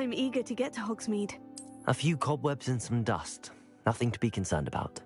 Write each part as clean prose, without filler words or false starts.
I'm eager to get to Hogsmeade. A few cobwebs and some dust. Nothing to be concerned about.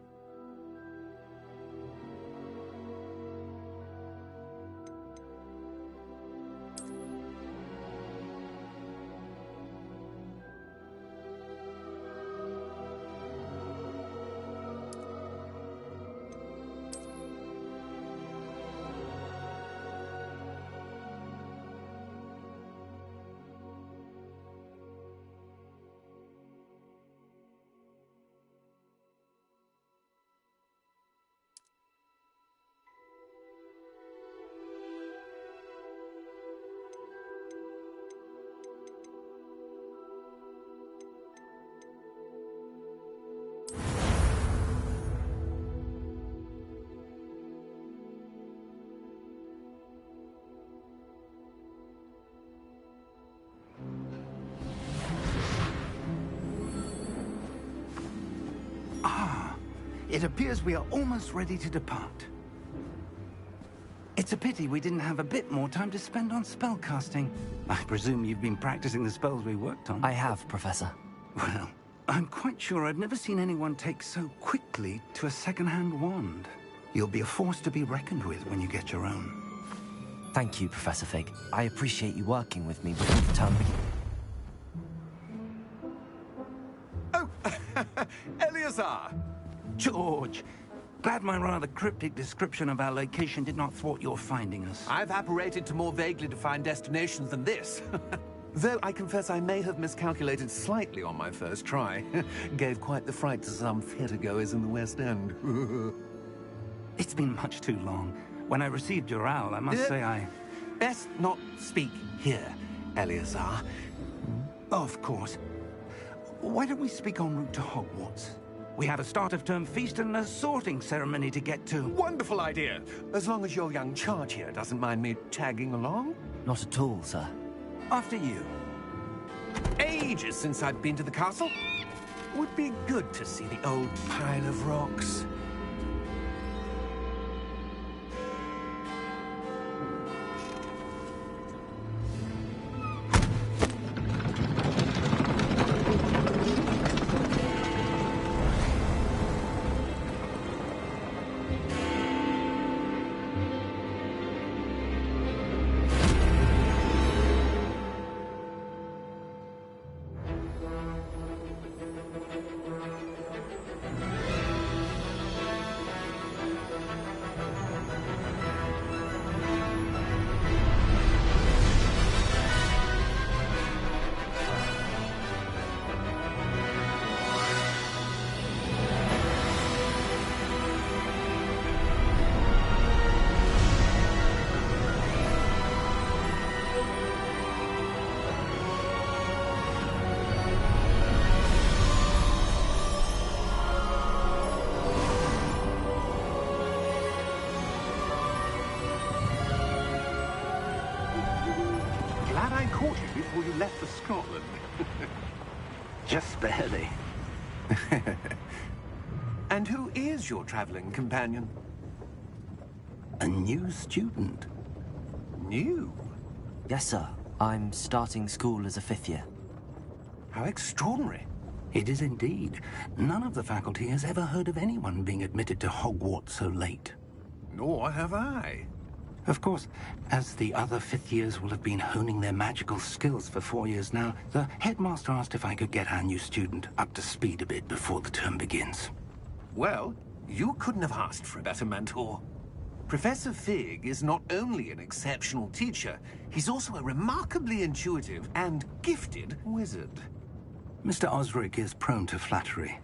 It appears we are almost ready to depart. It's a pity we didn't have a bit more time to spend on spellcasting. I presume you've been practicing the spells we worked on. I have, Professor. Well, I'm quite sure I've never seen anyone take so quickly to a second-hand wand. You'll be a force to be reckoned with when you get your own. Thank you, Professor Fig. I appreciate you working with me before the term begins. Oh, Eleazar! George, glad my rather cryptic description of our location did not thwart your finding us. I've apparated to more vaguely defined destinations than this. Though I confess I may have miscalculated slightly on my first try. Gave quite the fright to some theatregoers in the West End. It's been much too long. When I received your owl, I must say I... Best not speak here, Eleazar. Of course. Why don't we speak en route to Hogwarts? We have a start-of-term feast and a sorting ceremony to get to. Wonderful idea! As long as your young charge here doesn't mind me tagging along. Not at all, sir. After you. Ages since I've been to the castle. Would be good to see the old pile of rocks. Glad I caught you before you left for Scotland. Just barely. And who is your traveling companion? A new student. New? Yes, sir. I'm starting school as a 5th year. How extraordinary. It is indeed. None of the faculty has ever heard of anyone being admitted to Hogwarts so late. Nor have I. Of course, as the other 5th years will have been honing their magical skills for 4 years now, the headmaster asked if I could get our new student up to speed a bit before the term begins. Well, you couldn't have asked for a better mentor. Professor Fig is not only an exceptional teacher, he's also a remarkably intuitive and gifted wizard. Mr. Osric is prone to flattery.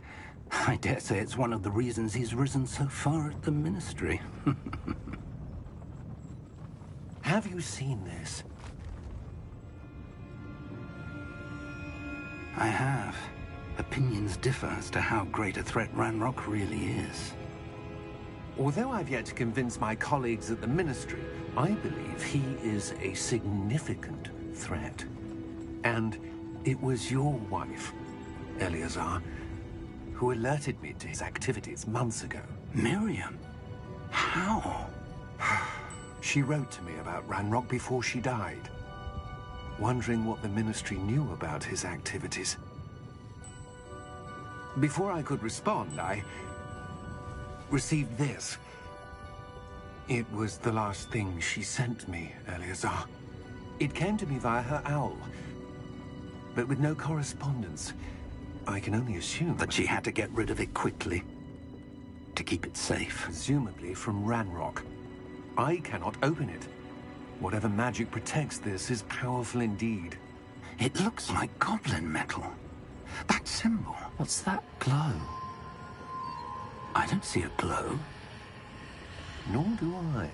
I dare say it's one of the reasons he's risen so far at the Ministry. Have you seen this? I have. Opinions differ as to how great a threat Ranrock really is. Although I've yet to convince my colleagues at the Ministry, I believe he is a significant threat. And it was your wife, Eleazar, who alerted me to his activities months ago. Miriam? How? She wrote to me about Ranrock before she died. wondering what the Ministry knew about his activities. Before I could respond, I received this. It was the last thing she sent me, Eleazar. It came to me via her owl, but with no correspondence. I can only assume that she had to get rid of it quickly to keep it safe. Presumably from Ranrock. I cannot open it. Whatever magic protects this is powerful indeed. It looks like goblin metal. That symbol. What's that glow? I don't see a glow. Nor do I.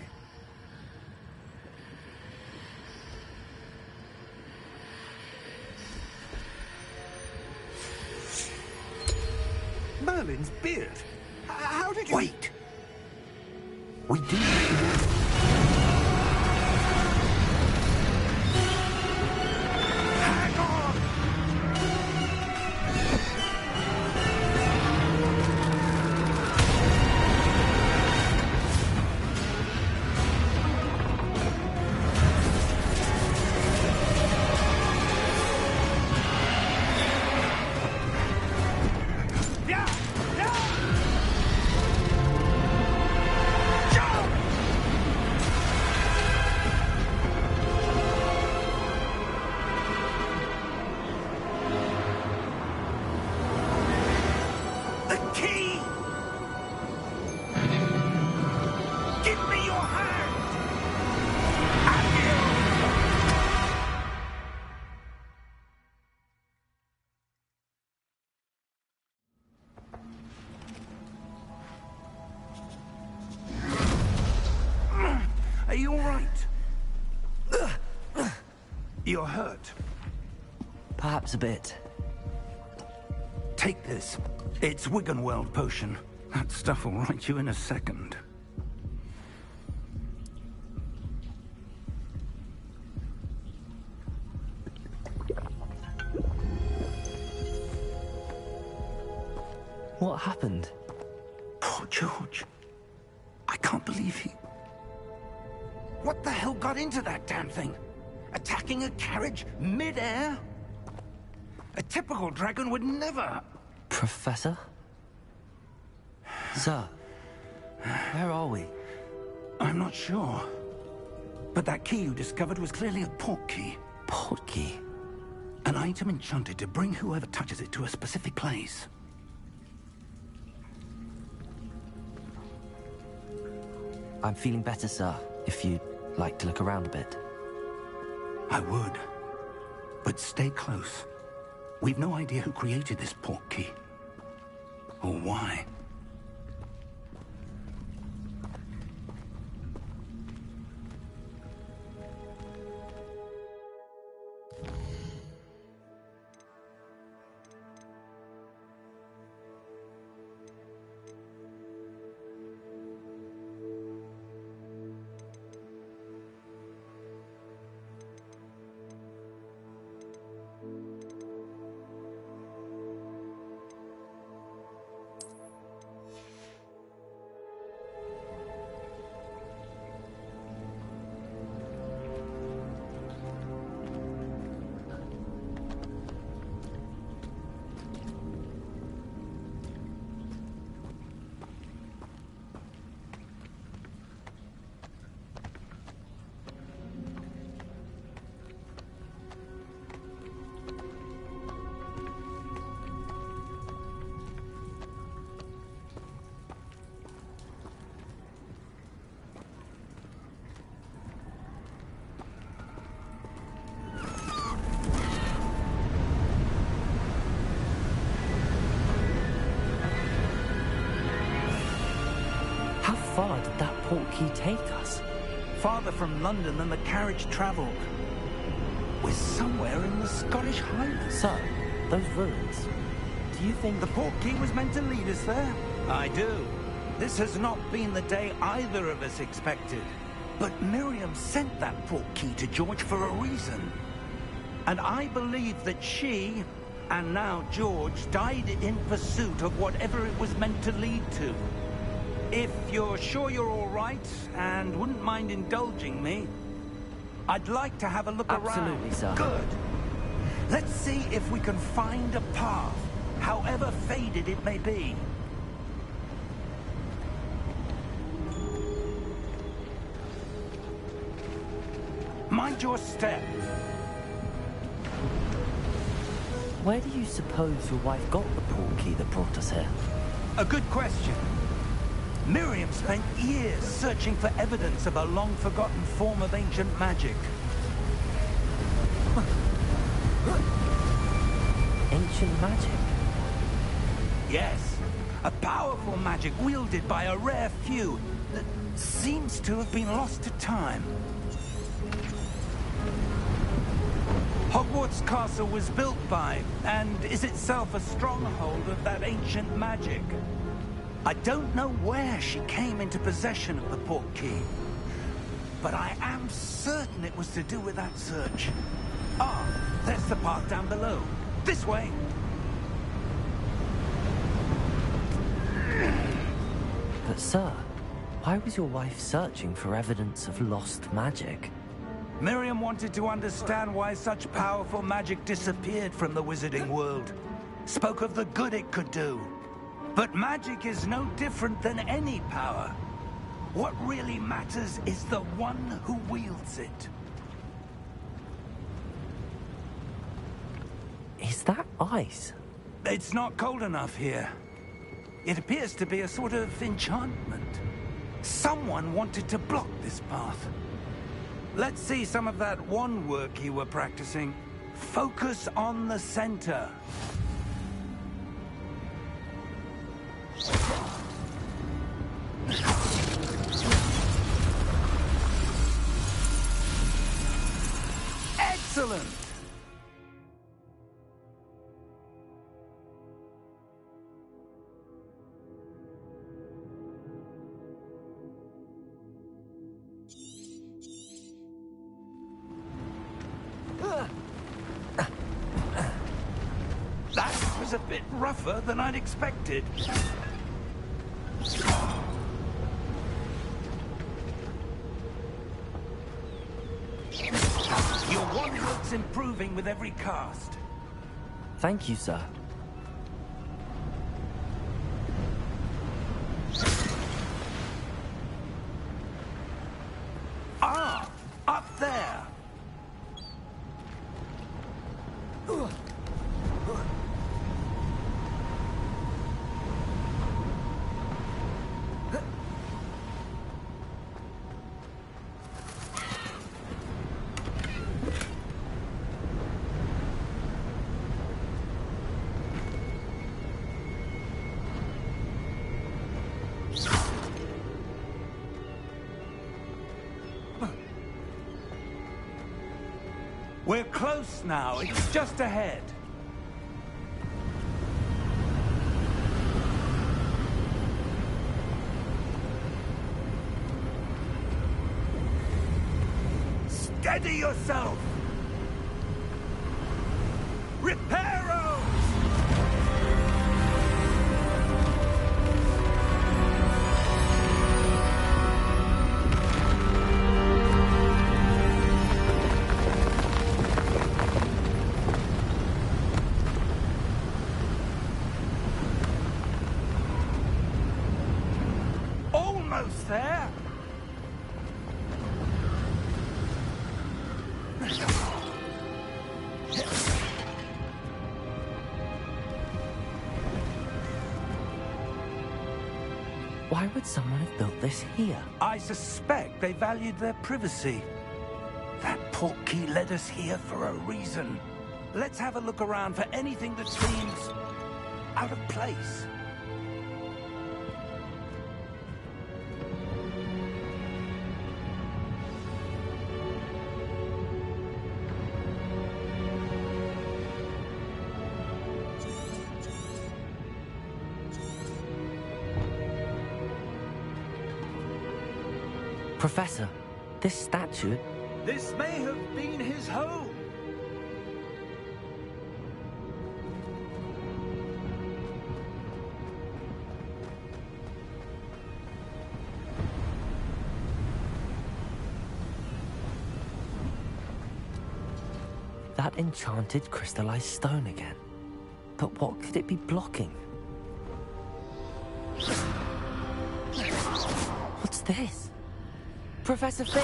Merlin's beard. How did you... Wait! We do... Hang on! Are you all right? You're hurt. Perhaps a bit. Take this. It's Wiggenweld potion. That stuff will right you in a second. What happened? Poor George. I can't believe he... What the hell got into that damn thing? Attacking a carriage mid-air? A typical dragon would never... Professor? Sir, where are we? I'm not sure. But that key you discovered was clearly a port key. Port key? An item enchanted to bring whoever touches it to a specific place. I'm feeling better, sir, if you'd like to look around a bit. I would. But stay close. We've no idea who created this port key. Or why. How far did that port key take us? Farther from London than the carriage travelled. We're somewhere in the Scottish Highlands. Sir, those ruins. Do you think the port key was meant to lead us there? I do. This has not been the day either of us expected. But Miriam sent that port key to George for a reason. And I believe that she, and now George, died in pursuit of whatever it was meant to lead to. If you're sure you're all right, and wouldn't mind indulging me, I'd like to have a look around. Absolutely, sir. Good. Let's see if we can find a path, however faded it may be. Mind your step. Where do you suppose your wife got the portkey that brought us here? A good question. Miriam spent years searching for evidence of a long-forgotten form of ancient magic. Ancient magic? Yes, a powerful magic wielded by a rare few that seems to have been lost to time. Hogwarts Castle was built by, and is itself a stronghold of that ancient magic. I don't know where she came into possession of the portkey, but I am certain it was to do with that search. Ah, there's the path down below. This way! But sir, why was your wife searching for evidence of lost magic? Miriam wanted to understand why such powerful magic disappeared from the wizarding world. Spoke of the good it could do. But magic is no different than any power. What really matters is the one who wields it. Is that ice? It's not cold enough here. It appears to be a sort of enchantment. Someone wanted to block this path. Let's see some of that wand work you were practicing. Focus on the center. Excellent! That was a bit rougher than I'd expected. Your wand looks improving with every cast. Thank you, sir. Ah, up there. We're close now. It's just ahead. Steady yourself! Reparo! Almost there! Why would someone have built this here? I suspect they valued their privacy. That portkey led us here for a reason. Let's have a look around for anything that seems out of place. Professor, this statue... This may have been his home. That enchanted crystallized stone again. But what could it be blocking? What's this? Professor Fig!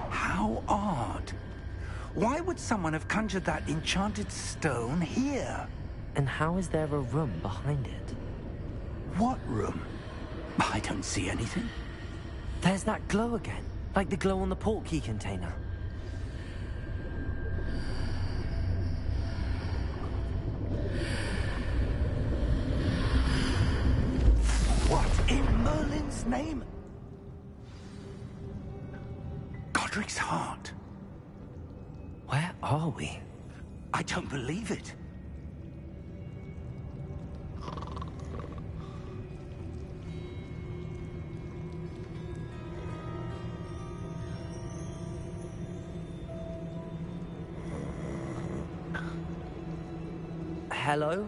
How odd. Why would someone have conjured that enchanted stone here? And how is there a room behind it? What room? I don't see anything. There's that glow again, like the glow on the portkey container. What in Merlin's name? Godric's heart. Where are we? I don't believe it. Hello?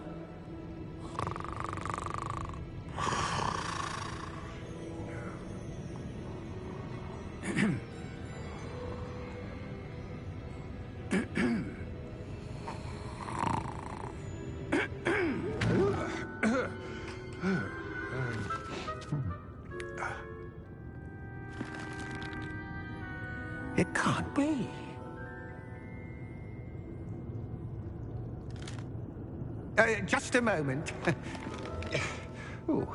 It can't be. Just a moment. Oh.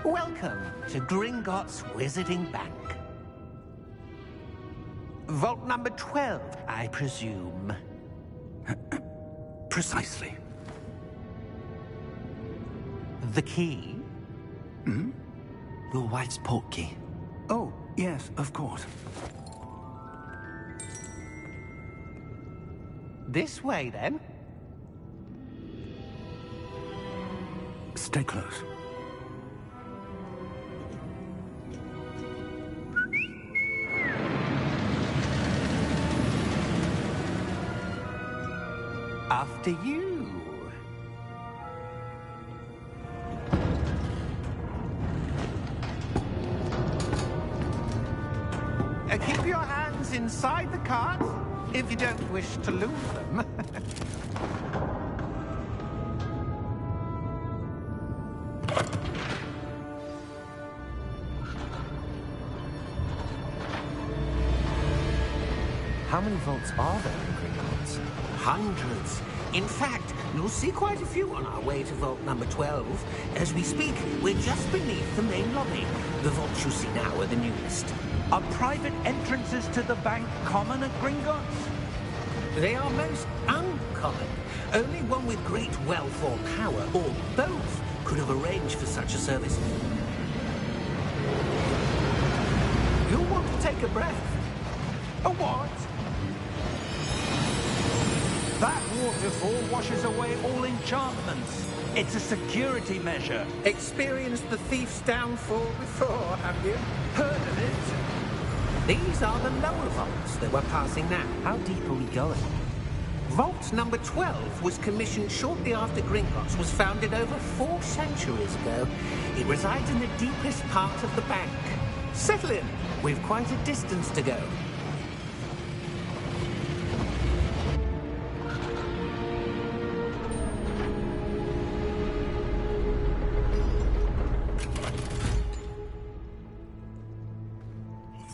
Welcome to Gringotts Wizarding Bank. Vault number 12, I presume. Precisely. The key? Hmm? Your wife's portkey. Oh, yes, of course. This way, then. Stay close. After you. Keep your hands inside the cart if you don't wish to lose them. How many vaults are there in Gringotts? Hundreds. In fact, you'll see quite a few on our way to vault number 12. As we speak, we're just beneath the main lobby. The vaults you see now are the newest. Are private entrances to the bank common at Gringotts? They are most uncommon. Only one with great wealth or power, or both, could have arranged for such a service. You'll want to take a breath. A what? That waterfall washes away all enchantments. It's a security measure. Experienced the thief's downfall before, have you? Heard of it? These are the lower vaults that we're passing now. How deep are we going? Vault number 12 was commissioned shortly after Gringotts was founded over 4 centuries ago. It resides in the deepest part of the bank. Settle in. We've quite a distance to go.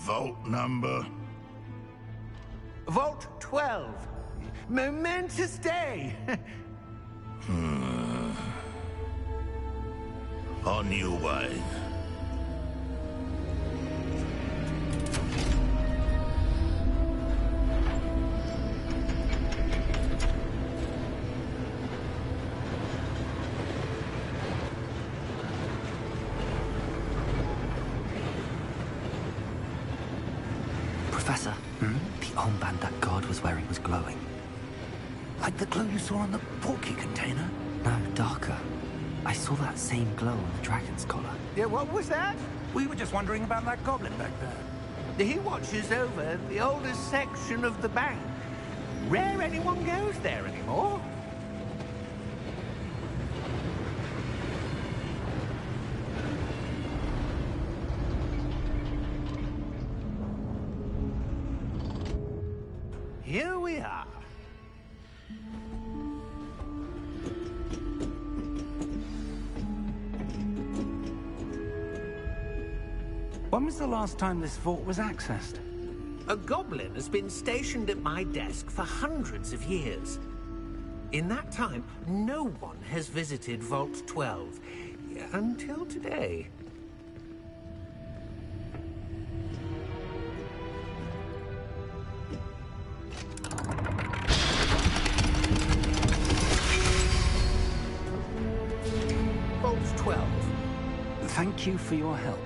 Vault number? Vault 12. Momentous day. On your way. Professor, the armband that guard was wearing was glowing. Like the glow you saw on the portkey container? No, darker. I saw that same glow on the dragon's collar. Yeah, what was that? We were just wondering about that goblin back there. He watches over the oldest section of the bank. Rare anyone goes there anymore. Here we are. When was the last time this vault was accessed? A goblin has been stationed at my desk for hundreds of years. In that time, no one has visited Vault 12. Until today. Vault 12. Thank you for your help.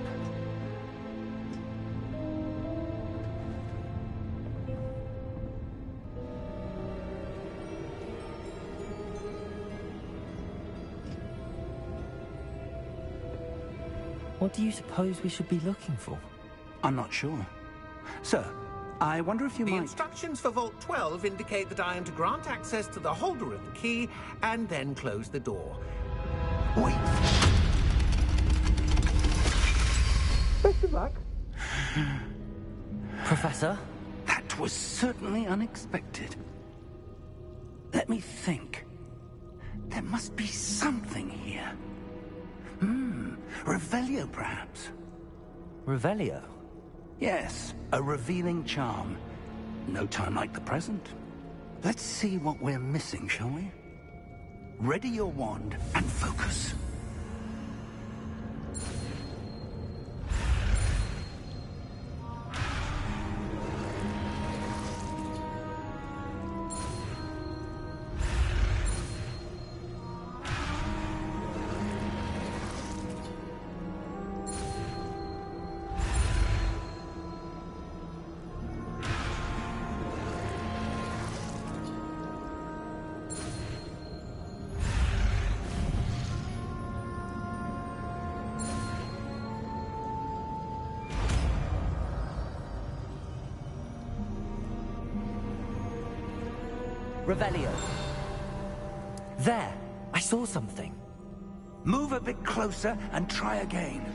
What do you suppose we should be looking for? I'm not sure. Sir, I wonder if you The might... instructions for Vault 12 indicate that I am to grant access to the holder of the key and then close the door. Wait! Best of luck. Professor? That was certainly unexpected. Let me think. There must be something here. Revelio, perhaps? Revelio? Yes, a revealing charm. No time like the present. Let's see what we're missing, shall we? Ready your wand and focus. Revelio. There! I saw something. Move a bit closer and try again.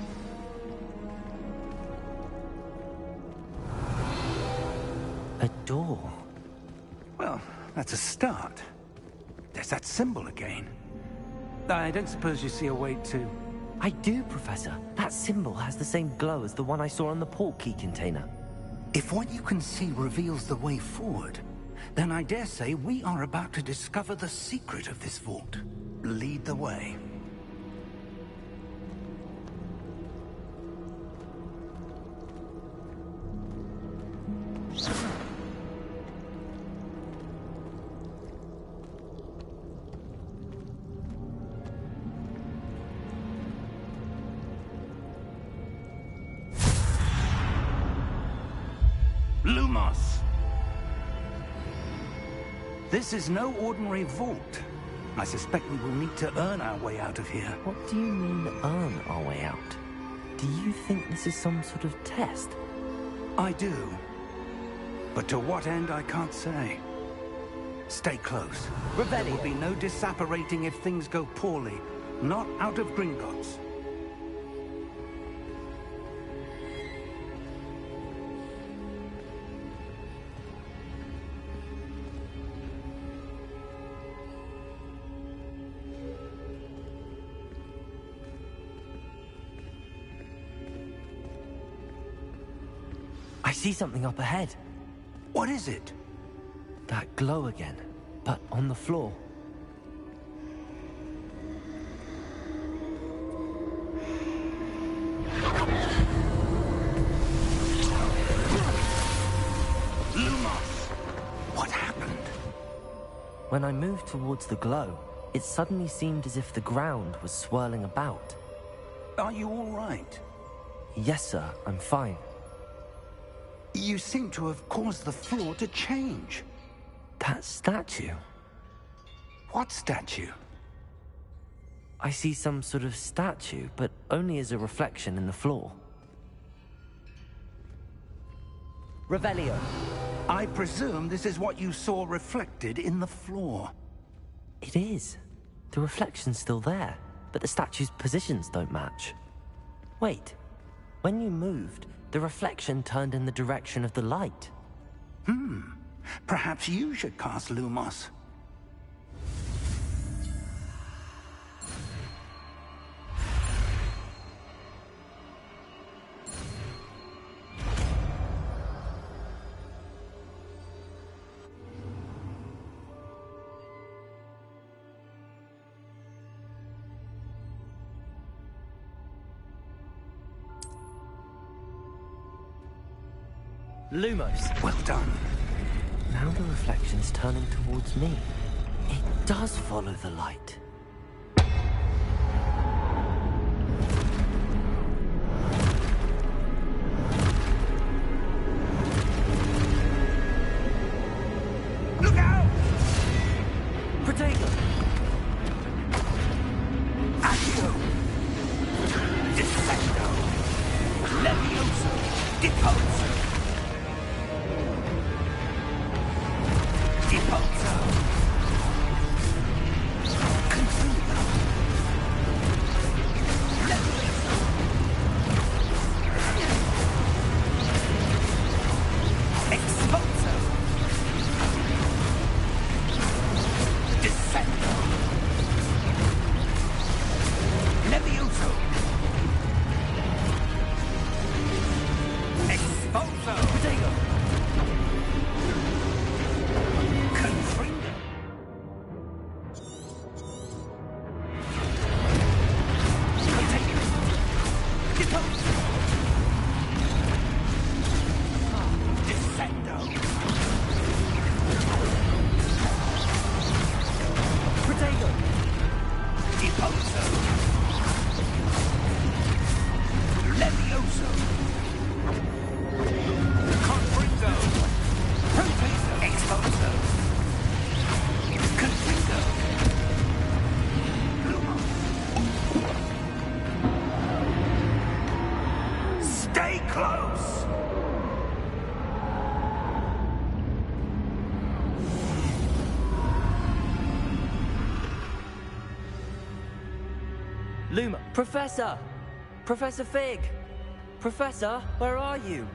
A door. Well, that's a start. There's that symbol again. I don't suppose you see a way to... I do, Professor. That symbol has the same glow as the one I saw on the port key container. If what you can see reveals the way forward, then I dare say we are about to discover the secret of this vault. Lead the way. Lumos! This is no ordinary vault. I suspect we will need to earn our way out of here. What do you mean, earn our way out? Do you think this is some sort of test? I do. But to what end, I can't say. Stay close. There will be no disapparating if things go poorly. Not out of Gringotts. I see something up ahead. What is it? That glow again, but on the floor. Lumos! What happened? When I moved towards the glow, it suddenly seemed as if the ground was swirling about. Are you all right? Yes, sir, I'm fine. You seem to have caused the floor to change. That statue? What statue? I see some sort of statue, but only as a reflection in the floor. Revelio. I presume this is what you saw reflected in the floor. It is. The reflection's still there, but the statue's positions don't match. Wait. When you moved, the reflection turned in the direction of the light. Perhaps you should cast Lumos. Lumos. Well done. Now the reflection's turning towards me. It does follow the light. Look out! Protego! Accio! Incendio! Levioso! Deposo! Deposo! Confringo! Levioso! Exposo! Descendo! Levioso! Exposo! Protego! Confringo! Protego! Deposo! Descendo! Protego! Deposo! Levioso! Confringo! Proteso! Exposo! Confringo! Stay close! Luma! Professor! Professor Fig! Professor, where are you?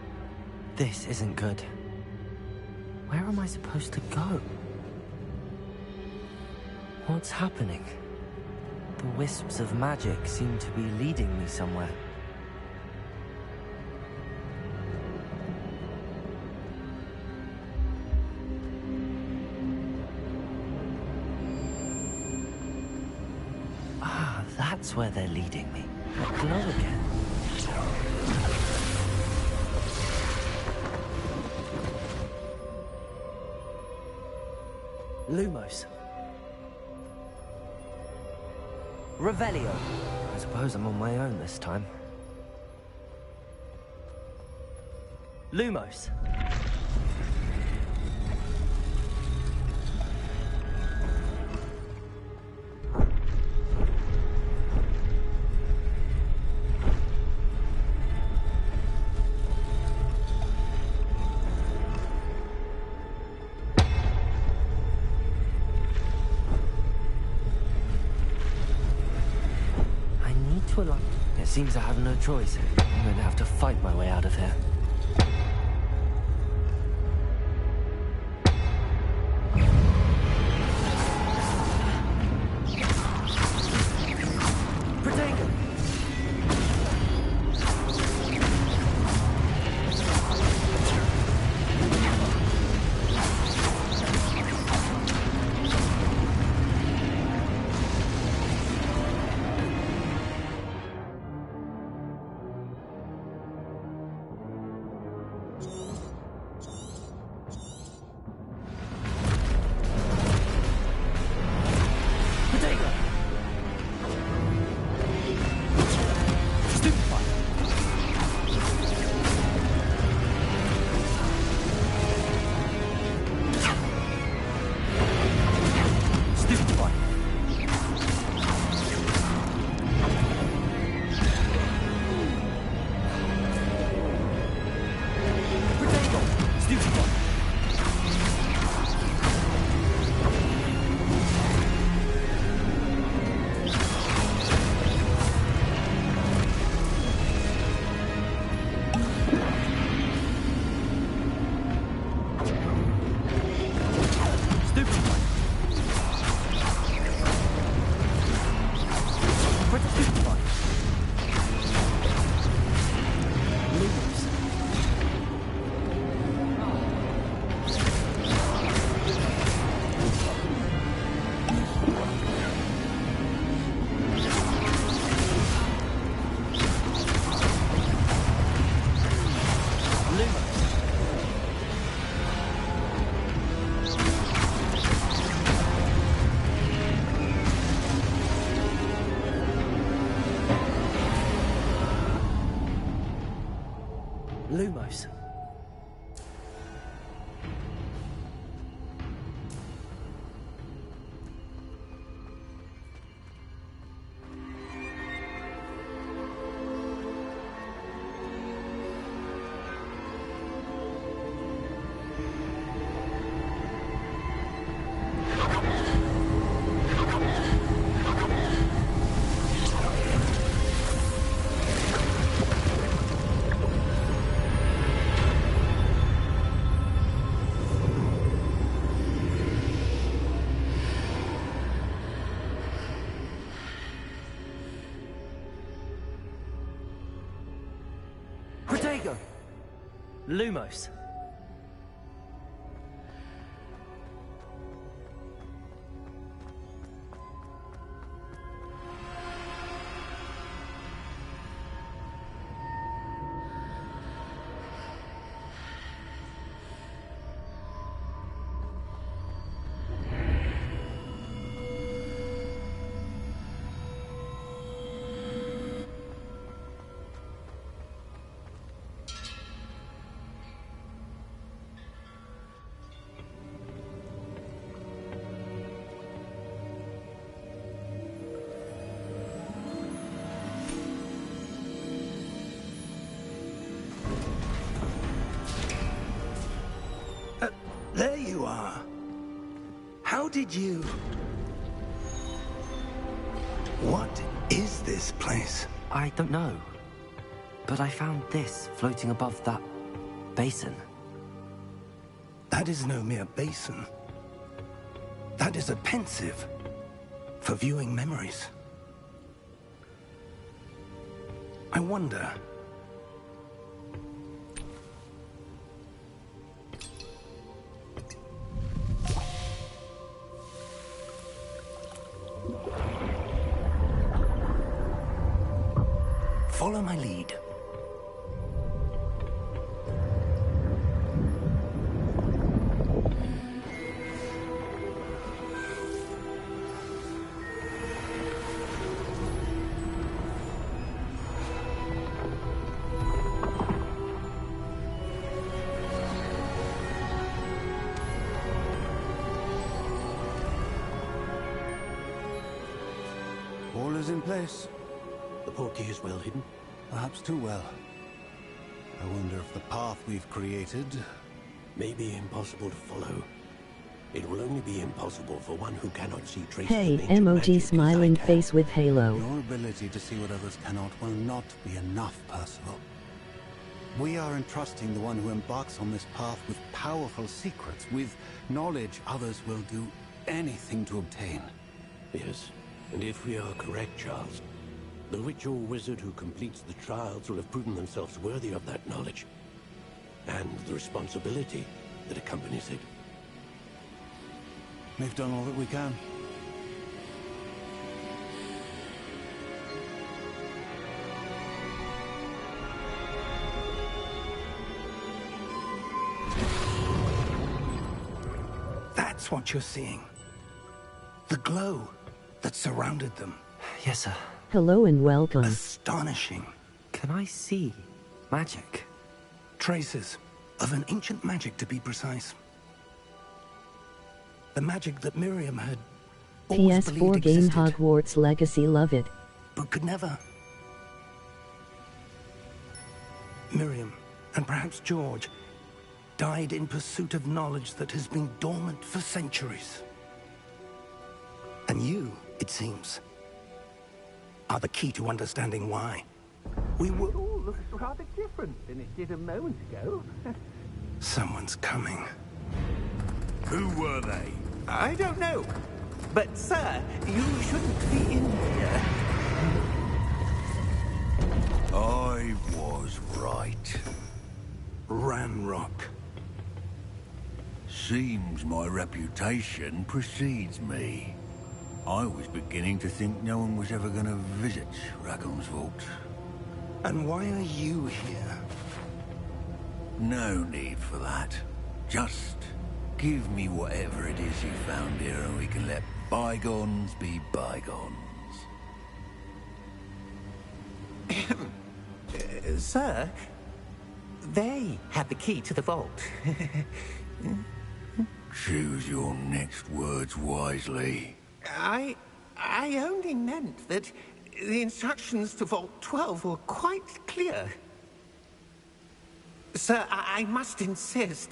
This isn't good. Where am I supposed to go? What's happening? The wisps of magic seem to be leading me somewhere. Ah, that's where they're leading me. That glow again. Lumos. Revelio. I suppose I'm on my own this time. Lumos. It seems I have no choice. I'm going to have to fight my way out of here. Protego! Lumos. Lumos. There you are. How did you... What is this place? I don't know. But I found this floating above that basin. That is no mere basin. That is a pensive for viewing memories. I wonder... Follow my lead. All is in place. The portkey is well hidden. Perhaps too well. I wonder if the path we've created... May be impossible to follow. It will only be impossible for one who cannot see traces Hey, of ancient magic emoji as smiling I can. face with halo. Your ability to see what others cannot will not be enough, Percival. We are entrusting the one who embarks on this path with powerful secrets, with knowledge others will do anything to obtain. Yes, and if we are correct, Charles, the witch or wizard who completes the trials will have proven themselves worthy of that knowledge, and the responsibility that accompanies it. We've done all that we can. That's what you're seeing. The glow that surrounded them. Yes, sir. Hello and welcome. Astonishing. Can I see magic? Traces of an ancient magic, to be precise. The magic that Miriam had always PS4 believed game existed, Hogwarts Legacy, love it. but could never. Miriam, and perhaps George, died in pursuit of knowledge that has been dormant for centuries. And you, it seems, are the key to understanding why. We were... It all looks rather different than it did a moment ago. Someone's coming. Who were they? I don't know. But, sir, you shouldn't be in here. I was right. Ranrock. Seems my reputation precedes me. I was beginning to think no one was ever going to visit Rackham's vault. And why are you here? No need for that. Just give me whatever it is you found here and we can let bygones be bygones. Sir, They had the key to the vault. Choose your next words wisely. I only meant that the instructions to Vault 12 were quite clear. Sir, I must insist.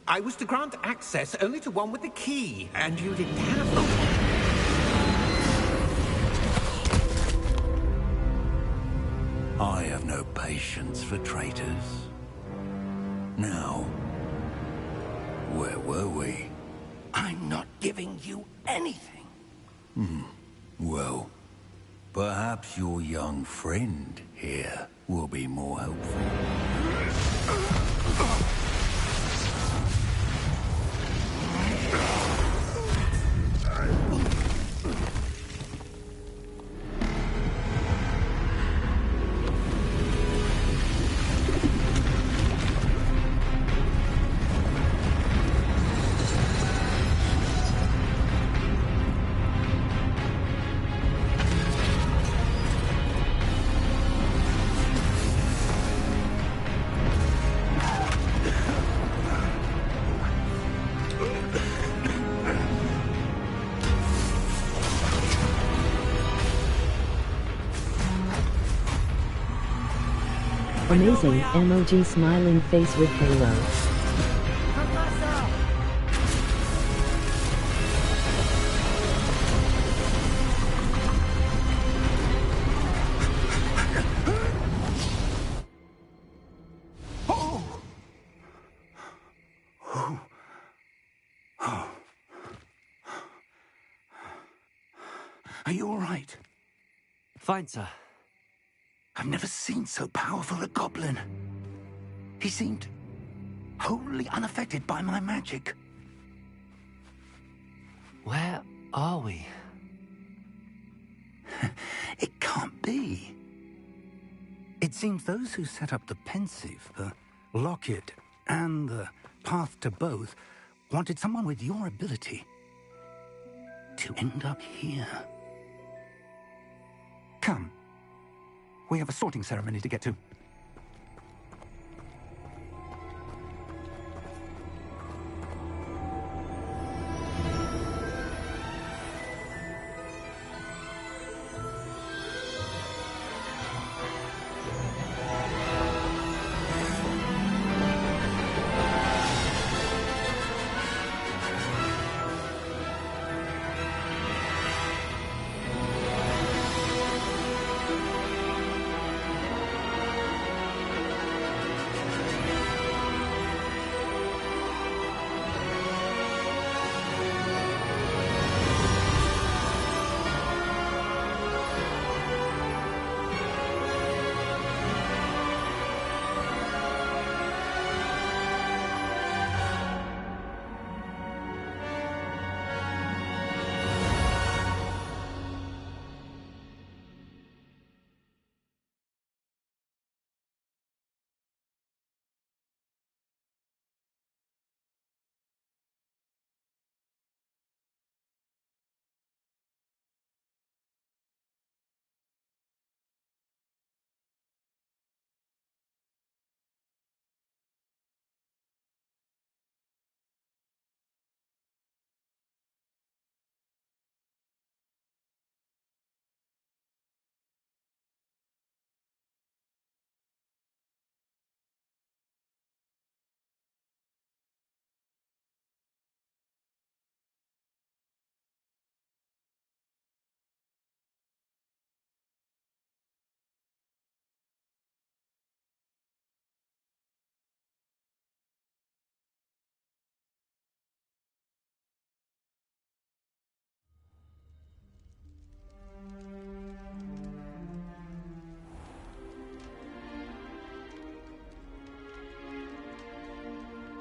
I was to grant access only to one with the key, and you didn't have them. I have no patience for traitors. Now, where were we? I'm not giving you anything. Well, perhaps your young friend here will be more helpful. Amazing emoji smiling face with halo. Are you all right? Fine, sir. I've never seen so powerful a goblin. He seemed wholly unaffected by my magic. Where are we? It can't be. It seems those who set up the pensive, the locket, and the path to both wanted someone with your ability to end up here. Come. We have a sorting ceremony to get to.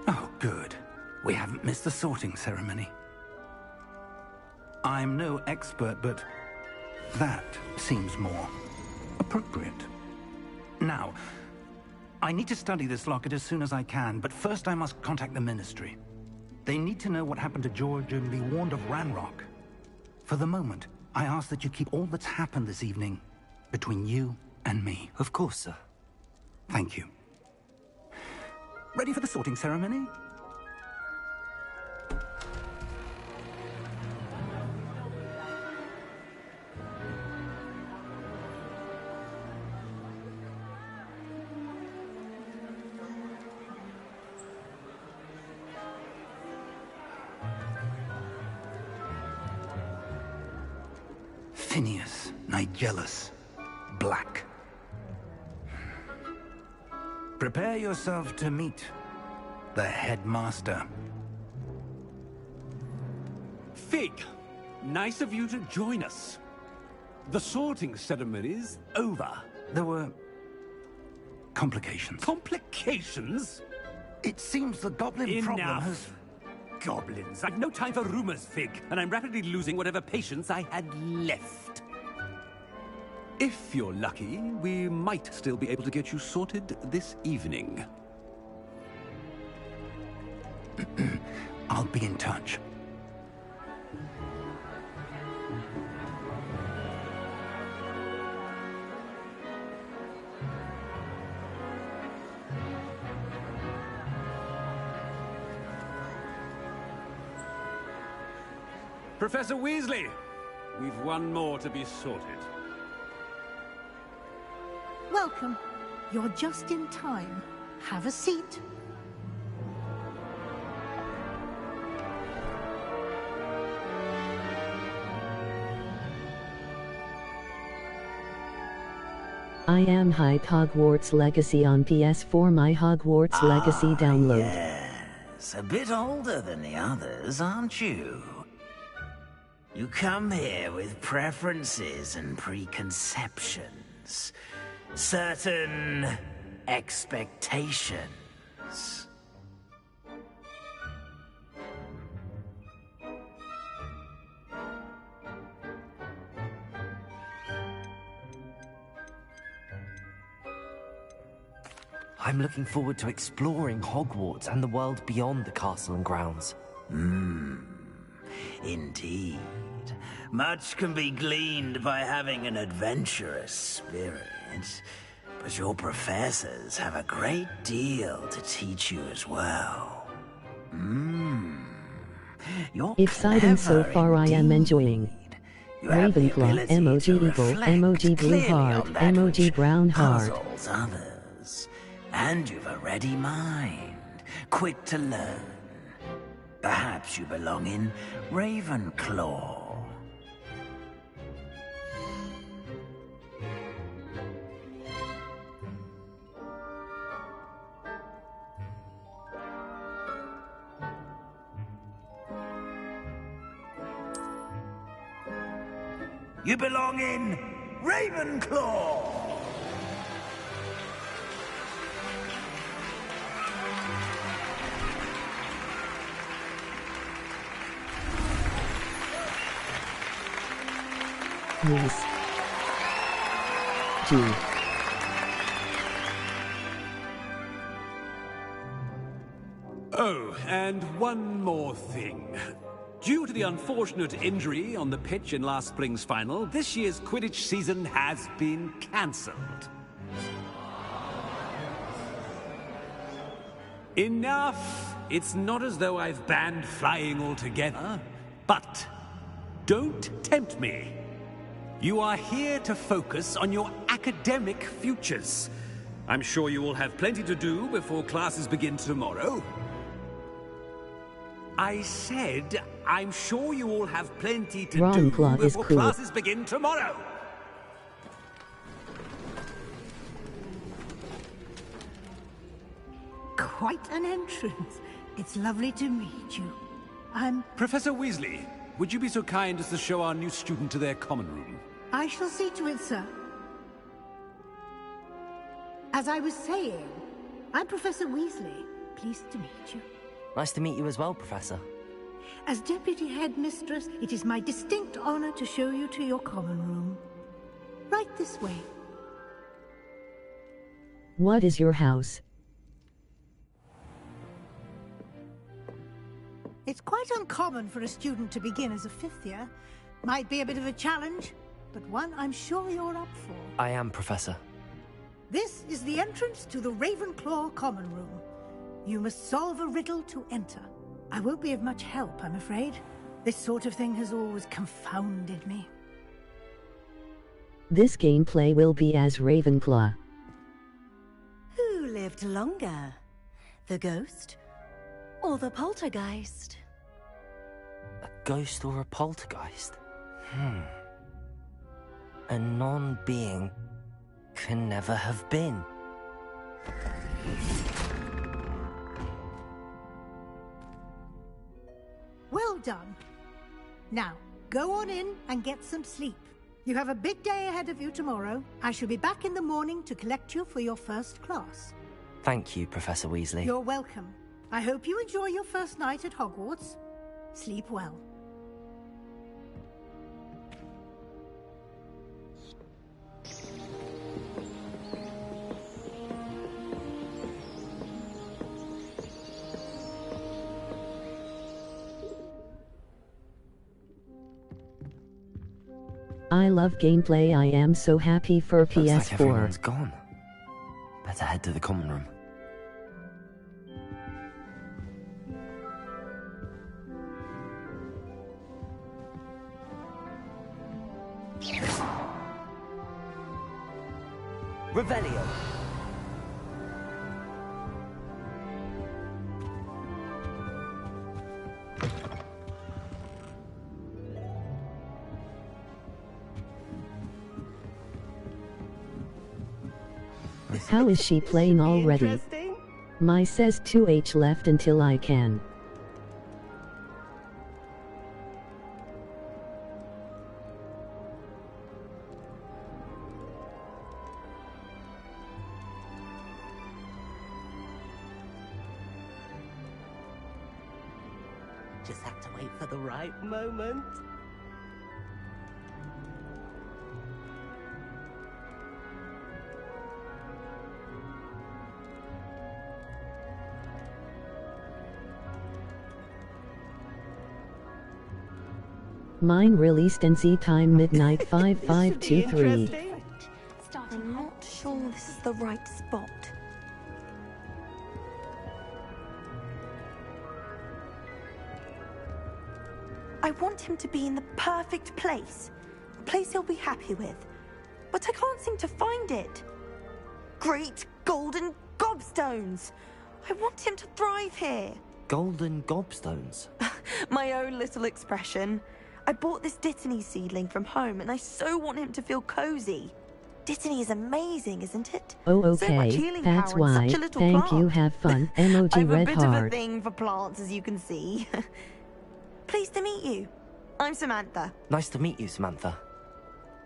Oh, good. We haven't missed the sorting ceremony. I'm no expert, but that seems more appropriate. Now, I need to study this locket as soon as I can, but first I must contact the Ministry. They need to know what happened to George and be warned of Ranrock. For the moment, I ask that you keep all that's happened this evening between you and me. Of course, sir. Thank you. Ready for the sorting ceremony? Phineas, Nigellus, Black. Prepare yourself to meet the headmaster. Fig, nice of you to join us. The sorting ceremony's over. There were complications. Complications? It seems the goblin problem has... Goblins. I've no time for rumors, Fig, and I'm rapidly losing whatever patience I had left. If you're lucky, we might still be able to get you sorted this evening. I'll be in touch. Professor Weasley, we've one more to be sorted. Welcome. You're just in time. Have a seat. I am hyped. Hogwarts Legacy on PS4. My Hogwarts Legacy download. Yes, a bit older than the others, aren't you? You come here with preferences and preconceptions. Certain expectations. I'm looking forward to exploring Hogwarts and the world beyond the castle and grounds. Indeed. Much can be gleaned by having an adventurous spirit, but your professors have a great deal to teach you as well. You're Exciting so far. clever I am enjoying. You have the Ravenclaw, ability emoji to evil, reflect emoji blue clearly heart, on that emoji which brown heart. puzzles others. And you've a ready mind, quick to learn. Perhaps you belong in Ravenclaw. You belong in Ravenclaw! Please. G. Oh, and one more thing. Due to the unfortunate injury on the pitch in last spring's final, this year's Quidditch season has been cancelled. Enough! It's not as though I've banned flying altogether, but don't tempt me. You are here to focus on your academic futures. I'm sure you will have plenty to do before classes begin tomorrow. I said, I'm sure you all have plenty to do before classes begin tomorrow. Quite an entrance. It's lovely to meet you. Professor Weasley, would you be so kind as to show our new student to their common room? I shall see to it, sir. As I was saying, I'm Professor Weasley. Pleased to meet you. Nice to meet you as well, Professor. As Deputy Headmistress, it is my distinct honor to show you to your common room. Right this way. What is your house? It's quite uncommon for a student to begin as a fifth year. Might be a bit of a challenge, but one I'm sure you're up for. I am, Professor. This is the entrance to the Ravenclaw common room. You must solve a riddle to enter. I won't be of much help, I'm afraid. This sort of thing has always confounded me. This gameplay will be as Ravenclaw. Who lived longer? The ghost or the poltergeist? A ghost or a poltergeist? A non-being can never have been. Well done. Now, go on in and get some sleep. You have a big day ahead of you tomorrow. I shall be back in the morning to collect you for your first class. Thank you, Professor Weasley. You're welcome. I hope you enjoy your first night at Hogwarts. Sleep well. I love gameplay. I am so happy for PS4. Looks like everyone's gone. Better head to the common room. Revelio. How is she playing already? My says 2H left until I can. Just have to wait for the right moment. Mine released NC time midnight 5523. I'm not sure this is the right spot. I want him to be in the perfect place. A place he'll be happy with. But I can't seem to find it. Great golden gobstones! I want him to thrive here. Golden gobstones? My own little expression. I bought this Dittany seedling from home and I so want him to feel cozy. Dittany is amazing, isn't it? Oh, So much okay, healing that's power in why. such a little Thank plant. you, have fun. Emoji I've a red bit of a heart. thing for plants, as you can see. Pleased to meet you. I'm Samantha. Nice to meet you, Samantha.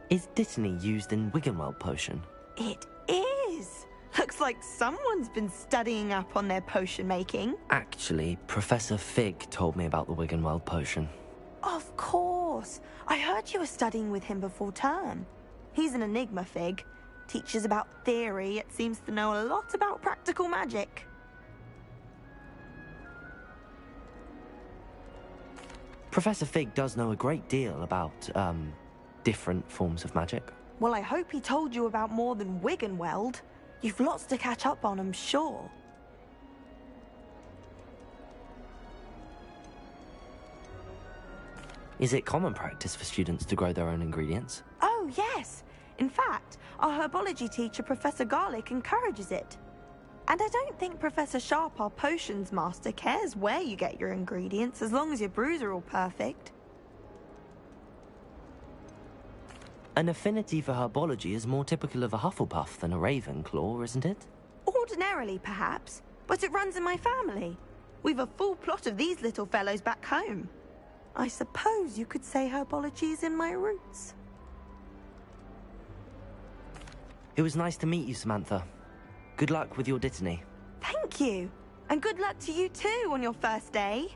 Is Dittany used in Wiggenweld potion? It is. Looks like someone's been studying up on their potion making. Actually, Professor Fig told me about the Wiggenweld potion. Of course. I heard you were studying with him before term. He's an enigma, Fig. Teaches about theory, yet seems to know a lot about practical magic. Professor Fig does know a great deal about, different forms of magic. Well, I hope he told you about more than Wiggenweld. You've lots to catch up on, I'm sure. Is it common practice for students to grow their own ingredients? Oh, yes. In fact, our herbology teacher, Professor Garlick, encourages it. And I don't think Professor Sharp, our potions master, cares where you get your ingredients, as long as your brews are all perfect. An affinity for herbology is more typical of a Hufflepuff than a Ravenclaw, isn't it? Ordinarily, perhaps, but it runs in my family. We've a full plot of these little fellows back home. I suppose you could say herbology is in my roots. It was nice to meet you, Samantha. Good luck with your Dittany. Thank you. And good luck to you too on your first day.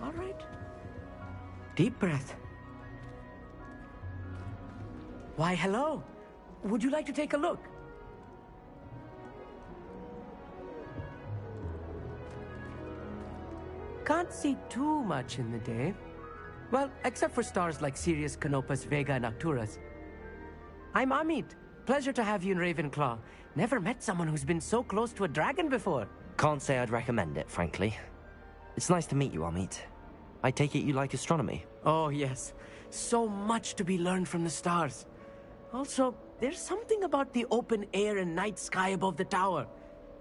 All right. Deep breath. Why, hello. Would you like to take a look? Can't see too much in the day. Well, except for stars like Sirius, Canopus, Vega, and Arcturus. I'm Amit. Pleasure to have you in Ravenclaw. Never met someone who's been so close to a dragon before. Can't say I'd recommend it, frankly. It's nice to meet you, Amit. I take it you like astronomy? Oh, yes. So much to be learned from the stars. Also, there's something about the open air and night sky above the tower.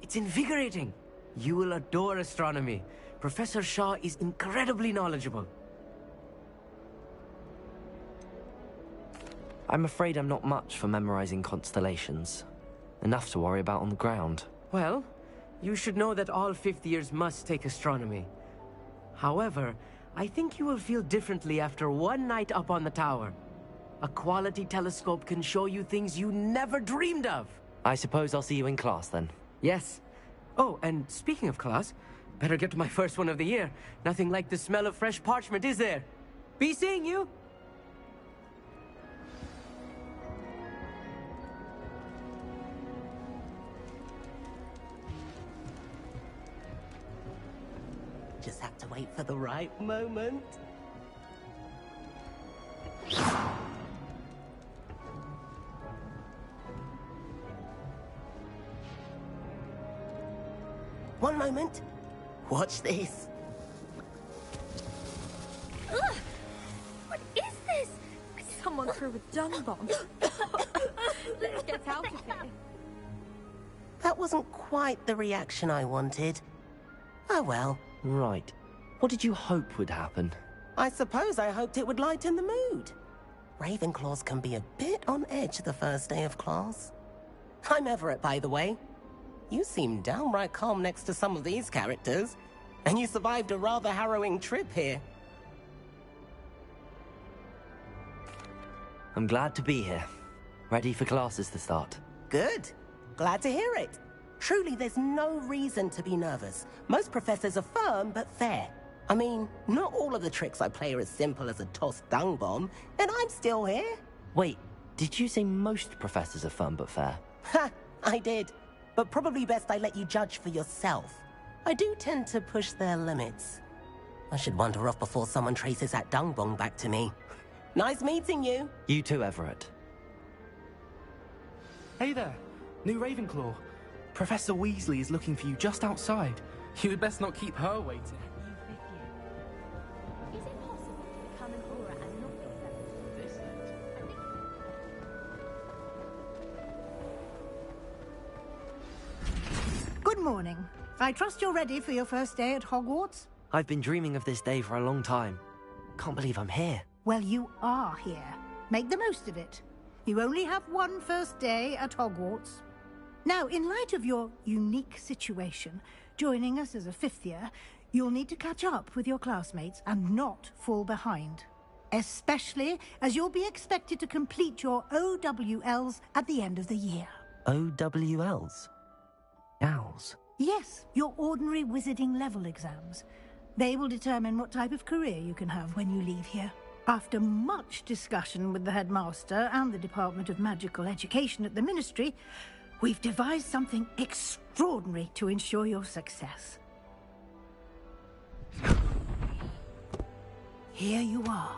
It's invigorating. You will adore astronomy. Professor Shaw is incredibly knowledgeable. I'm afraid I'm not much for memorizing constellations. Enough to worry about on the ground. Well, you should know that all fifth years must take astronomy. However, I think you will feel differently after one night up on the tower. A quality telescope can show you things you never dreamed of. I suppose I'll see you in class then. Yes. Oh, and speaking of class, better get to my first one of the year. Nothing like the smell of fresh parchment, is there? Be seeing you! Just have to wait for the right moment. One moment. Watch this. Ugh! What is this? Someone threw a dung bomb. Let's get out of here. That wasn't quite the reaction I wanted. Oh well. Right. What did you hope would happen? I suppose I hoped it would lighten the mood. Ravenclaws can be a bit on edge the first day of class. I'm Everett, by the way. You seem downright calm next to some of these characters, and you survived a rather harrowing trip here. I'm glad to be here. Ready for classes to start. Good. Glad to hear it. Truly, there's no reason to be nervous. Most professors are firm but fair. I mean, not all of the tricks I play are as simple as a tossed dung bomb, and I'm still here. Wait, did you say most professors are firm but fair? Ha! I did. But probably best I let you judge for yourself. I do tend to push their limits. I should wander off before someone traces that dung bomb back to me. Nice meeting you. You too, Everett. Hey there, new Ravenclaw. Professor Weasley is looking for you just outside. You had best not keep her waiting. Is it possible to become an aura and not your this? Good morning. I trust you're ready for your first day at Hogwarts? I've been dreaming of this day for a long time. Can't believe I'm here. Well, you are here. Make the most of it. You only have one first day at Hogwarts. Now, in light of your unique situation, joining us as a fifth year, you'll need to catch up with your classmates and not fall behind. Especially as you'll be expected to complete your OWLs at the end of the year. OWLs? Owls? Yes, your ordinary wizarding level exams. They will determine what type of career you can have when you leave here. After much discussion with the headmaster and the Department of Magical Education at the Ministry, we've devised something extraordinary to ensure your success. Here you are.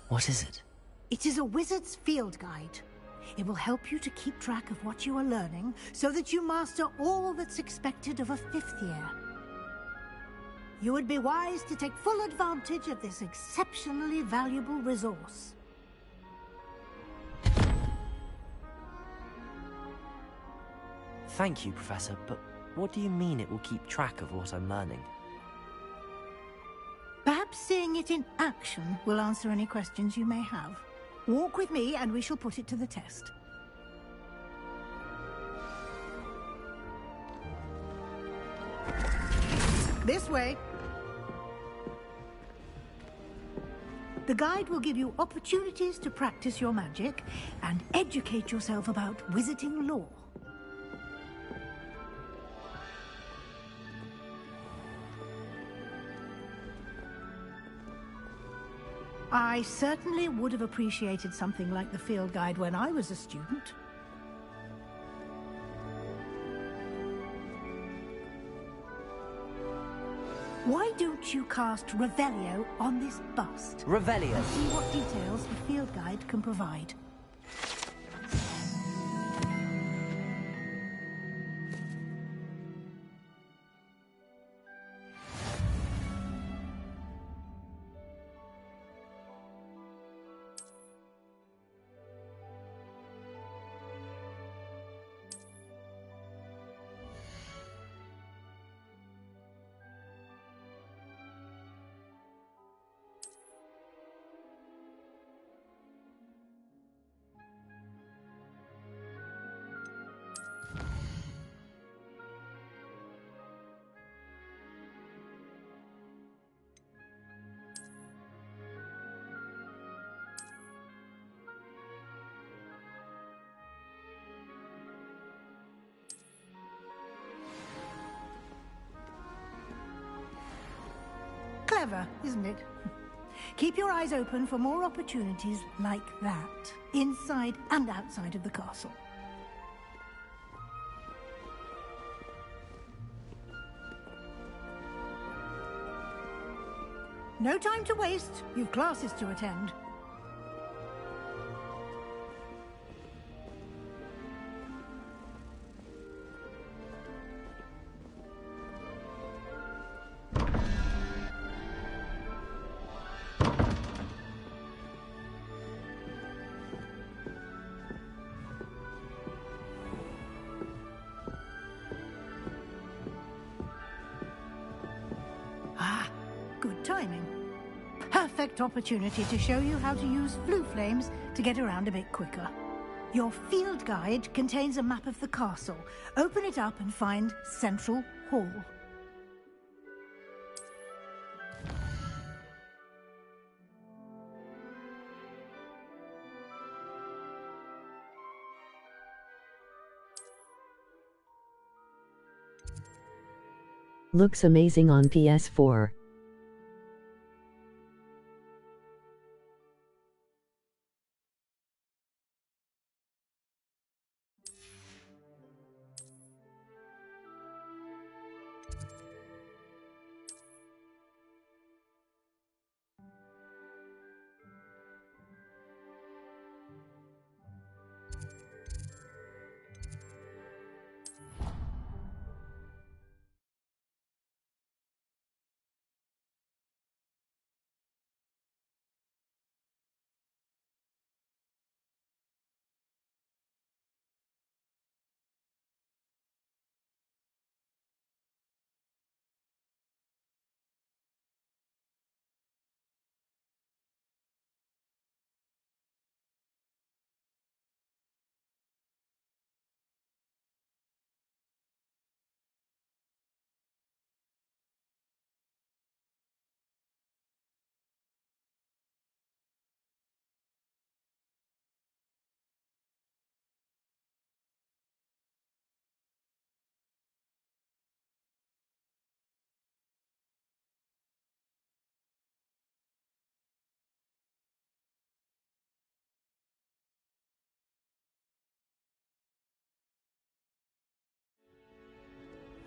What is it? It is a wizard's field guide. It will help you to keep track of what you are learning so that you master all that's expected of a fifth year. You would be wise to take full advantage of this exceptionally valuable resource. Thank you, Professor, but what do you mean it will keep track of what I'm learning? Perhaps seeing it in action will answer any questions you may have. Walk with me and we shall put it to the test. This way. The guide will give you opportunities to practice your magic and educate yourself about wizarding lore. I certainly would have appreciated something like the field guide when I was a student. Why don't you cast Revelio on this bust? Revelio. And see what details the field guide can provide. Clever, isn't it? Keep your eyes open for more opportunities like that, inside and outside of the castle. No time to waste. You've classes to attend. Good timing. Perfect opportunity to show you how to use flue flames to get around a bit quicker. Your field guide contains a map of the castle. Open it up and find Central Hall. Looks amazing on PS4.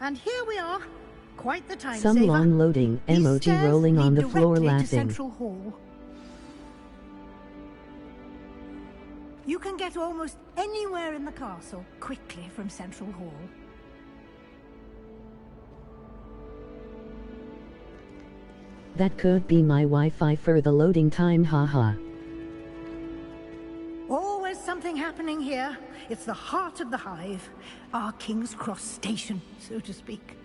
And here we are. Quite the time Some saver. long loading These emoji stairs rolling on lead the floor directly to laughing. Central Hall. You can get almost anywhere in the castle quickly from Central Hall. That could be my Wi-Fi for the loading time, haha. Always something happening here. It's the heart of the hive. Our King's Cross station, so to speak.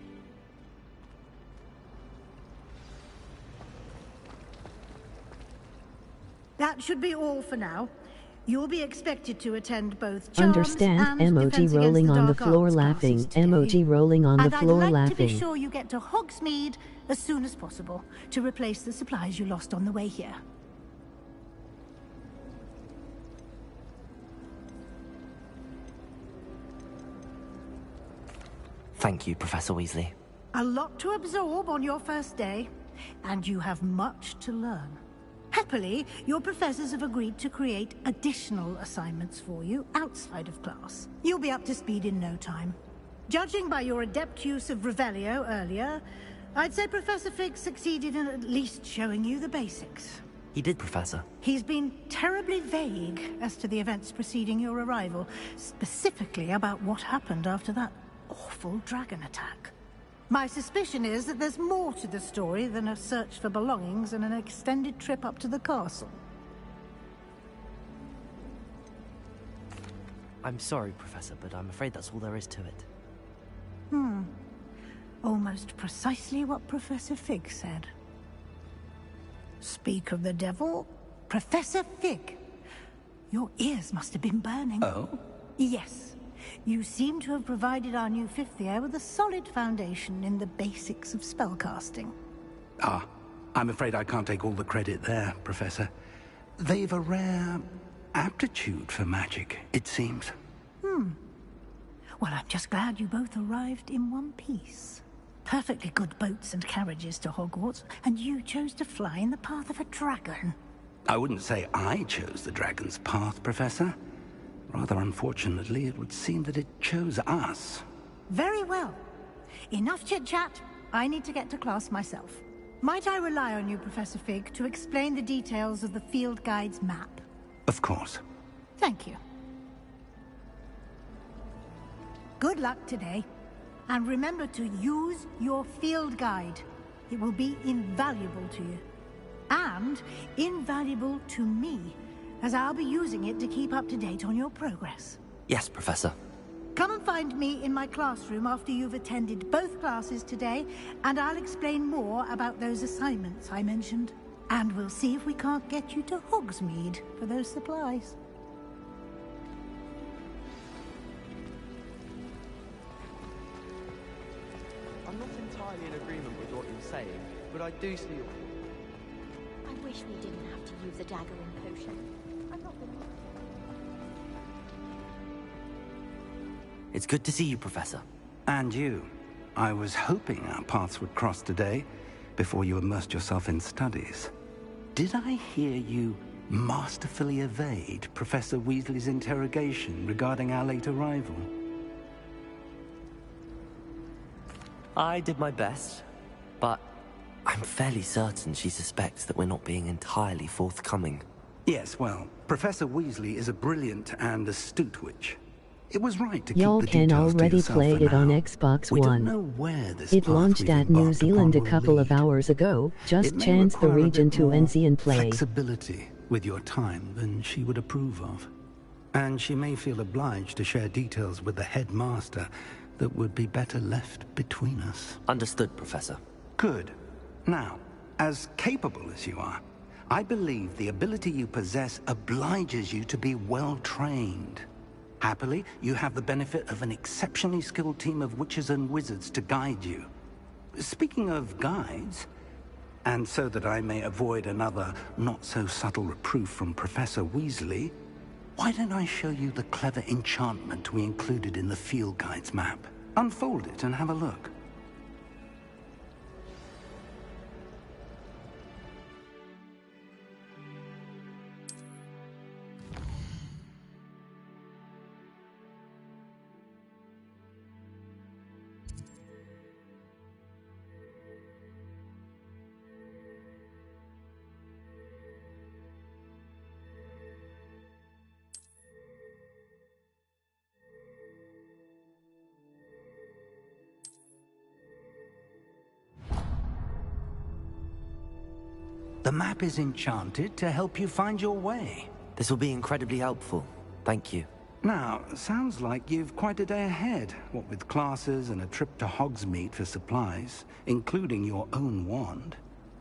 That should be all for now. You'll be expected to attend both charms Understand and emoji Defense rolling Against on the Dark floor Arts laughing. classes today. Emoji rolling on the And floor I'd like to be laughing. sure you get to Hogsmeade as soon as possible to replace the supplies you lost on the way here. Thank you, Professor Weasley. A lot to absorb on your first day, and you have much to learn. Happily, your professors have agreed to create additional assignments for you outside of class. You'll be up to speed in no time. Judging by your adept use of Revelio earlier, I'd say Professor Fig succeeded in at least showing you the basics. He did, Professor. He's been terribly vague as to the events preceding your arrival, specifically about what happened after that awful dragon attack. My suspicion is that there's more to the story than a search for belongings and an extended trip up to the castle. I'm sorry, Professor, but I'm afraid that's all there is to it. Almost precisely what Professor Fig said. Speak of the devil, Professor Fig. Your ears must have been burning. Oh? Yes. You seem to have provided our new fifth year with a solid foundation in the basics of spellcasting. Ah, I'm afraid I can't take all the credit there, Professor. They've a rare aptitude for magic, it seems. Well, I'm just glad you both arrived in one piece. Perfectly good boats and carriages to Hogwarts, and you chose to fly in the path of a dragon. I wouldn't say I chose the dragon's path, Professor. Rather unfortunately, it would seem that it chose us. Very well. Enough chit-chat. I need to get to class myself. Might I rely on you, Professor Fig, to explain the details of the field guide's map? Of course. Thank you. Good luck today. And remember to use your field guide. It will be invaluable to you. And invaluable to me, as I'll be using it to keep up to date on your progress. Yes, Professor. Come and find me in my classroom after you've attended both classes today, and I'll explain more about those assignments I mentioned. And we'll see if we can't get you to Hogsmeade for those supplies. I'm not entirely in agreement with what you're saying, but I do see your point. I wish we didn't have to use a dagger and potion. I'm not gonna... It's good to see you, Professor. And you. I was hoping our paths would cross today, before you immersed yourself in studies. Did I hear you masterfully evade Professor Weasley's interrogation regarding our late arrival? I did my best, but I'm fairly certain she suspects that we're not being entirely forthcoming. Yes, well, Professor Weasley is a brilliant and astute witch. It was right to keep Y'all the can details to already yourself play for it on now. Xbox We One. don't know where this It path launched we've at New embarked Zealand a upon will couple of lead. hours ago. Just It may chance the require a region bit to more NZ and play. flexibility with your time than she would approve of. And she may feel obliged to share details with the headmaster that would be better left between us. Understood, Professor. Good. Now, as capable as you are, I believe the ability you possess obliges you to be well trained. Happily, you have the benefit of an exceptionally skilled team of witches and wizards to guide you. Speaking of guides, and so that I may avoid another not-so-subtle reproof from Professor Weasley, why don't I show you the clever enchantment we included in the field guide's map? Unfold it and have a look. The map is enchanted to help you find your way. This will be incredibly helpful. Thank you. Now, sounds like you've quite a day ahead, what with classes and a trip to Hogsmeade for supplies, including your own wand.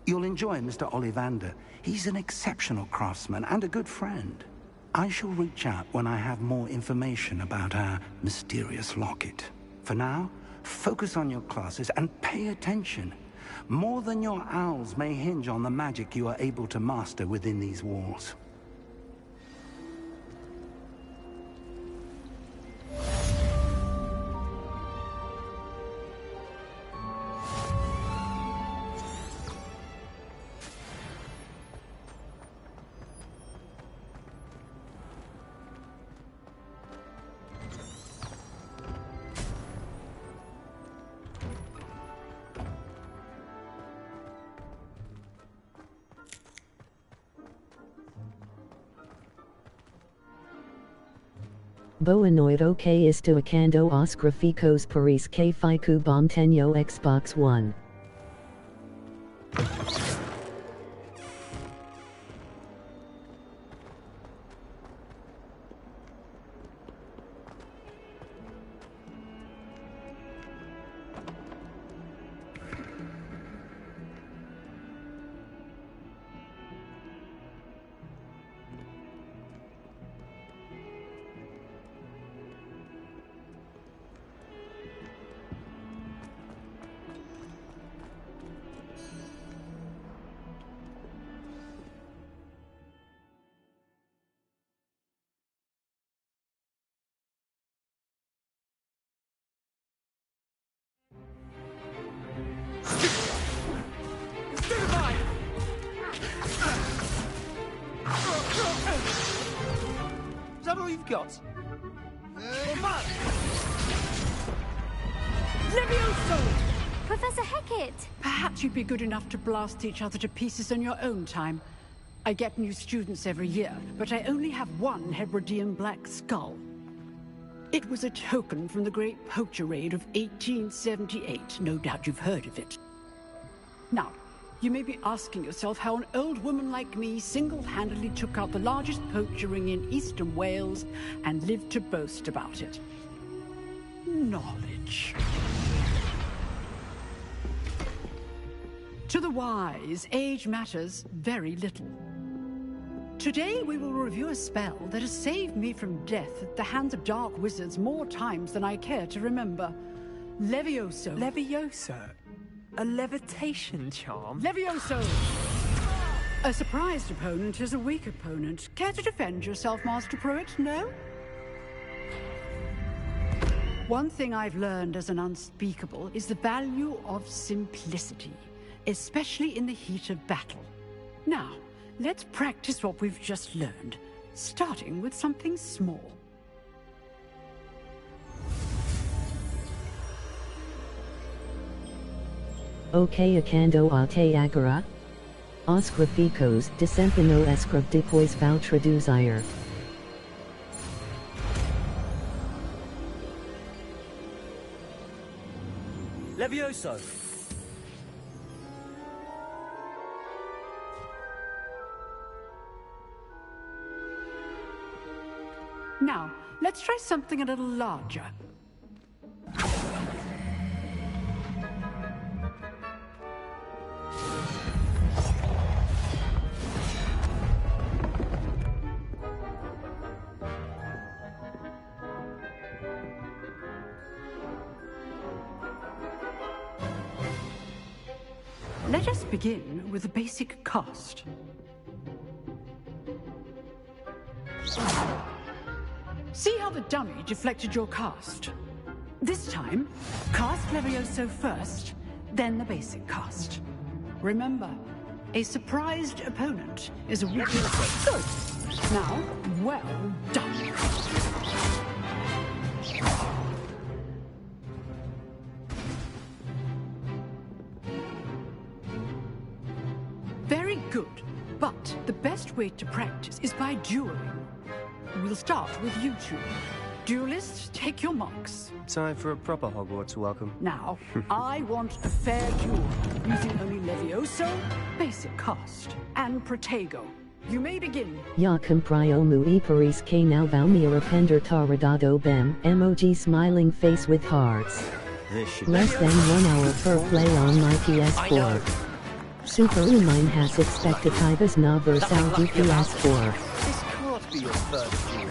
You'll enjoy Mr. Ollivander. He's an exceptional craftsman and a good friend. I shall reach out when I have more information about our mysterious locket. For now, focus on your classes and pay attention. More than your owls may hinge on the magic you are able to master within these walls. Boanoid OK is to Akando os graficos Paris K Fiku Bom Tenyo Xbox One. Is that all you've got? Levioso! Professor Hecat! Perhaps you'd be good enough to blast each other to pieces in your own time. I get new students every year, but I only have one Hebridean black skull. It was a token from the Great Poacher Raid of 1878. No doubt you've heard of it. Now, you may be asking yourself how an old woman like me single-handedly took out the largest poacher ring in eastern Wales and lived to boast about it. Knowledge. To the wise, age matters very little. Today we will review a spell that has saved me from death at the hands of dark wizards more times than I care to remember. Levioso. Levioso? A levitation charm? Levioso! A surprised opponent is a weak opponent. Care to defend yourself, Master Pruitt? No? One thing I've learned as an unspeakable is the value of simplicity, especially in the heat of battle. Now, let's practice what we've just learned, starting with something small. OK Akando Ate Agora. Os graficos desempenho escreve depois vou traduzir. Levioso! Now, let's try something a little larger. Let us begin with the basic cast. See how the dummy deflected your cast? This time, cast Levioso first, then the basic cast. Remember, a surprised opponent is a weak... Good. Now, well done. Very good, but the best way to practice is by dueling. We'll start with you two. Duelists, take your marks. Time for a proper Hogwarts welcome. Now, I want a fair duel, using only Levioso, basic cast, and Protego. You may begin. Ya comprio mu Paris que now vou me arrepender taradado bem, emoji smiling face with hearts. Less than 1 hour per play on my PS4. Superumine has expectativas na versão do PS4. This can't be your first duel.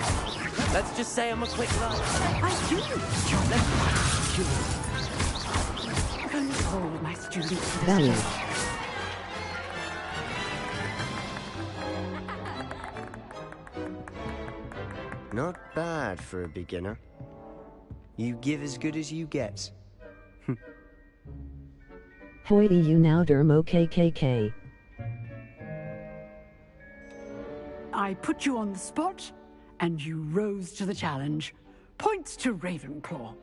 Let's just say I'm a quick learner. I do. Let's control my students. Value. Not bad for a beginner. You give as good as you get. Hoity you now dermo KKK. I put you on the spot, and you rose to the challenge. Points to Ravenclaw.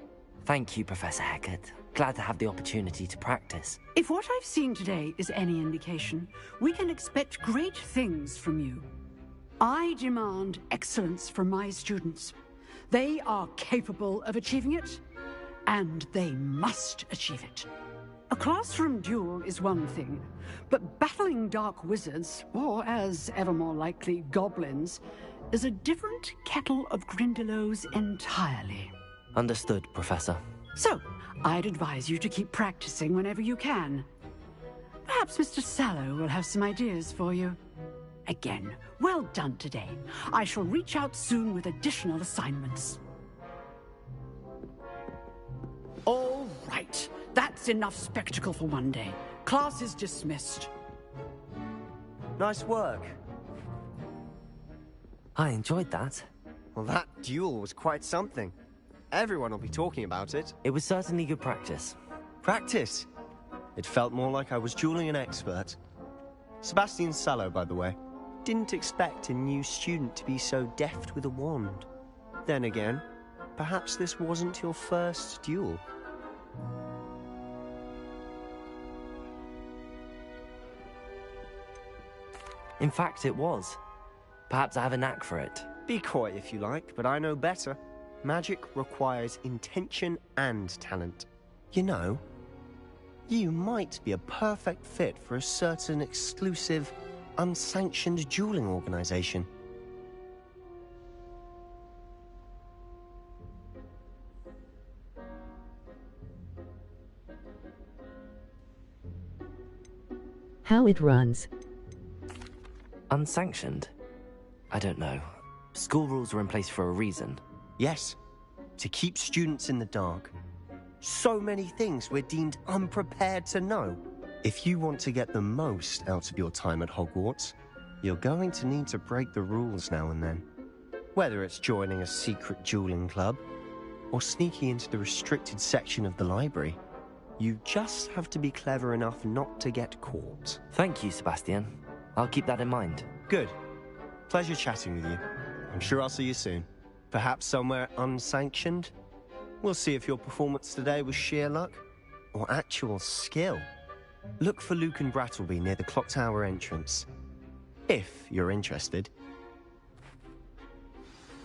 Thank you, Professor Hecat. Glad to have the opportunity to practice. If what I've seen today is any indication, we can expect great things from you. I demand excellence from my students. They are capable of achieving it, and they must achieve it. A classroom duel is one thing, but battling dark wizards, or as ever more likely, goblins, is a different kettle of grindylows entirely. Understood, Professor. So, I'd advise you to keep practicing whenever you can. Perhaps Mr. Sallow will have some ideas for you. Again, well done today. I shall reach out soon with additional assignments. All right. That's enough spectacle for one day. Class is dismissed. Nice work. I enjoyed that. Well, that duel was quite something. Everyone will be talking about it. It was certainly good practice. Practice? It felt more like I was dueling an expert. Sebastian Sallow, by the way. Didn't expect a new student to be so deft with a wand. Then again, perhaps this wasn't your first duel. In fact, it was. Perhaps I have a knack for it. Be coy if you like, but I know better. Magic requires intention and talent. You know, you might be a perfect fit for a certain exclusive, unsanctioned dueling organization. How it runs. Unsanctioned? I don't know. School rules are in place for a reason. Yes, to keep students in the dark. So many things we're deemed unprepared to know. If you want to get the most out of your time at Hogwarts, you're going to need to break the rules now and then. Whether it's joining a secret dueling club, or sneaking into the restricted section of the library, you just have to be clever enough not to get caught. Thank you, Sebastian. I'll keep that in mind. Good. Pleasure chatting with you. I'm sure I'll see you soon. Perhaps somewhere unsanctioned? We'll see if your performance today was sheer luck or actual skill. Look for Luke and Brattleby near the clock tower entrance, if you're interested.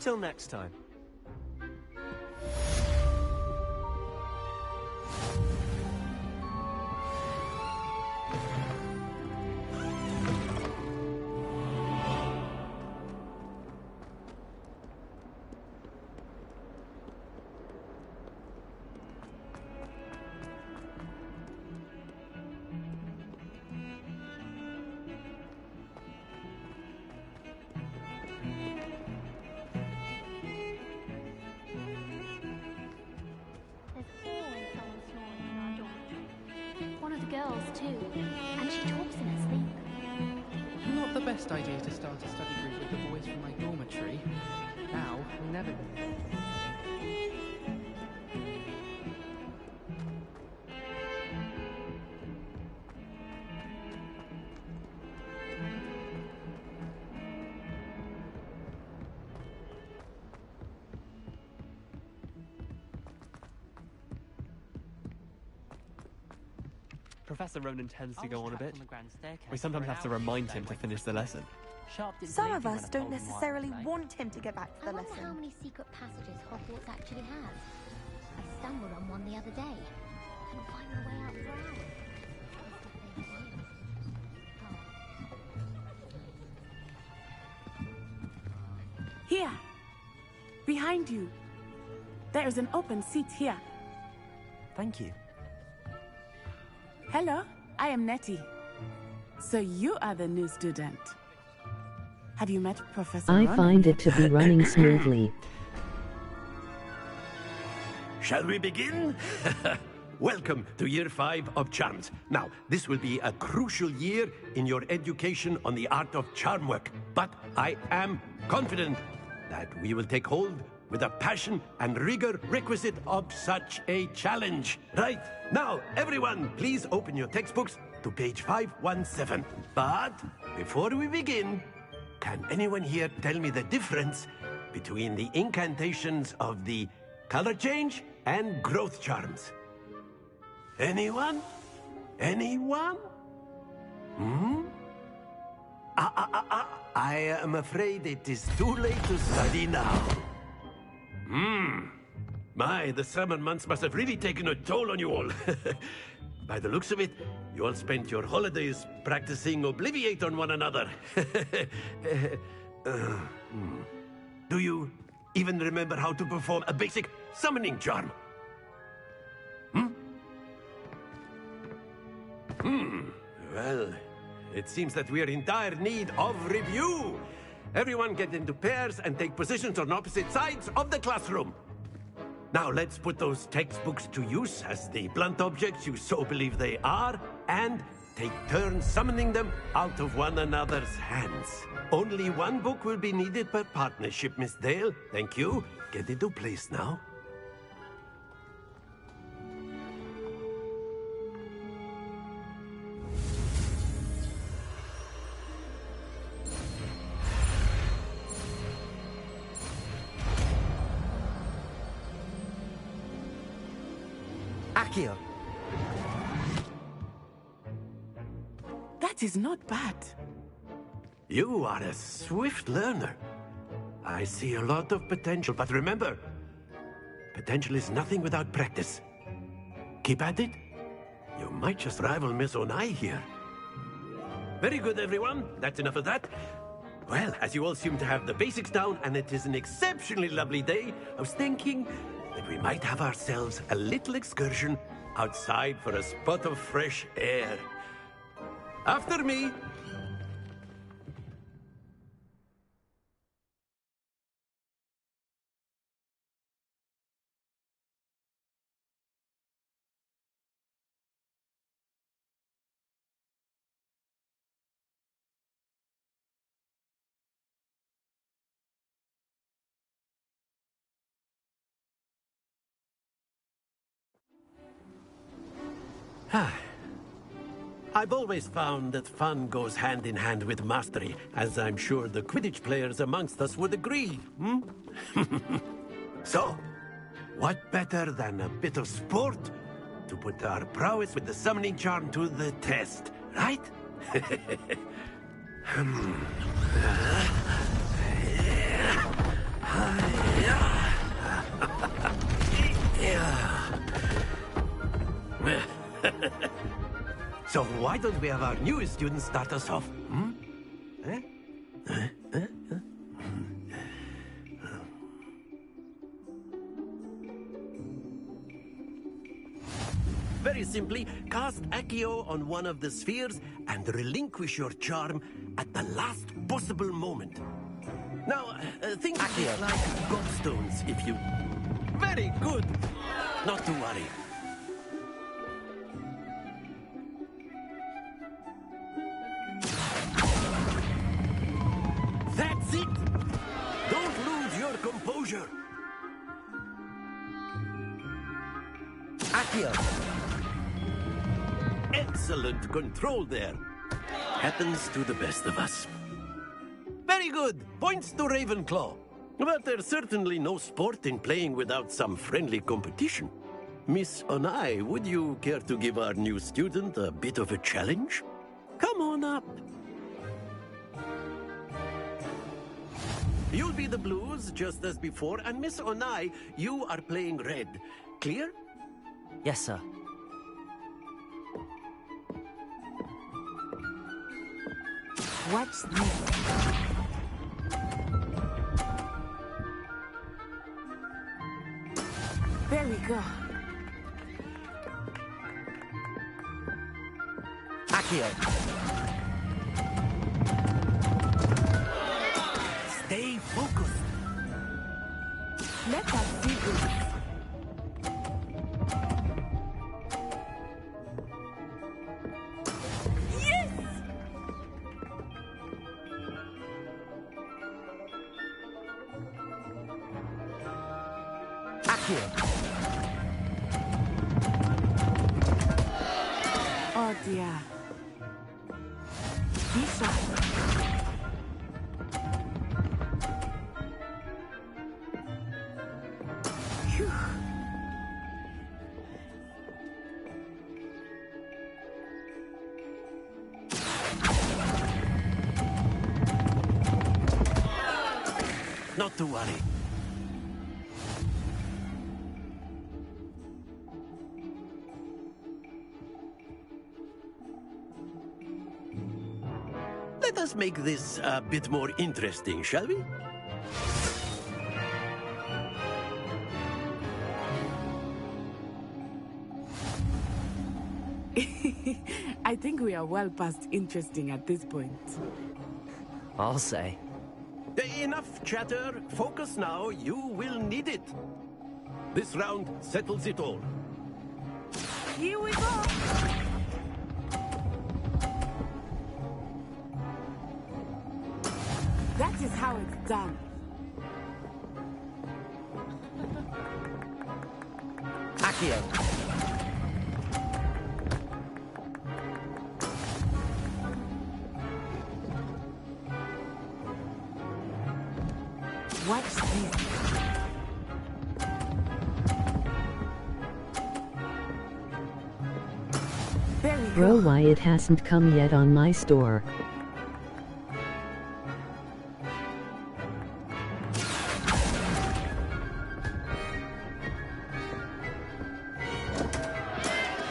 Till next time. Best idea to start a study group with the boys from my dormitory. Now, or never. Professor Ronan tends to go on a bit. We sometimes have to remind him to finish the lesson. Some of us don't necessarily want him to get back to the lesson. I wonder how many secret passages Hogwarts actually has. I stumbled on one the other day. Couldn't find my way out for hours. Here! Behind you. There is an open seat here. Thank you. Hello, I am Nettie. So you are the new student. Have you met Professor I Ronan? find it to be running smoothly. Shall we begin? Welcome to Year 5 of Charms. Now, this will be a crucial year in your education on the art of charm work. But I am confident that we will take hold with the passion and rigor requisite of such a challenge. Right, now, everyone, please open your textbooks to page 517. But before we begin, can anyone here tell me the difference between the incantations of the color change and growth charms? Anyone? Anyone? I am afraid it is too late to study now. My, the summer months must have really taken a toll on you all. By the looks of it, you all spent your holidays practicing Obliviate on one another. Do you even remember how to perform a basic summoning charm? Well, it seems that we are in dire need of review. Everyone get into pairs and take positions on opposite sides of the classroom. Now let's put those textbooks to use as the blunt objects you so believe they are, and take turns summoning them out of one another's hands. Only one book will be needed per partnership, Miss Dale. Thank you. Get into place now. Accio. That is not bad. You are a swift learner. I see a lot of potential, but remember, potential is nothing without practice. Keep at it. You might just rival Miss Onai here. Very good, everyone. That's enough of that. Well, as you all seem to have the basics down, and it is an exceptionally lovely day, I was thinking that we might have ourselves a little excursion outside for a spot of fresh air. After me. I've always found that fun goes hand in hand with mastery, as I'm sure the Quidditch players amongst us would agree, So, what better than a bit of sport to put our prowess with the summoning charm to the test, right? So why don't we have our newest student start us off? Very simply, cast Accio on one of the spheres and relinquish your charm at the last possible moment. Now, think of it like Gobstones, if you... Very good! Not to worry. That's it! Don't lose your composure! Accio! Excellent control there. Happens to the best of us. Very good! Points to Ravenclaw. But there's certainly no sport in playing without some friendly competition. Miss Onai, would you care to give our new student a bit of a challenge? Come on up. You'll be the blues, just as before, and Miss Onai, you are playing red. Clear? Yes, sir. What's this? There we go. Accio. Stay focused. Let us see this. Yes! Accio. Oh dear. Be sharp. Phew. Not to worry. Let us make this a bit more interesting, shall we? I think we are well past interesting at this point. I'll say. Enough chatter. Focus now. You will need it. This round settles it all. Here we go. That is how it's done. Accio. Watch this. Bro, why it hasn't come yet on my store.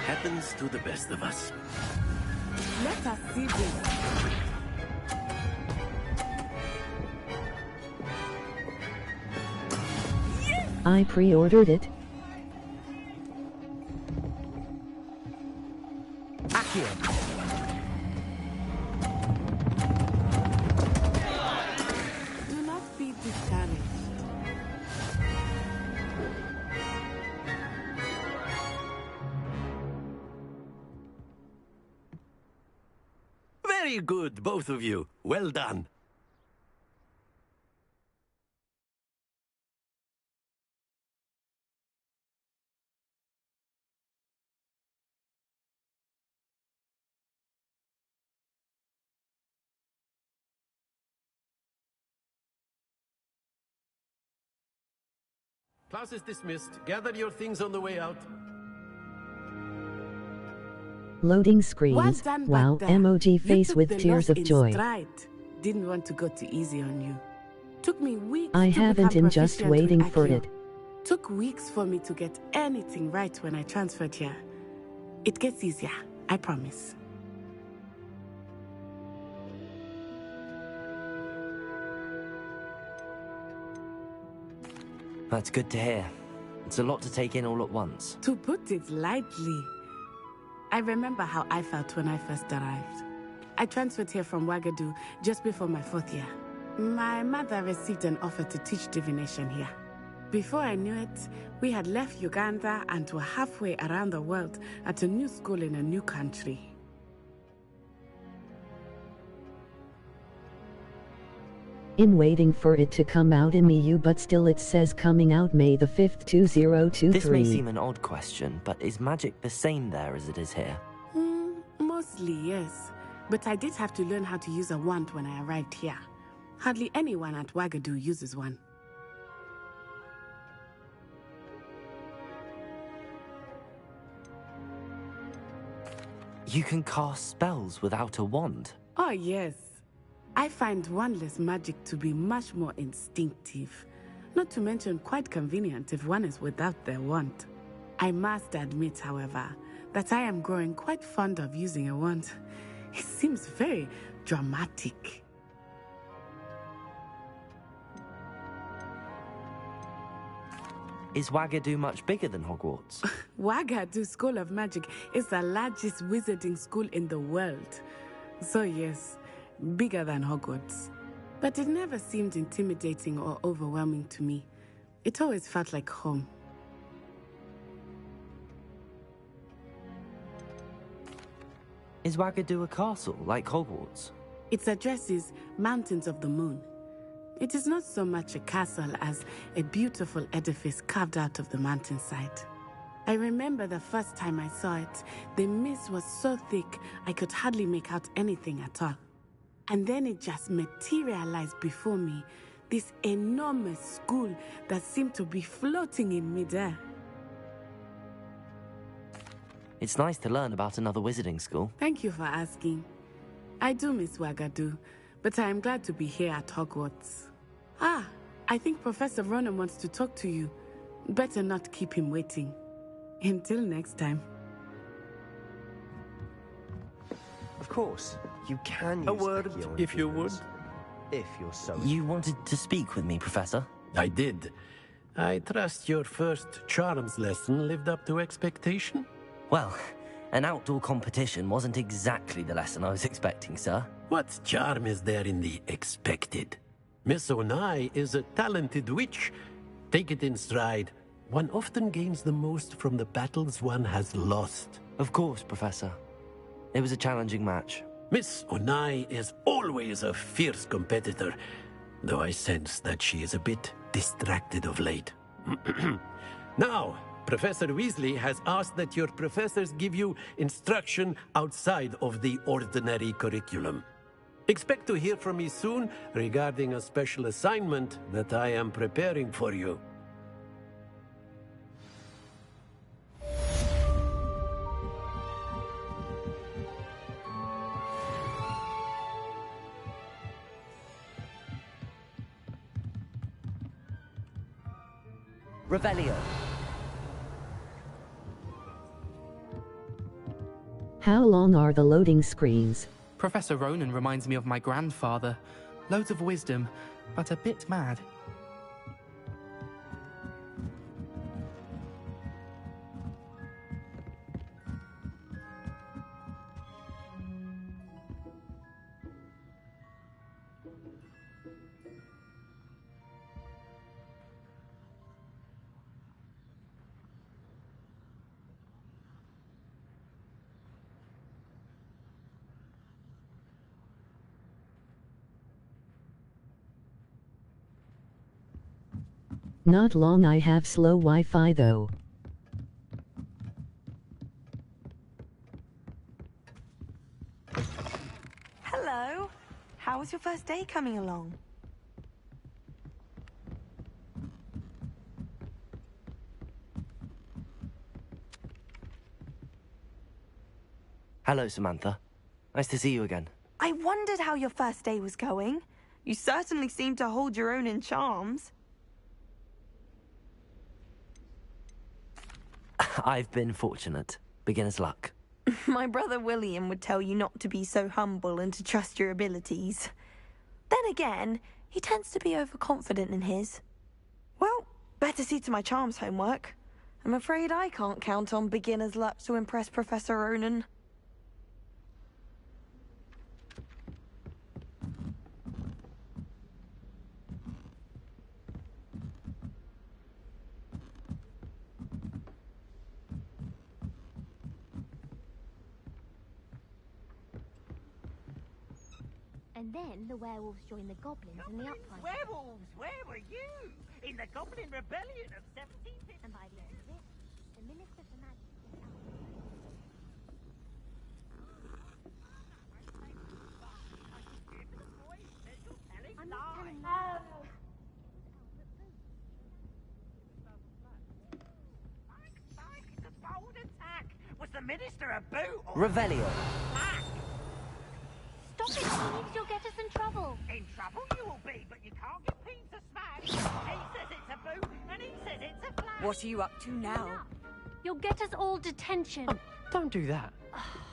Happens to the best of us. Let us see this. I pre-ordered it. Accio. Do not be discouraged. Very good, both of you. Well done. Class is dismissed. Gather your things on the way out. Loading screens. Well done, wow, back there. emoji You face took with the tears loss of in joy. stride. Didn't want to go too easy on you. Took me weeks I to haven't become and just proficient with waiting for Accio. it. Took weeks for me to get anything right when I transferred here. It gets easier, I promise. That's good to hear. It's a lot to take in all at once. To put it lightly, I remember how I felt when I first arrived. I transferred here from Wagadu just before my 4th year. My mother received an offer to teach divination here. Before I knew it, we had left Uganda and were halfway around the world at a new school in a new country. I'm waiting for it to come out in EU, but still it says coming out May the 5th, 2023. This may seem an odd question, but is magic the same there as it is here? Mostly, yes. But I did have to learn how to use a wand when I arrived here. Hardly anyone at Wagadu uses one. You can cast spells without a wand? Oh, yes. I find wandless magic to be much more instinctive. Not to mention quite convenient if one is without their wand. I must admit, however, that I am growing quite fond of using a wand. It seems very dramatic. Is Wagadu much bigger than Hogwarts? Wagadu School of Magic is the largest wizarding school in the world. So yes, bigger than Hogwarts. But it never seemed intimidating or overwhelming to me. It always felt like home. Is Wagadu a castle, like Hogwarts? Its address is Mountains of the Moon. It is not so much a castle as a beautiful edifice carved out of the mountainside. I remember the first time I saw it, the mist was so thick I could hardly make out anything at all. And then it just materialized before me, this enormous school that seemed to be floating in midair. It's nice to learn about another wizarding school. Thank you for asking. I do miss Wagadu, but I am glad to be here at Hogwarts. Ah, I think Professor Ronan wants to talk to you. Better not keep him waiting. Until next time. Of course. You can use A word, if you would. If you're so... You wanted to speak with me, Professor? I did. I trust your first charms lesson lived up to expectation? Well, an outdoor competition wasn't exactly the lesson I was expecting, sir. What charm is there in the expected? Miss Onai is a talented witch. Take it in stride. One often gains the most from the battles one has lost. Of course, Professor. It was a challenging match. Miss Onai is always a fierce competitor, though I sense that she is a bit distracted of late. Now, Professor Weasley has asked that your professors give you instruction outside of the ordinary curriculum. Expect to hear from me soon regarding a special assignment that I am preparing for you. Revelio. How long are the loading screens? Professor Ronan reminds me of my grandfather. Loads of wisdom, but a bit mad. Not long. I have slow Wi-Fi though. Hello. How was your first day coming along? Hello, Samantha. Nice to see you again. I wondered how your first day was going. You certainly seem to hold your own in charms. I've been fortunate. Beginner's luck. My brother William would tell you not to be so humble and to trust your abilities. Then again, he tends to be overconfident in his. Well, better see to my charms homework. I'm afraid I can't count on beginner's luck to impress Professor Ronan. And then the werewolves joined the goblins in the uprising. Werewolves, where were you? In the Goblin Rebellion of 1750. And by the end of it, the Minister for Magic was out. I'm not telling you. It's a bold attack. Was the Minister a boot or Revelio. Stop it, Phoenix, you'll get us in trouble. In trouble you will be, but you can't get Pete to smash. He says it's a boot, and he says it's a flag. What are you up to now? You'll get us all detention. Don't do that.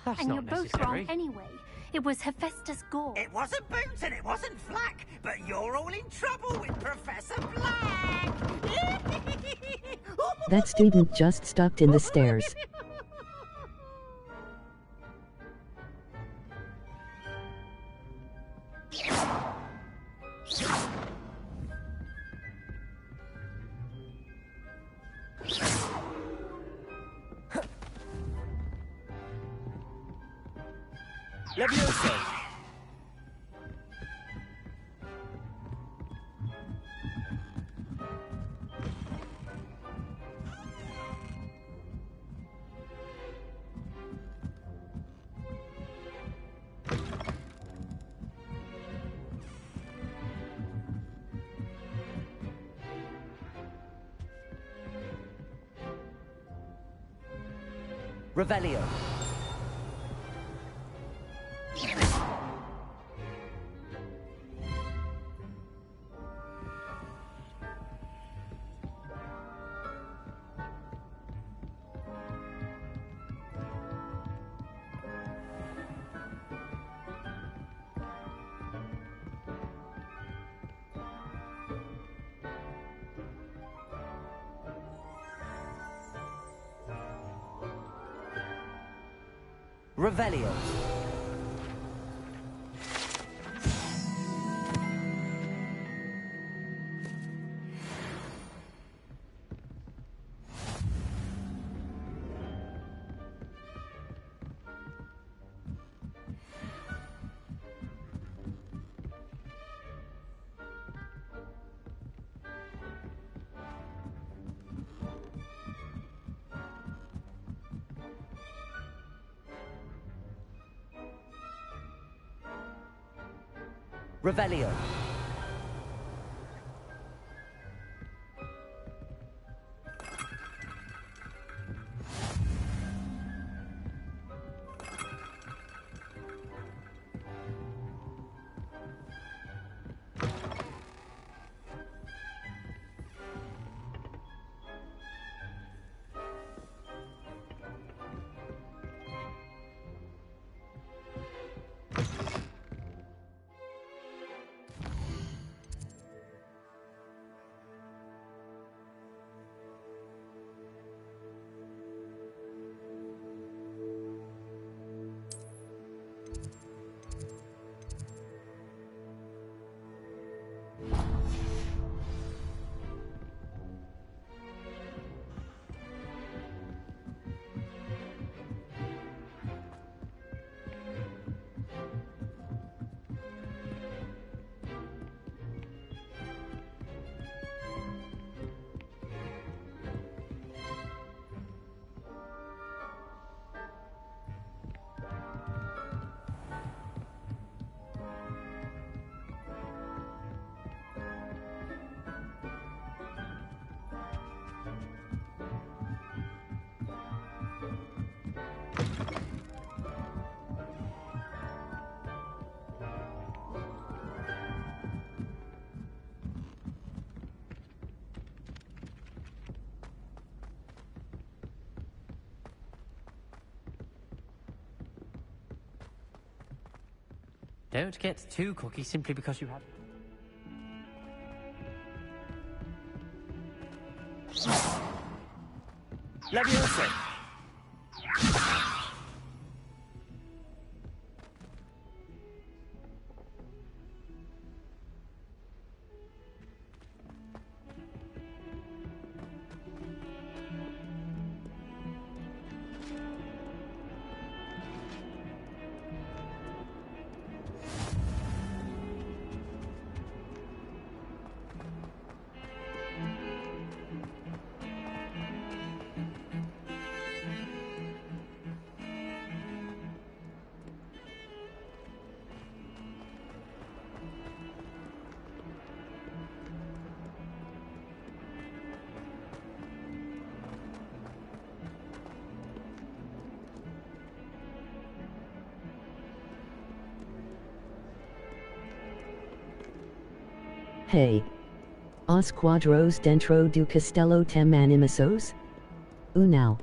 That's and not you're both necessary. wrong anyway. It was Hephaestus Gore. It wasn't Boots and it wasn't Flack, but you're all in trouble with Professor Black. That student just stuck in the stairs. Levioso. Revelio. Revelio. Revelio. Don't get too cocky simply because you have... Leviosa. Hey. Os quadros dentro do castello tem animasos? Now.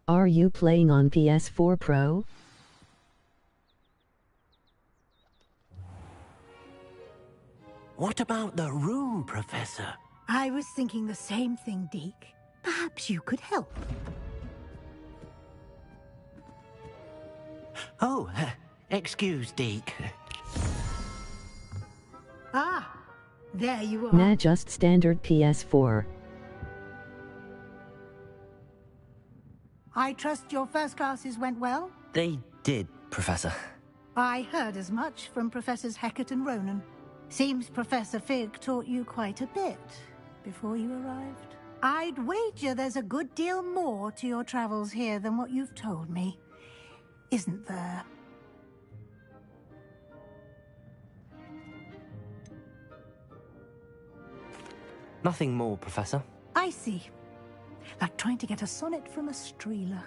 Are you playing on PS4 Pro? What about the room, Professor? I was thinking the same thing, Deke. Perhaps you could help. Oh, excuse, Deke. Ah, there you are. Nah, just standard PS4. I trust your first classes went well? They did, Professor. I heard as much from Professors Hecat and Ronan. Seems Professor Fig taught you quite a bit before you arrived. I'd wager there's a good deal more to your travels here than what you've told me. Isn't there? Nothing more, Professor. I see. Like trying to get a sonnet from a streeler.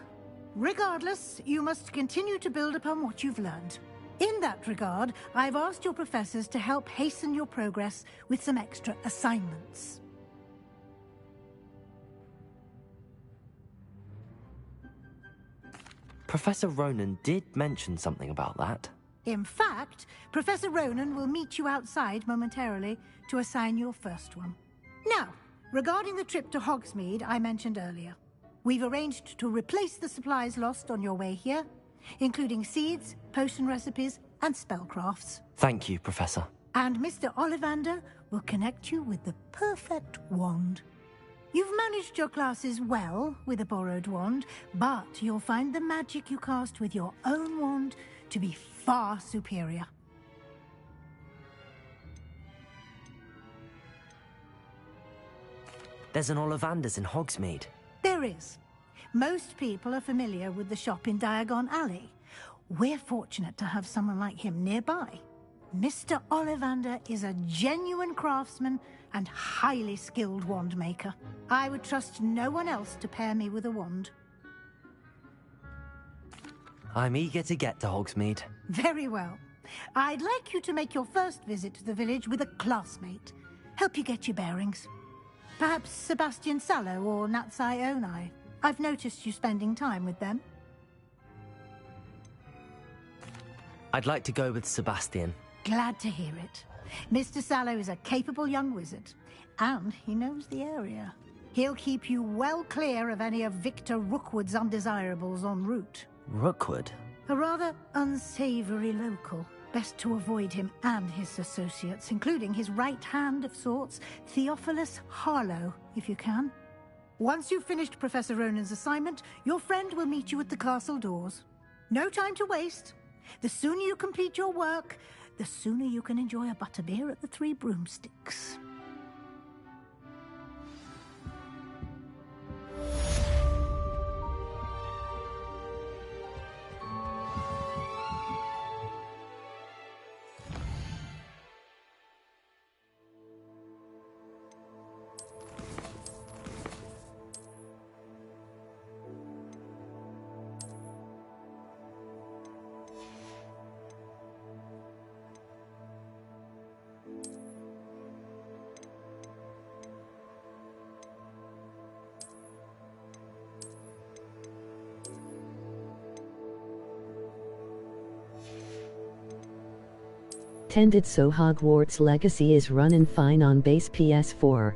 Regardless, you must continue to build upon what you've learned. In that regard, I've asked your professors to help hasten your progress with some extra assignments. Professor Ronan did mention something about that. In fact, Professor Ronan will meet you outside momentarily to assign your first one. Now, regarding the trip to Hogsmeade I mentioned earlier, we've arranged to replace the supplies lost on your way here, including seeds, potion recipes, and spellcrafts. Thank you, Professor. And Mr. Ollivander will connect you with the perfect wand. You've managed your classes well with a borrowed wand, but you'll find the magic you cast with your own wand to be far superior. There's an Ollivander's in Hogsmeade. There is. Most people are familiar with the shop in Diagon Alley. We're fortunate to have someone like him nearby. Mr. Ollivander is a genuine craftsman and highly skilled wand maker. I would trust no one else to pair me with a wand. I'm eager to get to Hogsmeade. Very well. I'd like you to make your first visit to the village with a classmate. Help you get your bearings. Perhaps Sebastian Sallow or Natsai Onai. I've noticed you spending time with them. I'd like to go with Sebastian. Glad to hear it. Mr. Sallow is a capable young wizard, and he knows the area. He'll keep you well clear of any of Victor Rookwood's undesirables en route. Rookwood? A rather unsavory local. Best to avoid him and his associates, including his right hand of sorts, Theophilus Harlow, if you can. Once you've finished Professor Ronan's assignment, your friend will meet you at the castle doors. No time to waste. The sooner you complete your work, the sooner you can enjoy a butterbeer at the Three Broomsticks. Tended so Hogwarts Legacy is running fine on base PS4.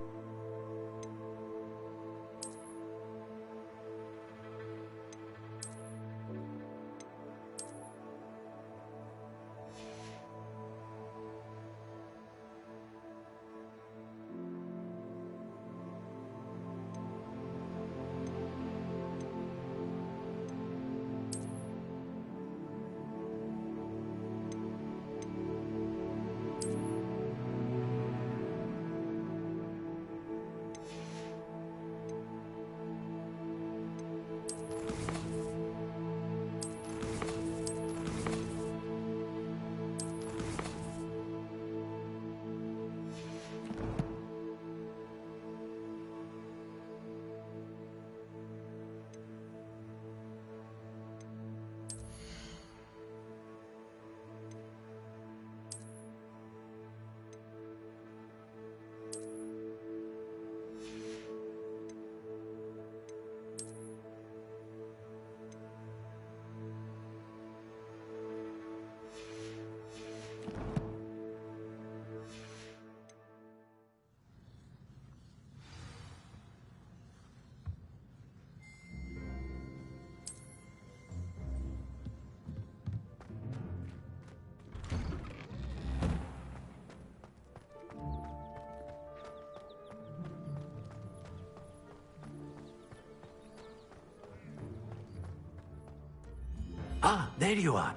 Ah, there you are.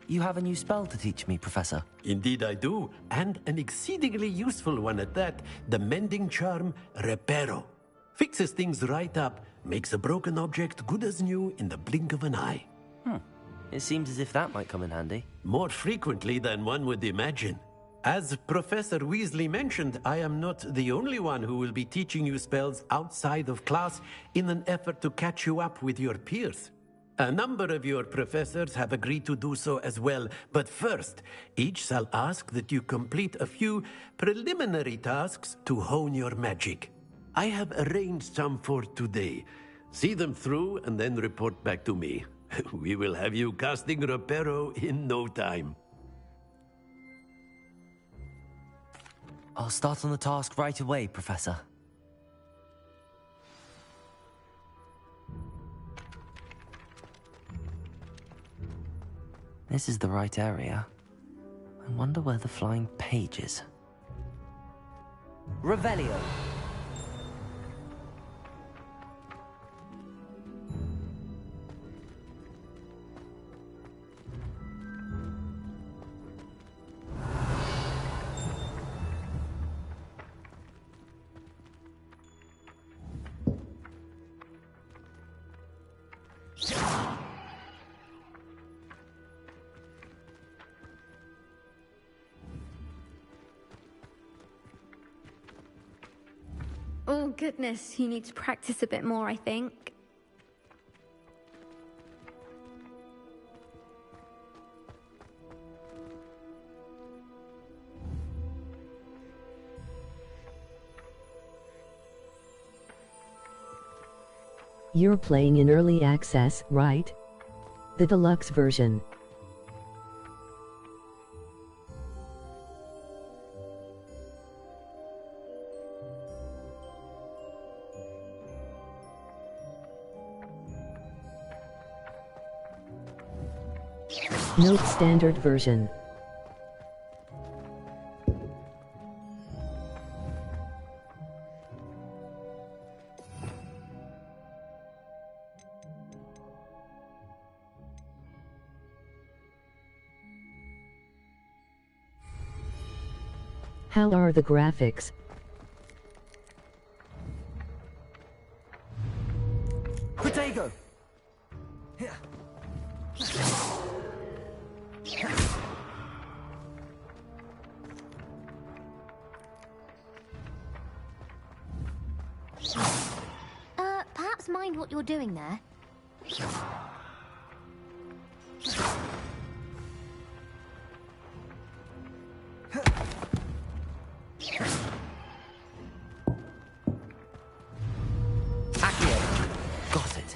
You have a new spell to teach me, Professor. Indeed I do, and an exceedingly useful one at that. The mending charm, Reparo. Fixes things right up, makes a broken object good as new in the blink of an eye. It seems as if that might come in handy. More frequently than one would imagine. As Professor Weasley mentioned, I am not the only one who will be teaching you spells outside of class in an effort to catch you up with your peers. A number of your professors have agreed to do so as well, but first, each shall ask that you complete a few preliminary tasks to hone your magic. I have arranged some for today. See them through and then report back to me. We will have you casting Reparo in no time. I'll start on the task right away, Professor. This is the right area. I wonder where the flying page is. Revelio! Oh goodness, you need to practice a bit more, I think. You're playing in early access, right? The deluxe version. Note standard version. How are the graphics? Protego! Perhaps mind what you're doing there. Got it.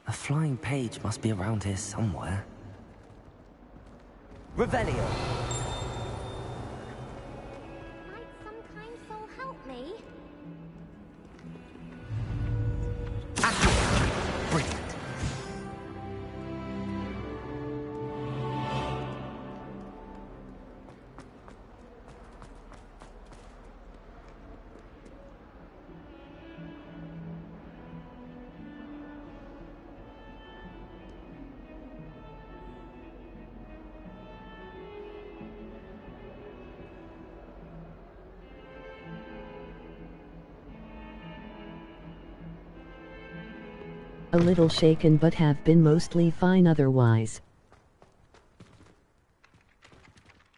A flying page must be around here somewhere. Revelio! Might some kind soul help me? Brilliant. A little shaken but have been mostly fine otherwise.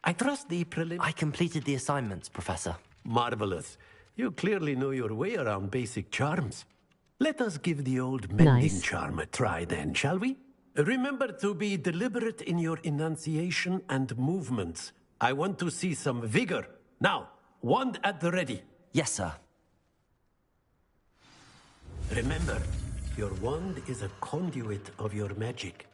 I trust the I completed the assignments, Professor. Marvelous. You clearly know your way around basic charms. Let us give the old mending charm a try then, shall we? Remember to be deliberate in your enunciation and movements. I want to see some vigor. Now, wand at the ready. Yes, sir. Remember, your wand is a conduit of your magic.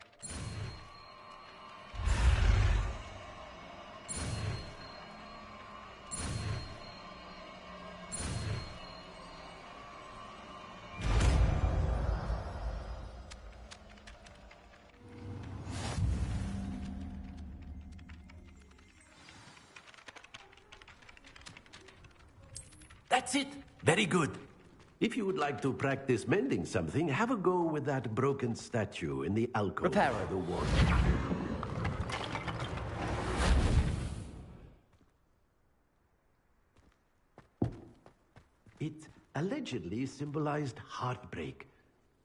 That's it. Very good. If you would like to practice mending something, have a go with that broken statue in the alcove by the wall. It allegedly symbolized heartbreak.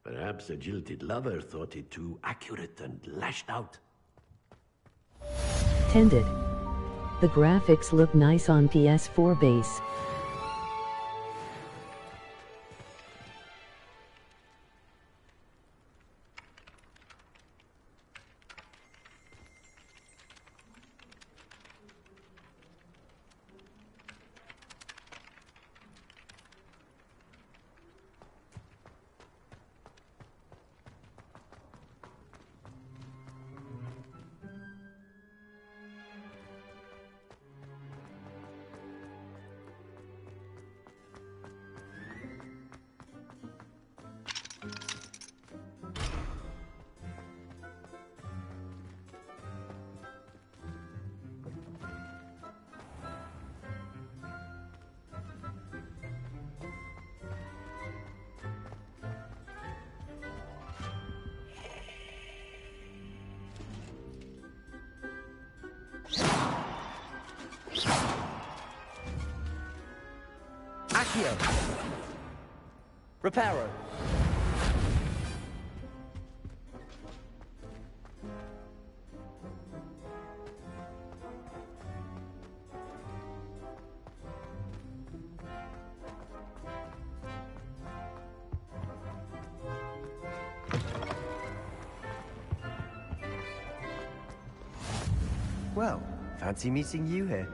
Perhaps a jilted lover thought it too accurate and lashed out. Tended. The graphics look nice on PS4 base. Reparo. Well, fancy meeting you here.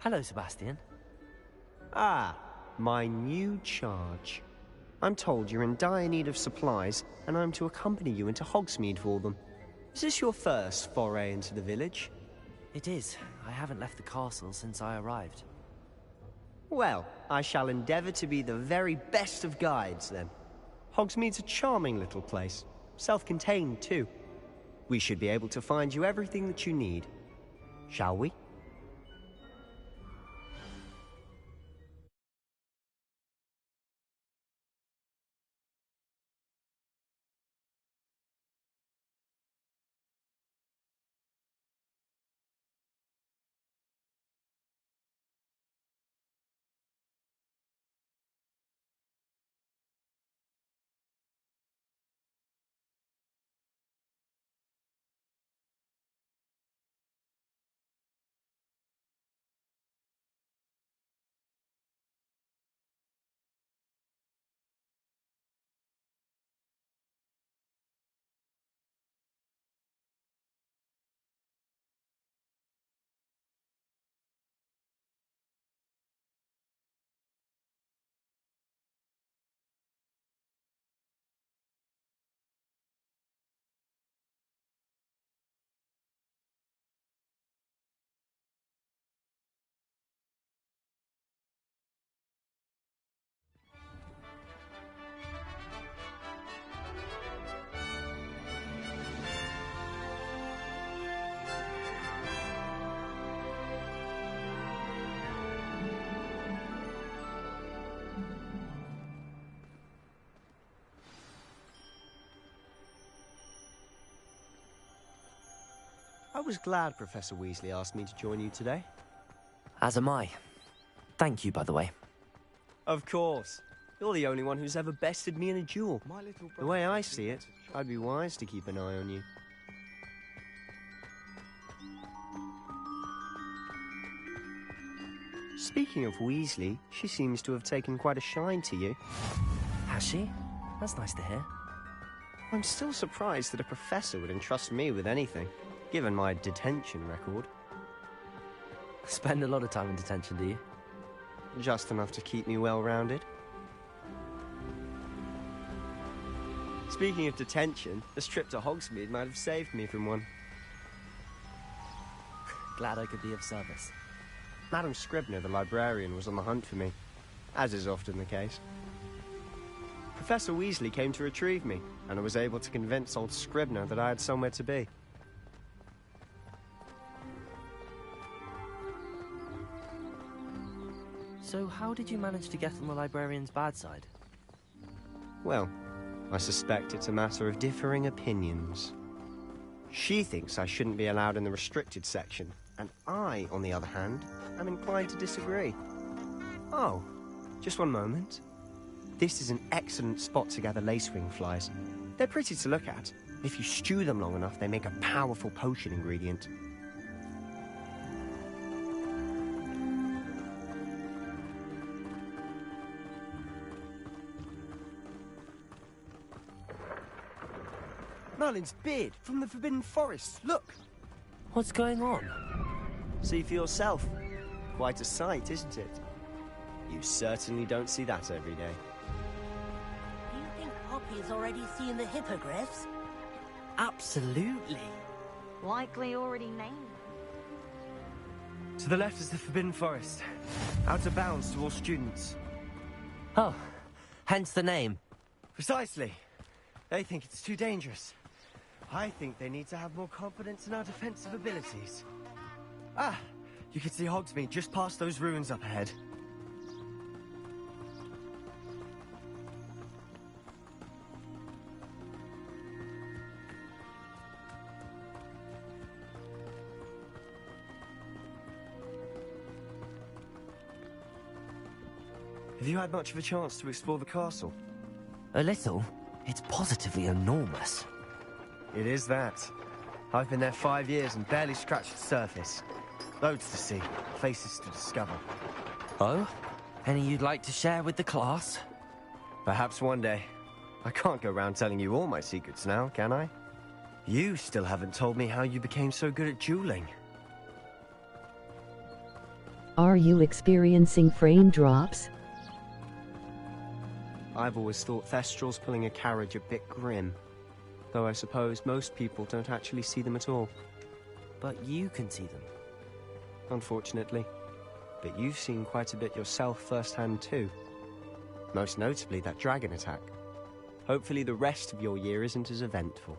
Hello, Sebastian. Ah, my new charge. I'm told you're in dire need of supplies, and I'm to accompany you into Hogsmeade for them. Is this your first foray into the village? It is. I haven't left the castle since I arrived. Well, I shall endeavour to be the very best of guides, then. Hogsmeade's a charming little place. Self-contained, too. We should be able to find you everything that you need. Shall we? I was glad Professor Weasley asked me to join you today. As am I. Thank you, by the way. Of course. You're the only one who's ever bested me in a duel. The way I see it, I'd be wise to keep an eye on you. Speaking of Weasley, she seems to have taken quite a shine to you. Has she? That's nice to hear. I'm still surprised that a professor would entrust me with anything, given my detention record. Spend a lot of time in detention, do you? Just enough to keep me well-rounded. Speaking of detention, this trip to Hogsmeade might have saved me from one. Glad I could be of service. Madam Scribner, the librarian, was on the hunt for me, as is often the case. Professor Weasley came to retrieve me, and I was able to convince old Scribner that I had somewhere to be. So how did you manage to get on the librarian's bad side? Well, I suspect it's a matter of differing opinions. She thinks I shouldn't be allowed in the restricted section, and I, on the other hand, am inclined to disagree. Oh, just one moment. This is an excellent spot to gather lacewing flies. They're pretty to look at. If you stew them long enough, they make a powerful potion ingredient. Merlin's beard from the Forbidden Forest. Look! What's going on? See for yourself. Quite a sight, isn't it? You certainly don't see that every day. Do you think Poppy's already seen the hippogriffs? Absolutely. Likely already named. To the left is the Forbidden Forest. Out of bounds to all students. Oh, hence the name. Precisely. They think it's too dangerous. I think they need to have more confidence in our defensive abilities. Ah, you can see Hogsmeade just past those ruins up ahead. Have you had much of a chance to explore the castle? A little. It's positively enormous. It is that. I've been there 5 years and barely scratched the surface. Loads to see, places to discover. Oh? Any you'd like to share with the class? Perhaps one day. I can't go around telling you all my secrets now, can I? You still haven't told me how you became so good at dueling. Are you experiencing frame drops? I've always thought Thestrals pulling a carriage a bit grim. Though I suppose most people don't actually see them at all. But you can see them. Unfortunately. But you've seen quite a bit yourself firsthand too. Most notably that dragon attack. Hopefully the rest of your year isn't as eventful.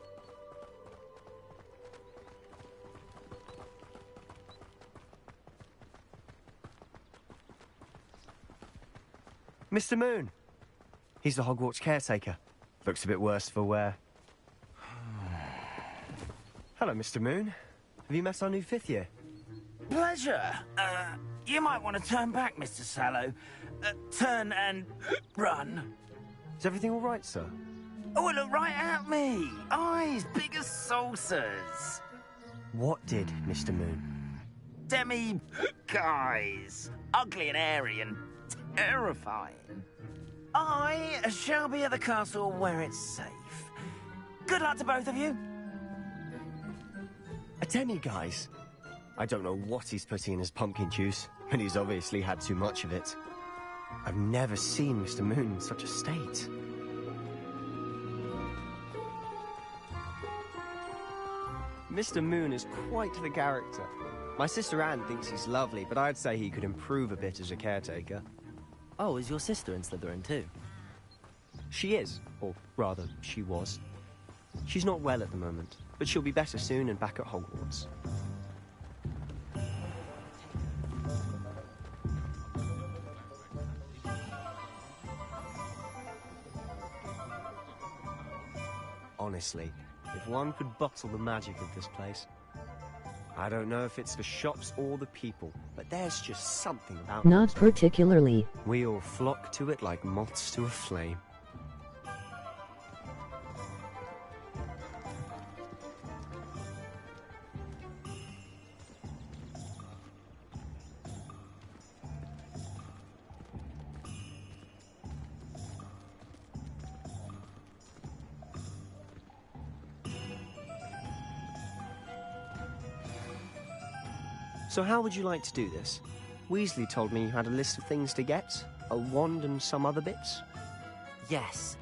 Mr. Moon! He's the Hogwarts caretaker. Looks a bit worse for wear. Hello, Mr. Moon. Have you met our new 5th year? Pleasure. You might want to turn back, Mr. Sallow. Turn and run. Is everything all right, sir? Oh, look right at me. Eyes big as saucers. What did, Mr. Moon? Guys. Ugly and airy and terrifying. I shall be at the castle where it's safe. Good luck to both of you. A demi-guise? I don't know what he's putting in his pumpkin juice, but he's obviously had too much of it. I've never seen Mr. Moon in such a state. Mr. Moon is quite the character. My sister Anne thinks he's lovely, but I'd say he could improve a bit as a caretaker. Oh, is your sister in Slytherin too? She is, or rather, she was. She's not well at the moment, but she'll be better soon and back at Hogwarts. Honestly, if one could bottle the magic of this place. I don't know if it's the shops or the people, but there's just something about it. Not particularly. We all flock to it like moths to a flame. So how would you like to do this? Weasley told me you had a list of things to get, a wand and some other bits. Yes.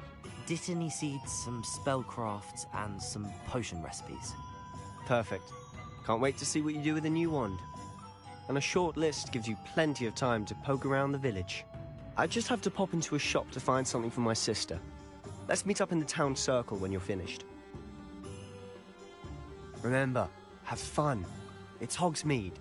Dittany seeds, some spellcrafts, and some potion recipes. Perfect. Can't wait to see what you do with the new wand. And a short list gives you plenty of time to poke around the village. I just have to pop into a shop to find something for my sister. Let's meet up in the town circle when you're finished. Remember, have fun. It's Hogsmeade.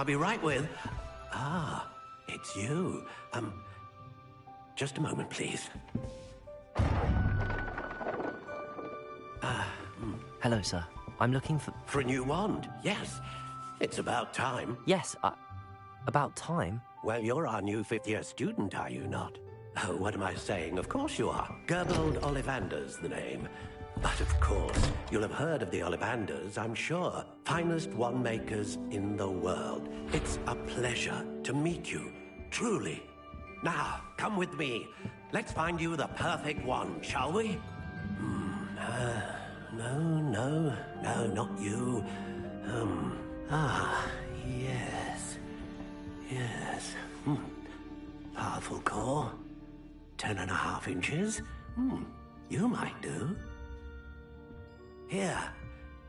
I'll be right with... Ah, it's you. Just a moment, please. Hello, sir. I'm looking for... For a new wand, yes. It's about time. Yes, about time? Well, you're our new fifth-year student, are you not? Oh, what am I saying? Of course you are. Gerbold Ollivander's the name. But of course, you'll have heard of the Ollivanders, I'm sure. Finest wand makers in the world. It's a pleasure to meet you, truly. Now, come with me. Let's find you the perfect wand, shall we? No, not you. Yes. Powerful core. 10.5 inches. You might do. Here,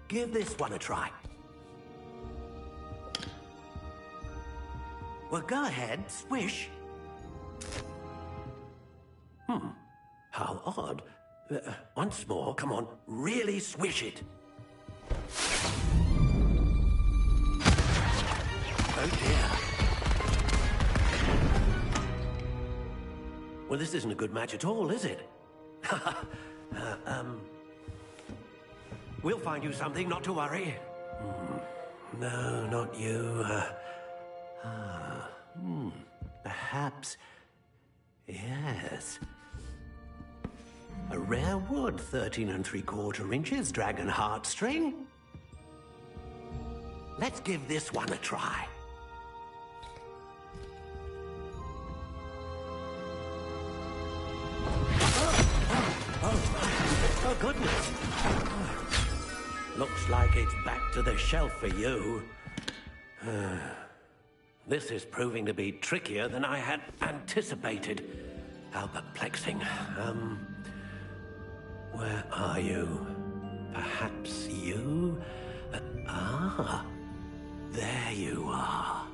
give this one a try. Well, go ahead, swish. How odd. Once more, come on, really swish it. Oh dear. Well, this isn't a good match at all, is it? We'll find you something, not to worry. No, not you. Perhaps... Yes. A rare wood, 13 3/4 inches, dragon heartstring. Let's give this one a try. Oh, goodness. Looks like it's back to the shelf for you. This is proving to be trickier than I had anticipated. How perplexing. Where are you? Perhaps you? There you are.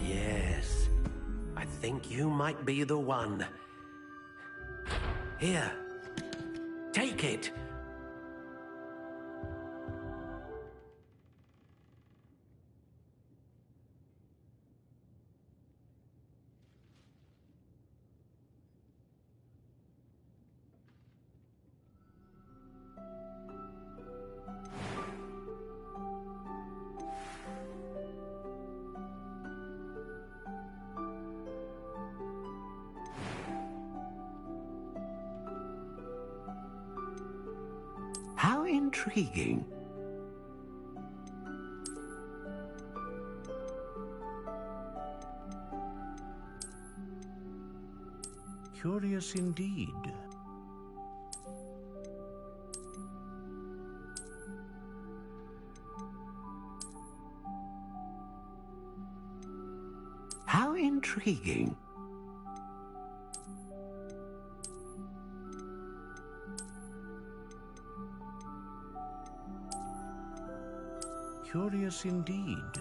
Yes, I think you might be the one. Here, take it. How intriguing. Curious indeed. How intriguing. Curious indeed.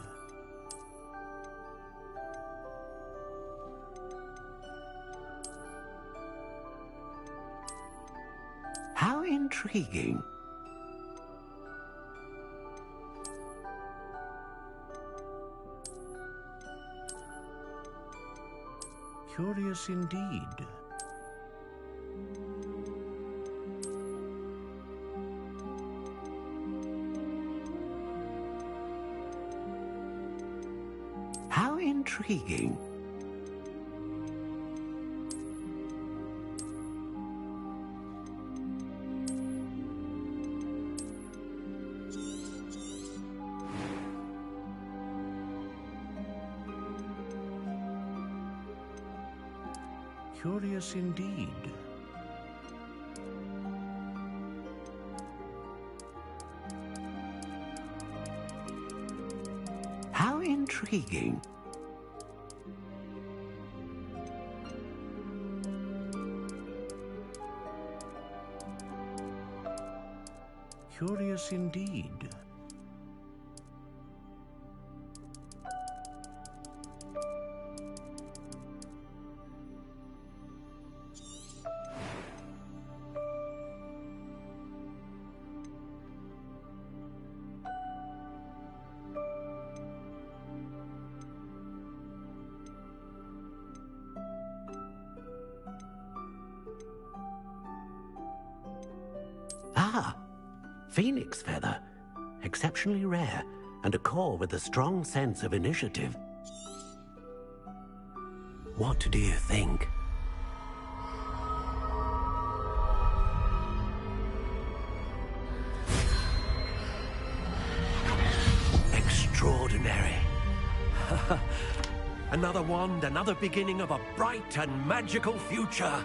How intriguing. Curious indeed. How intriguing. Curious indeed. How intriguing. Curious indeed. Phoenix feather. Exceptionally rare, and a core with a strong sense of initiative. What do you think? Extraordinary. Another wand, another beginning of a bright and magical future.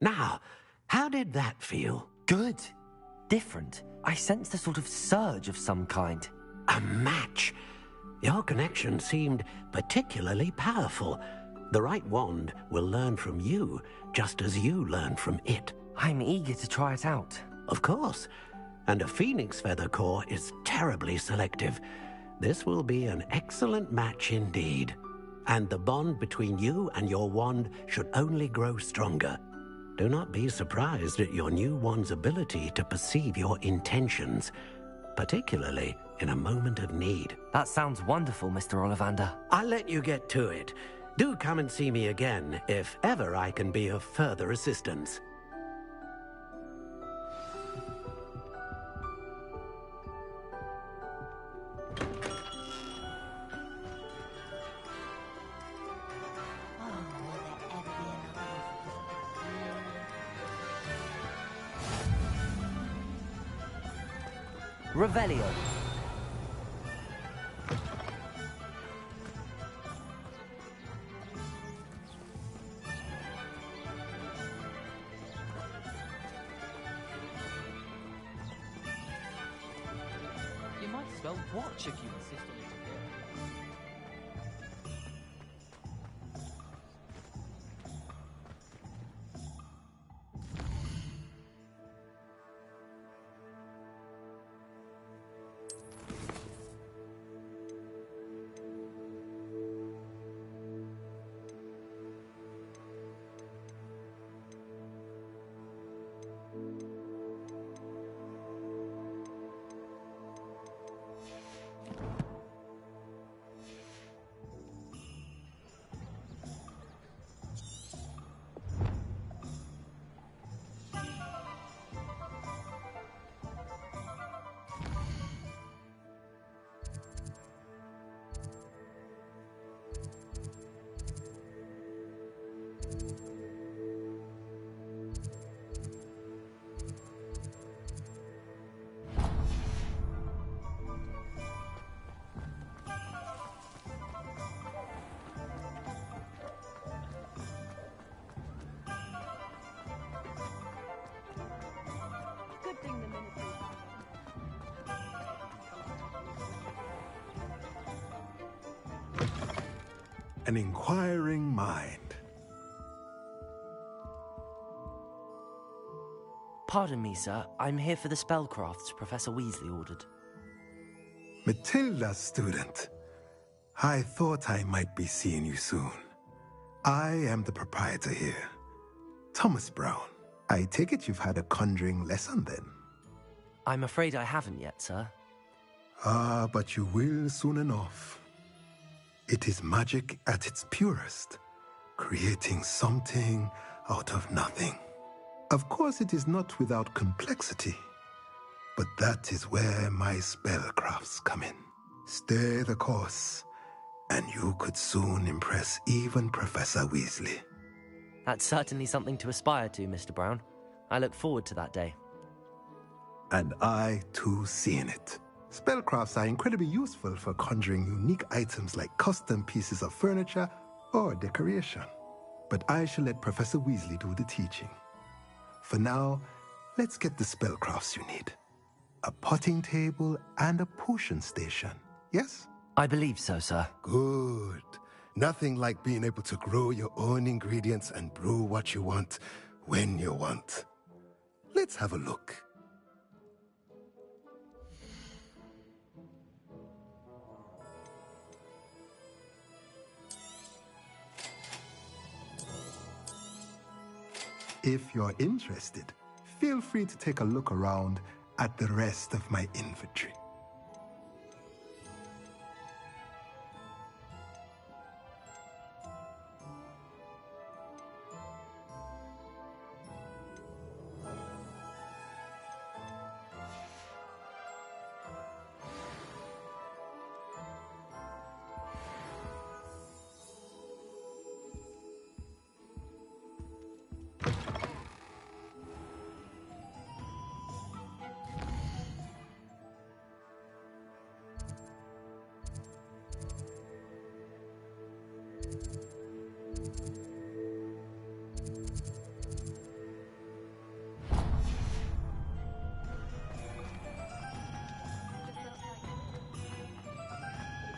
Now, how did that feel? Good. Different. I sensed a sort of surge of some kind. A match. Your connection seemed particularly powerful. The right wand will learn from you, just as you learn from it. I'm eager to try it out. Of course. And a phoenix feather core is terribly selective. This will be an excellent match indeed. And the bond between you and your wand should only grow stronger. Do not be surprised at your new wand's ability to perceive your intentions, particularly in a moment of need. That sounds wonderful, Mr. Ollivander. I'll let you get to it. Do come and see me again if ever I can be of further assistance. Revelio. You might as well watch if you insist on it. An inquiring mind. Pardon me, sir. I'm here for the spellcrafts Professor Weasley ordered. Matilda's student. I thought I might be seeing you soon. I am the proprietor here, Thomas Brown. I take it you've had a conjuring lesson then? I'm afraid I haven't yet, sir. Ah, but you will soon enough. It is magic at its purest, creating something out of nothing. Of course, it is not without complexity, but that is where my spellcrafts come in. Stay the course, and you could soon impress even Professor Weasley. That's certainly something to aspire to, Mr. Brown. I look forward to that day. And I, too, seeing it. Spellcrafts are incredibly useful for conjuring unique items like custom pieces of furniture or decoration. But I shall let Professor Weasley do the teaching. For now, let's get the spellcrafts you need. A potting table and a potion station, yes? I believe so, sir. Good. Nothing like being able to grow your own ingredients and brew what you want when you want. Let's have a look. If you're interested, feel free to take a look around at the rest of my inventory.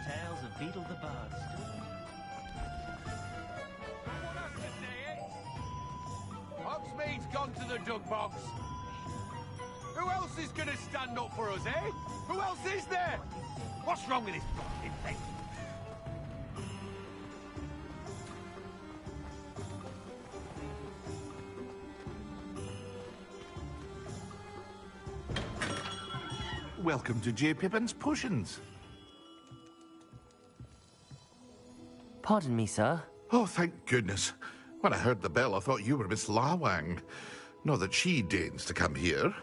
Tales of Beetle the Bard still. Hogsmeade's gone to the dug box. Who else is gonna stand up for us, eh? Who else is there? What's wrong with this fucking thing? Welcome to J. Pippin's Potions. Pardon me, sir. Oh, thank goodness. When I heard the bell, I thought you were Miss Lawang. Not that she deigns to come here.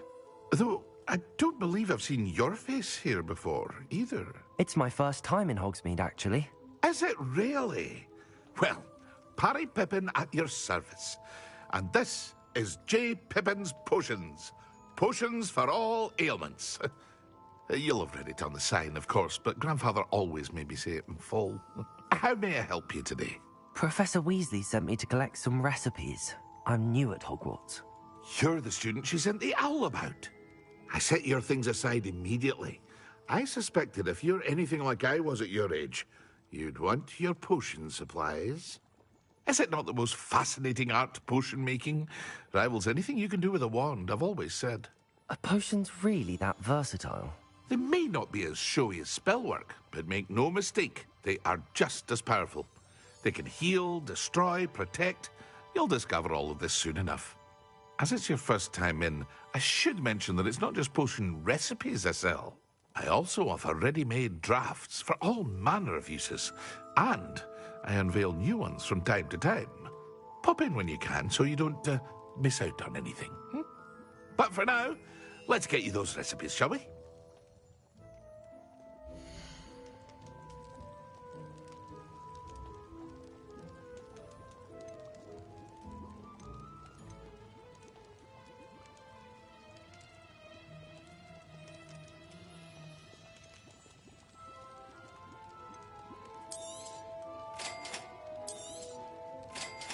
Though, I don't believe I've seen your face here before, either. It's my first time in Hogsmeade, actually. Is it really? Well, Parry Pippin at your service. And this is J. Pippin's Potions. Potions for all ailments. You'll have read it on the sign, of course, but Grandfather always made me say it in full. How may I help you today? Professor Weasley sent me to collect some recipes. I'm new at Hogwarts. You're the student she sent the owl about. I set your things aside immediately. I suspected if you're anything like I was at your age, you'd want your potion supplies. Is it not the most fascinating art, potion making? Rivals anything you can do with a wand, I've always said. Are potions really that versatile? They may not be as showy as spellwork, but make no mistake, they are just as powerful. They can heal, destroy, protect. You'll discover all of this soon enough. As it's your first time in, I should mention that it's not just potion recipes I sell. I also offer ready-made drafts for all manner of uses, and I unveil new ones from time to time. Pop in when you can so you don't miss out on anything. But for now, let's get you those recipes, shall we?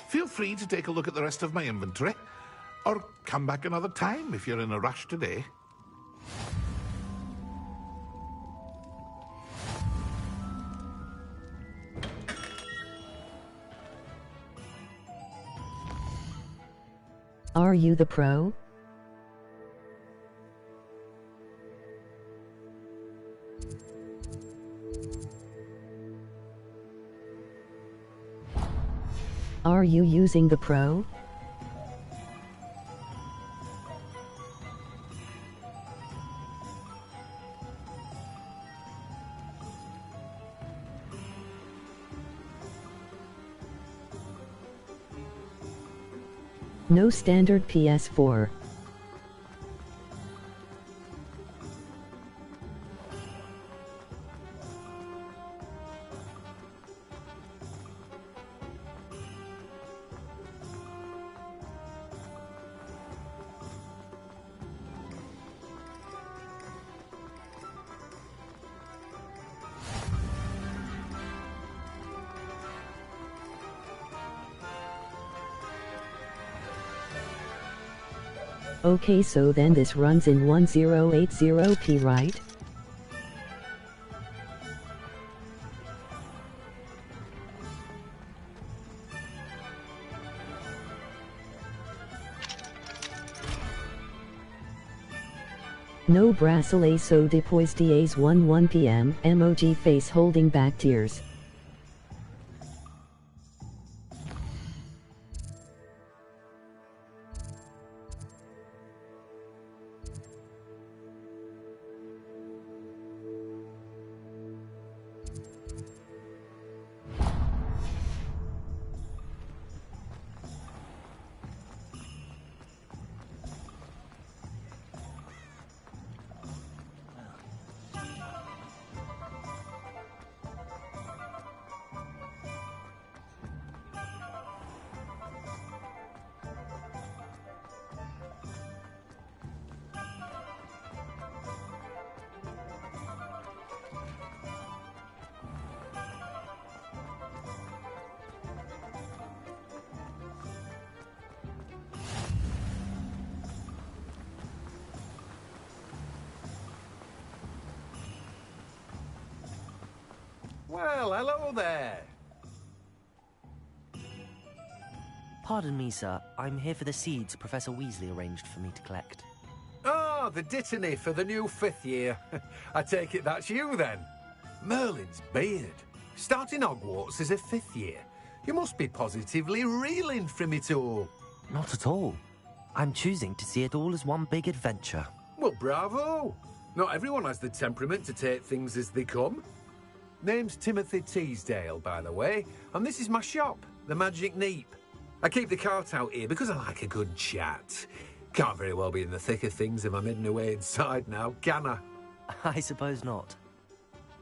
Feel free to take a look at the rest of my inventory, or come back another time if you're in a rush today. Are you the pro? Are you using the pro? No standard PS4. Okay, so then this runs in 1080p, right? No bracelet so depois dias 1 p.m. emoji face holding back tears. Well, hello there. Pardon me, sir. I'm here for the seeds Professor Weasley arranged for me to collect. Oh, the dittany for the new 5th year. I take it that's you, then. Merlin's beard. Starting Hogwarts as a 5th year. You must be positively reeling from it all. Not at all. I'm choosing to see it all as one big adventure. Well, bravo. Not everyone has the temperament to take things as they come. Name's Timothy Teasdale, by the way, and this is my shop, the Magic Neep. I keep the cart out here because I like a good chat. Can't very well be in the thick of things if I'm hidden away inside now, can I? I suppose not.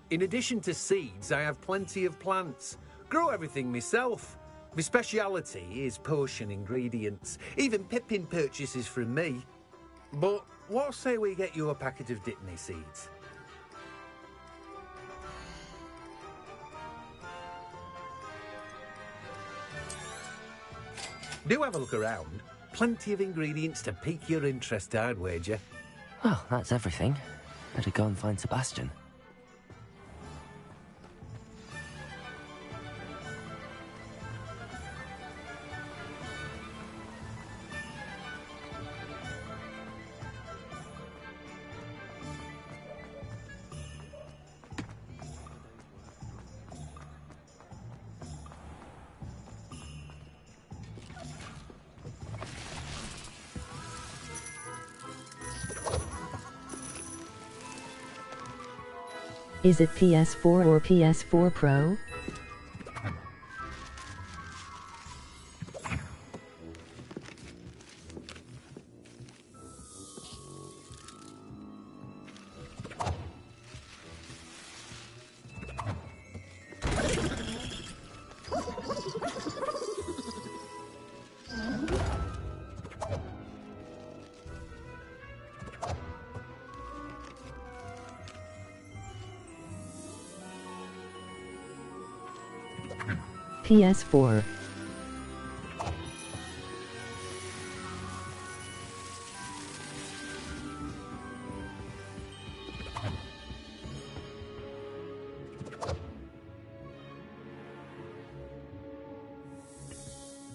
In addition to seeds, I have plenty of plants. Grow everything myself. My speciality is potion ingredients. Even Pippin purchases from me. But what say we get you a packet of Dittany seeds? Do have a look around. Plenty of ingredients to pique your interest, I'd wager. Well, that's everything. Better go and find Sebastian. Is it PS4 or PS4 Pro? PS4.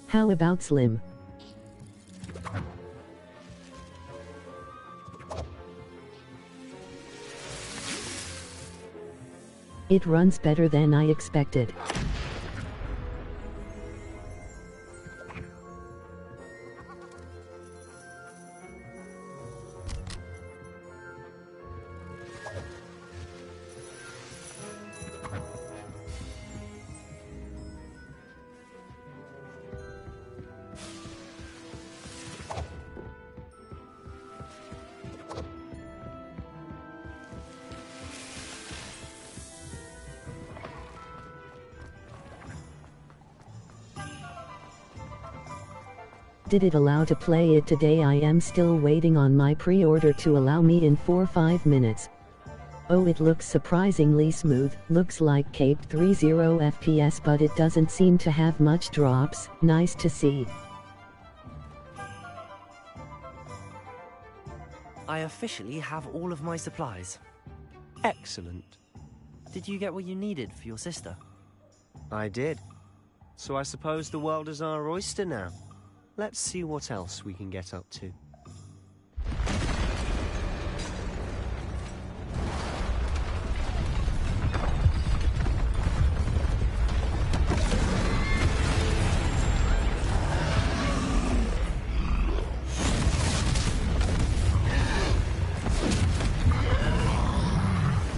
How about Slim? It runs better than I expected. Did it allow to play it today? I am still waiting on my pre-order to allow me in 4-5 minutes. Oh, it looks surprisingly smooth, looks like Cape 30 FPS, but it doesn't seem to have much drops. Nice to see. I officially have all of my supplies. Excellent. Did you get what you needed for your sister? I did. So I suppose the world is our oyster now. Let's see what else we can get up to.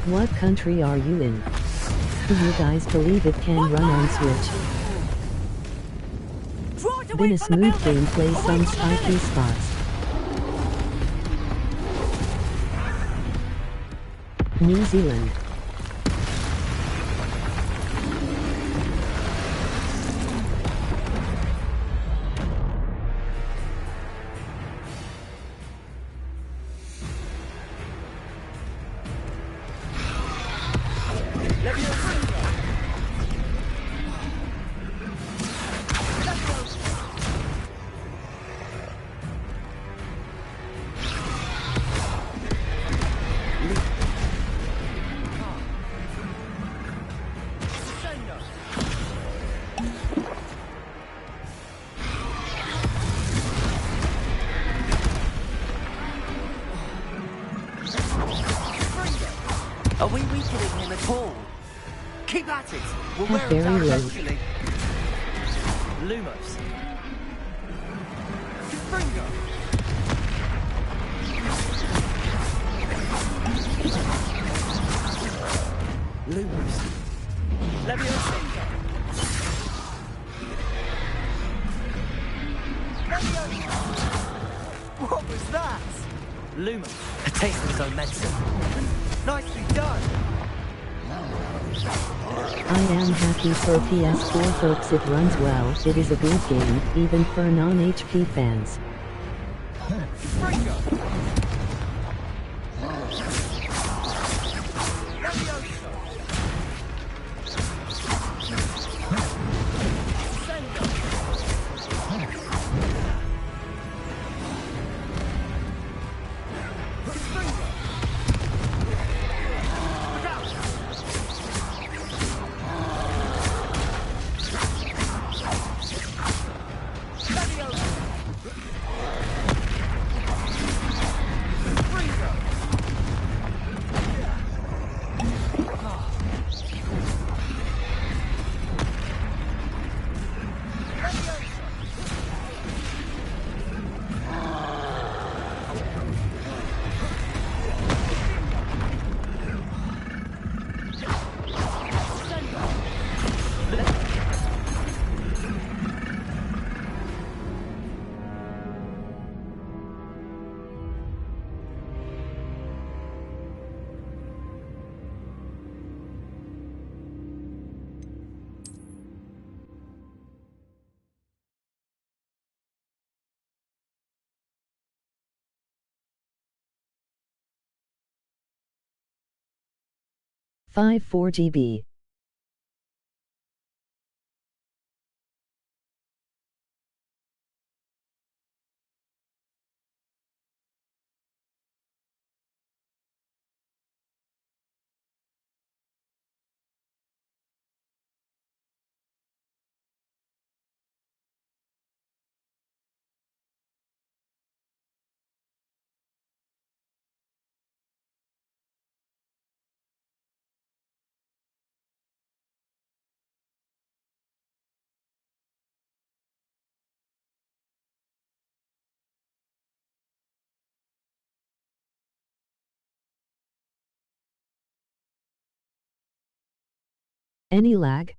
What country are you in? Do you guys believe it can run on Switch? Been a smooth gameplay, some spiky spots. New Zealand. Are we weakening him at all? Keep at it! We'll wear him Very down low. eventually. Lumos. Fringo! Lumos. Leviosa. What was that? Lumos. A taste of his own medicine. Nicely done! I am happy for PS4 folks, it runs well, it is a good game, even for non-HP fans. Five 4GB. Any lag?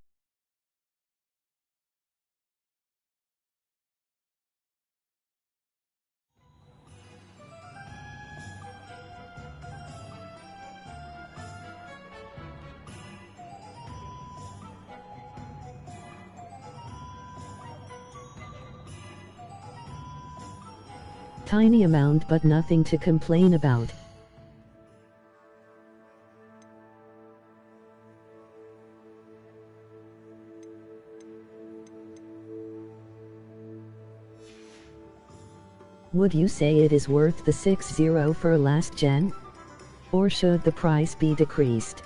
Tiny amount but nothing to complain about. Would you say it is worth the 6-0 for last gen? Or should the price be decreased?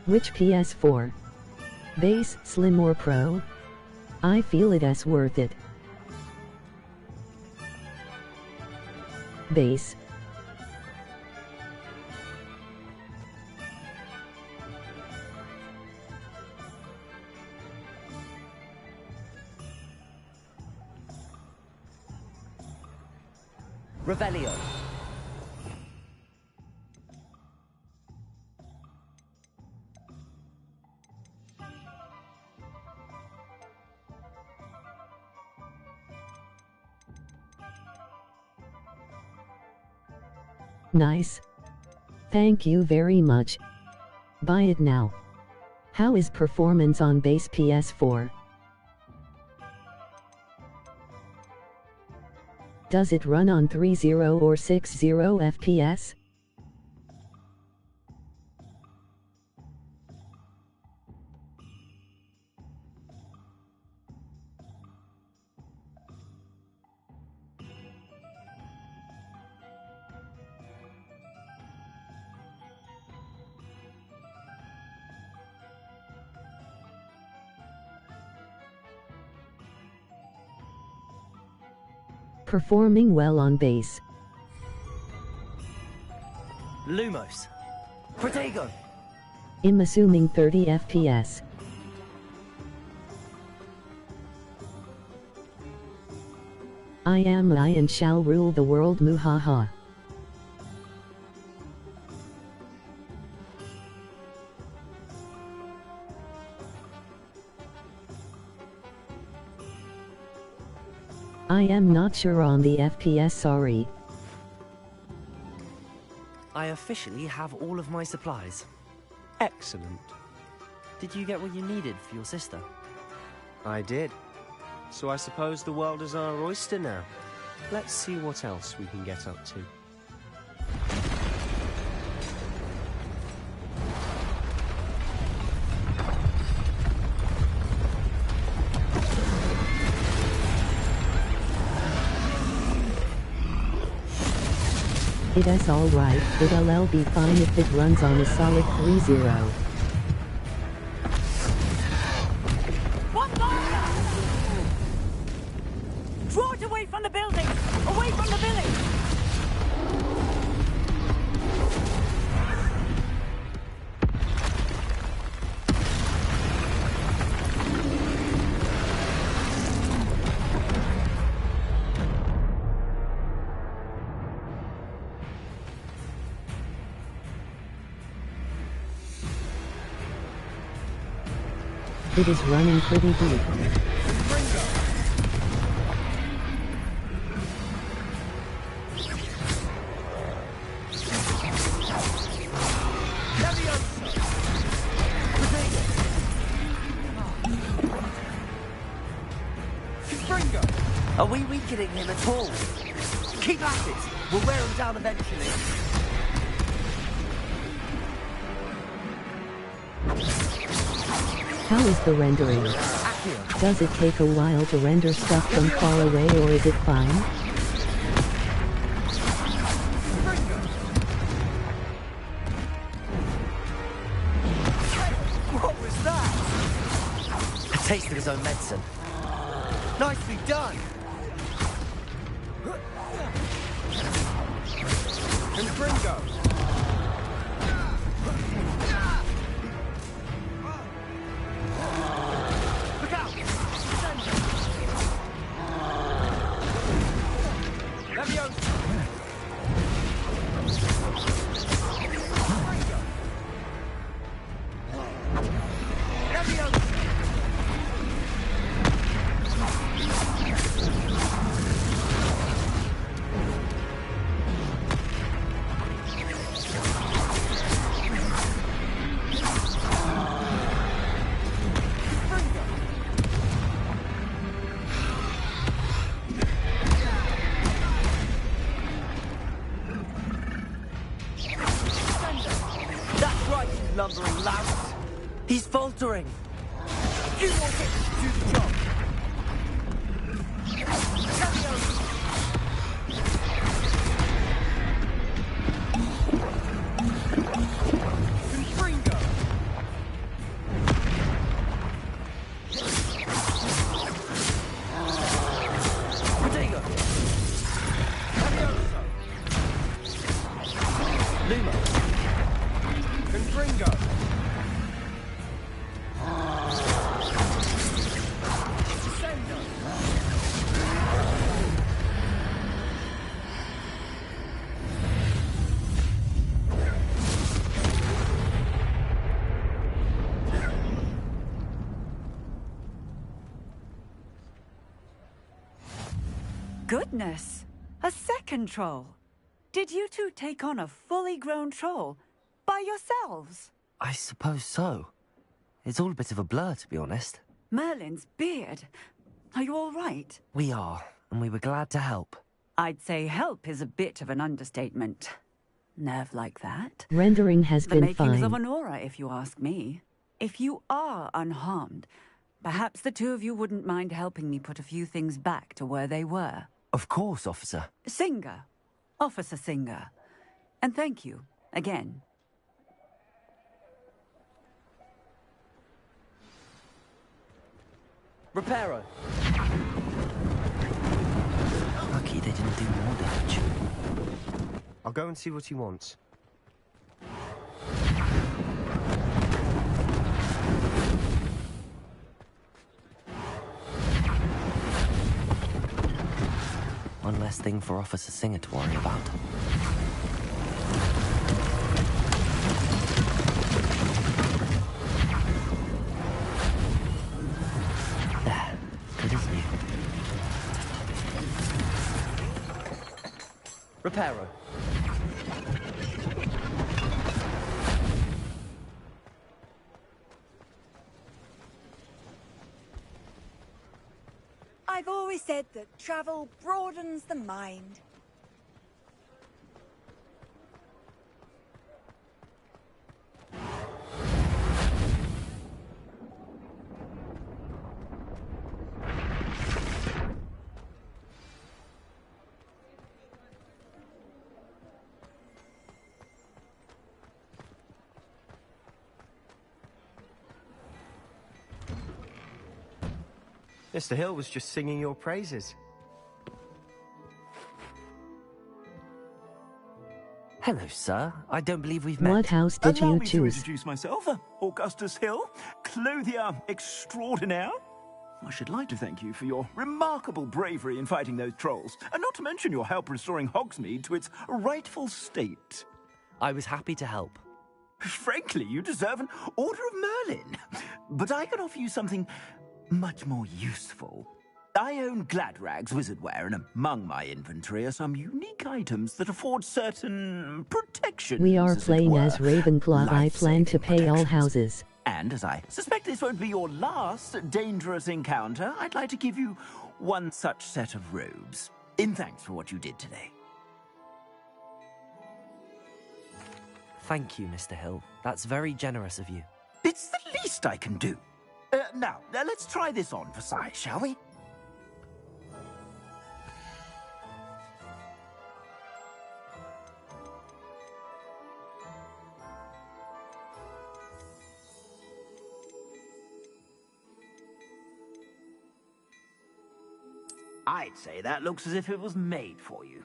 Which PS4? Base, Slim or Pro? I feel it as worth it. Base. Revelio. Nice. Thank you very much. Buy it now. How is performance on base PS4? Does it run on 30 or 60 FPS? Performing well on bass. Lumos. Protego. I'm assuming 30 FPS. I am I and shall rule the world muhaha. I am not sure on the FPS, sorry. I officially have all of my supplies. Excellent. Did you get what you needed for your sister? I did. So I suppose the world is our oyster now. Let's see what else we can get up to. It is alright, it'll be fine if it runs on a solid 3-0. Draw it away from the building! Away from the village! It is running pretty deep. Are we weakening him at all? Keep at it! We'll wear him down eventually. How is the rendering? Does it take a while to render stuff from far away or is it fine? What was that? A taste of his own medicine. Nicely done! Gringo! Look out! Leviosa! Leviosa! Lumbering louse. He's faltering. You want it to do the job. Confringo. Protego. Leviosa. Lumos. Confringo. Goodness! A second troll! Did you two take on a fully grown troll? By yourselves? I suppose so. It's all a bit of a blur, to be honest. Merlin's beard. Are you all right? We are, and we were glad to help. I'd say help is a bit of an understatement. Nerve like that. Rendering has The been makings fine. of an aura, if you ask me. If you are unharmed, perhaps the two of you wouldn't mind helping me put a few things back to where they were. Of course, officer. Singer. Officer Singer. And thank you, again. Reparo. Lucky this do more damage. I'll go and see what he wants. One less thing for Officer Singer to worry about. There, good as new. Reparo. I've always said that travel broadens the mind. Mr. Hill was just singing your praises. Hello, sir. I don't believe we've met. What house did Allow you me to choose? introduce myself, Augustus Hill, clothier extraordinaire. I should like to thank you for your remarkable bravery in fighting those trolls, and not to mention your help restoring Hogsmeade to its rightful state. I was happy to help. Frankly, you deserve an Order of Merlin. But I can offer you something much more useful. I own Gladrag's wizardware, and among my inventory are some unique items that afford certain protections. We are as it playing were. as Ravenclaw. I plan to pay all houses. And as I suspect this won't be your last dangerous encounter, I'd like to give you one such set of robes, in thanks for what you did today. Thank you, Mr. Hill. That's very generous of you. It's the least I can do. Now, let's try this on for size, shall we? I'd say that looks as if it was made for you.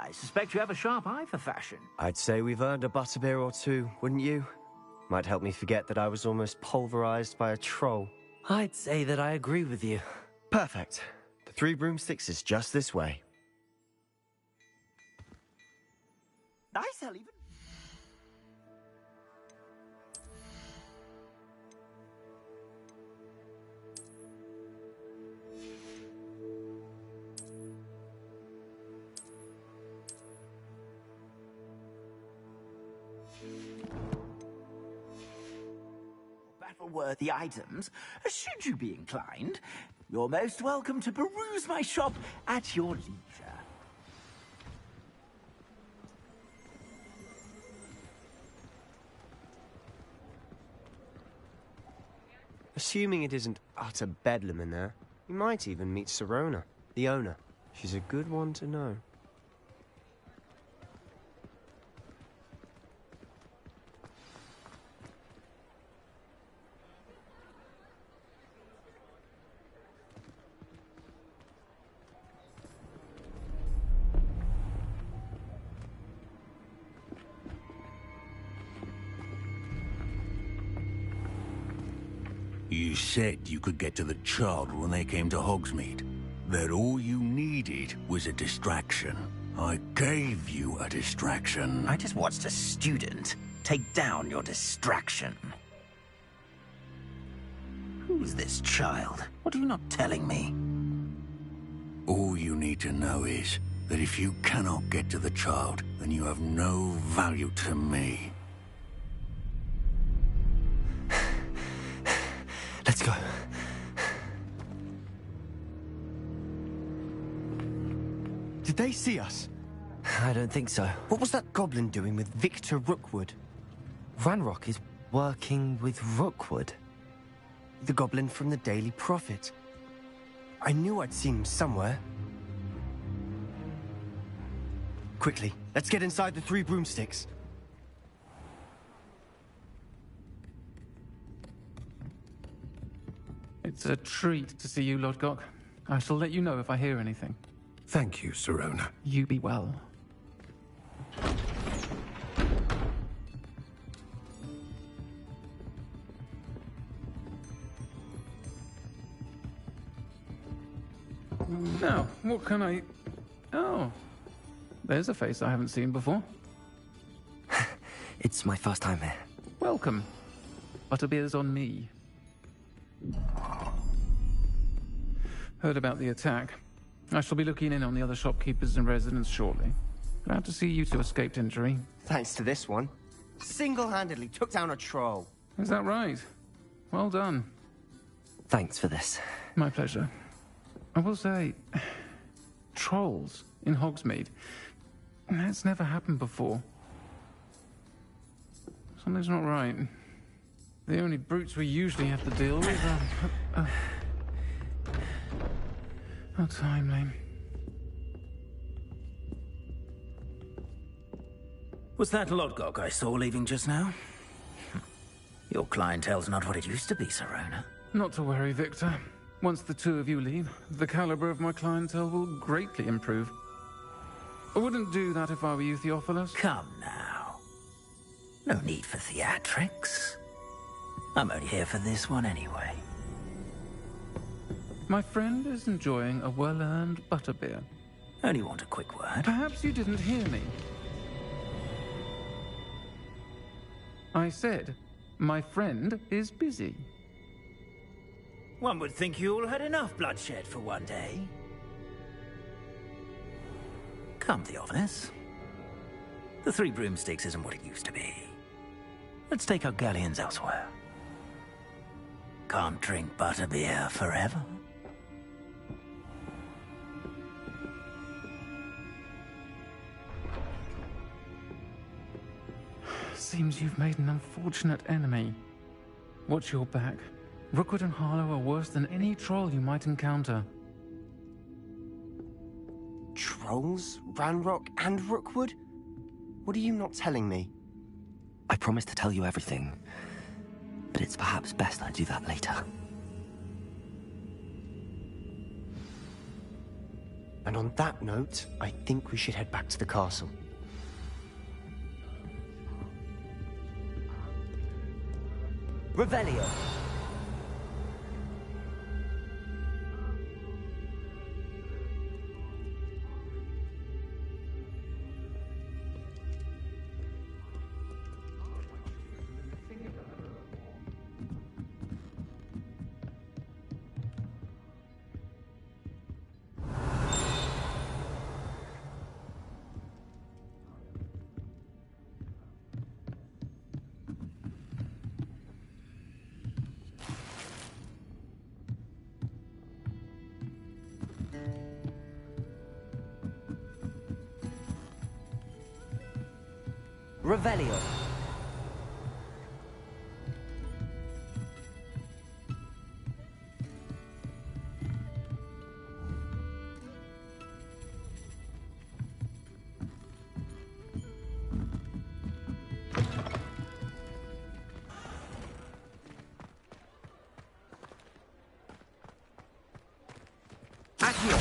I suspect you have a sharp eye for fashion. I'd say we've earned a butterbeer or two, wouldn't you? Might help me forget that I was almost pulverized by a troll. I'd say that I agree with you. Perfect. The 3 broomsticks is just this way. Nice, I'll even... Battle-worthy items, should you be inclined. You're most welcome to peruse my shop at your leisure. Assuming it isn't utter bedlam in there, you might even meet Serona, the owner. She's a good one to know. You said you could get to the child when they came to Hogsmeade. That all you needed was a distraction. I gave you a distraction. I just watched a student take down your distraction. Who's this child? What are you not telling me? All you need to know is that if you cannot get to the child, then you have no value to me. Let's go. Did they see us? I don't think so. What was that goblin doing with Victor Rookwood? Ranrock is working with Rookwood. The goblin from the Daily Prophet. I knew I'd seen him somewhere. Quickly, let's get inside the 3 broomsticks. It's a treat to see you, Lodgok. I shall let you know if I hear anything. Thank you, Sirona. You be well. Now, what can I... Oh, there's a face I haven't seen before. It's my first time here. Welcome. Butterbeer's on me. Heard about the attack. I shall be looking in on the other shopkeepers and residents shortly. Glad to see you two escaped injury. Thanks to this one. Single-handedly took down a troll. Is that right? Well done. Thanks for this. My pleasure. I will say, trolls in Hogsmeade. That's never happened before. Something's not right. The only brutes we usually have to deal with are... How timely. Was that Lodgok I saw leaving just now? Your clientele's not what it used to be, Sirona. Not to worry, Victor. Once the two of you leave, the caliber of my clientele will greatly improve. I wouldn't do that if I were you, Theophilus. Come now. No need for theatrics. I'm only here for this one anyway. My friend is enjoying a well-earned butterbeer. Only want a quick word. Perhaps you didn't hear me. I said, my friend is busy. One would think you all had enough bloodshed for one day. Come, Theophilus. The 3 broomsticks isn't what it used to be. Let's take our galleons elsewhere. Can't drink butterbeer forever. Seems you've made an unfortunate enemy. Watch your back. Rookwood and Harlow are worse than any troll you might encounter. Trolls? Ranrock and Rookwood? What are you not telling me? I promised to tell you everything, but it's perhaps best I do that later. And on that note, I think we should head back to the castle. Revelio. Revelio. Accio.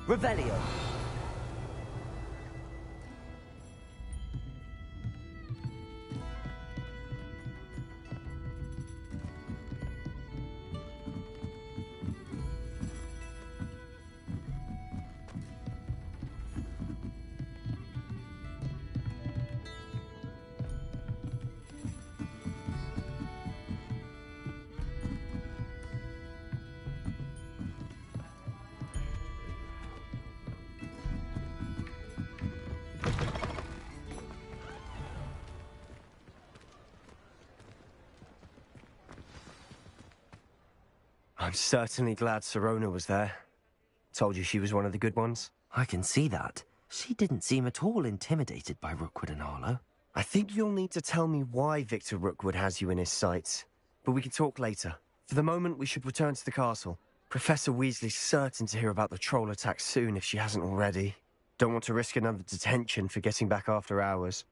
Revelio. I'm certainly glad Sirona was there. Told you she was one of the good ones. I can see that. She didn't seem at all intimidated by Rookwood and Arlo. I think you'll need to tell me why Victor Rookwood has you in his sights. But we can talk later. For the moment, we should return to the castle. Professor Weasley's certain to hear about the troll attack soon if she hasn't already. Don't want to risk another detention for getting back after hours.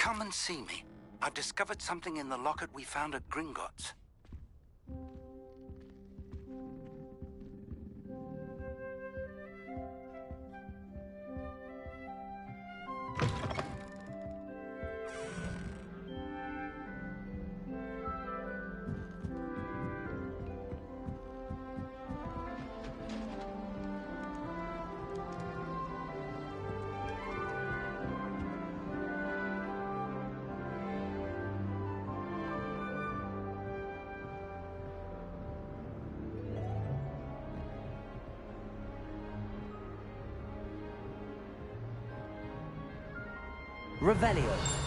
Come and see me. I've discovered something in the locket we found at Gringotts. Revelio.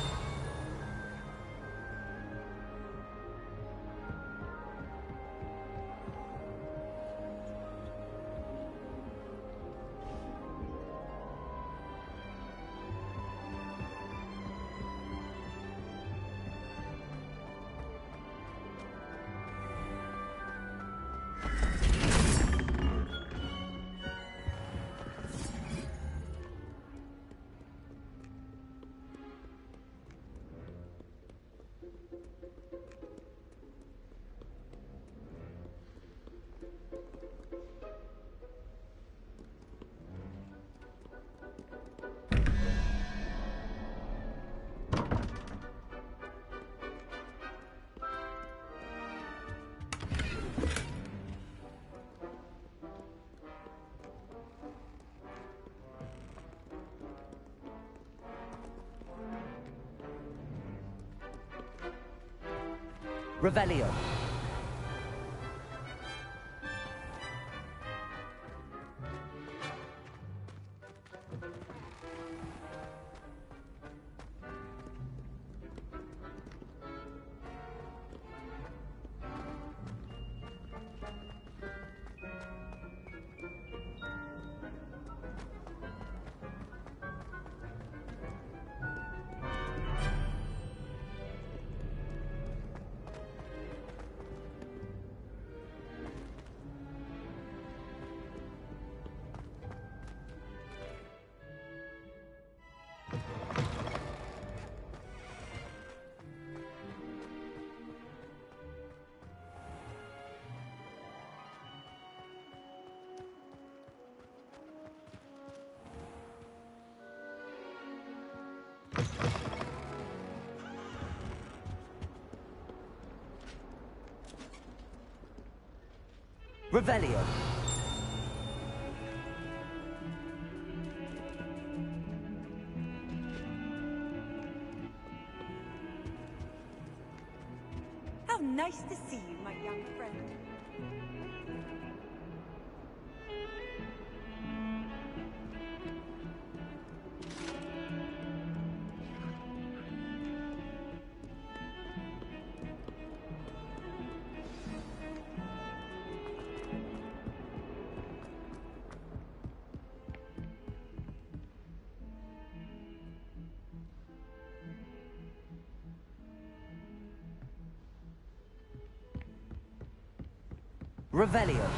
Revelio. Revelio. How nice to see you, my young friend. Revelio.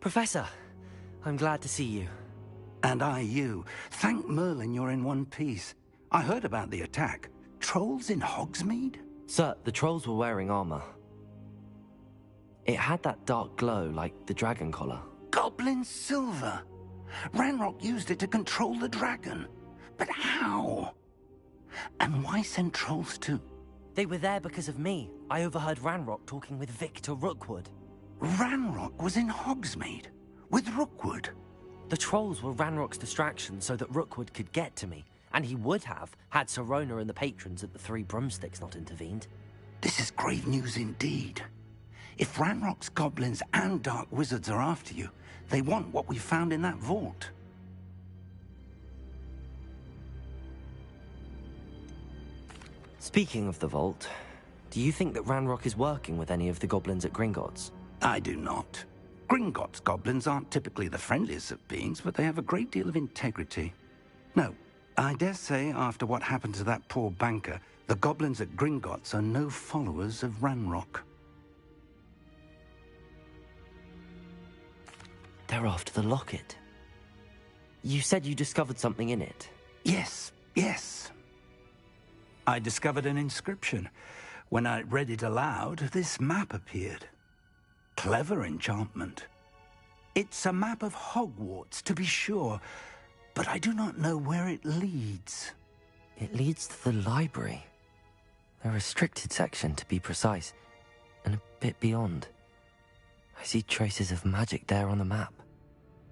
Professor, I'm glad to see you. And I you. Thank Merlin you're in one piece. I heard about the attack. Trolls in Hogsmeade? Sir, the trolls were wearing armor. It had that dark glow like the dragon collar. Goblin silver! Ranrock used it to control the dragon. But how? And why send trolls too? They were there because of me. I overheard Ranrock talking with Victor Rookwood. Ranrock was in Hogsmeade? With Rookwood? The trolls were Ranrock's distraction so that Rookwood could get to me. And he would have, had Sirona and the patrons at the Three Broomsticks not intervened. This is grave news indeed. If Ranrock's goblins and dark wizards are after you, they want what we found in that vault. Speaking of the vault, do you think that Ranrock is working with any of the goblins at Gringotts? I do not. Gringotts goblins aren't typically the friendliest of beings, but they have a great deal of integrity. No, I dare say after what happened to that poor banker, the goblins at Gringotts are no followers of Ranrock. They're after the locket. You said you discovered something in it. Yes, yes. I discovered an inscription. When I read it aloud, this map appeared. Clever enchantment. It's a map of Hogwarts, to be sure, but I do not know where it leads. It leads to the library. A restricted section, to be precise, and a bit beyond. I see traces of magic there on the map.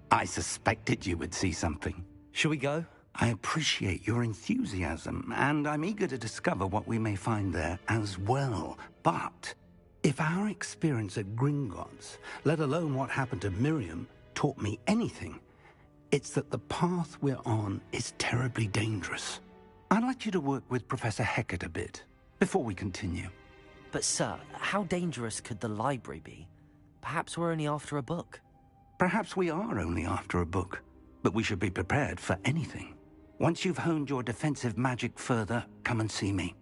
I suspected you would see something. Shall we go? I appreciate your enthusiasm, and I'm eager to discover what we may find there as well. But if our experience at Gringotts, let alone what happened to Miriam, taught me anything, it's that the path we're on is terribly dangerous. I'd like you to work with Professor Hecat a bit before we continue. But sir, how dangerous could the library be? Perhaps we're only after a book. Perhaps we are only after a book, but we should be prepared for anything. Once you've honed your defensive magic further, come and see me.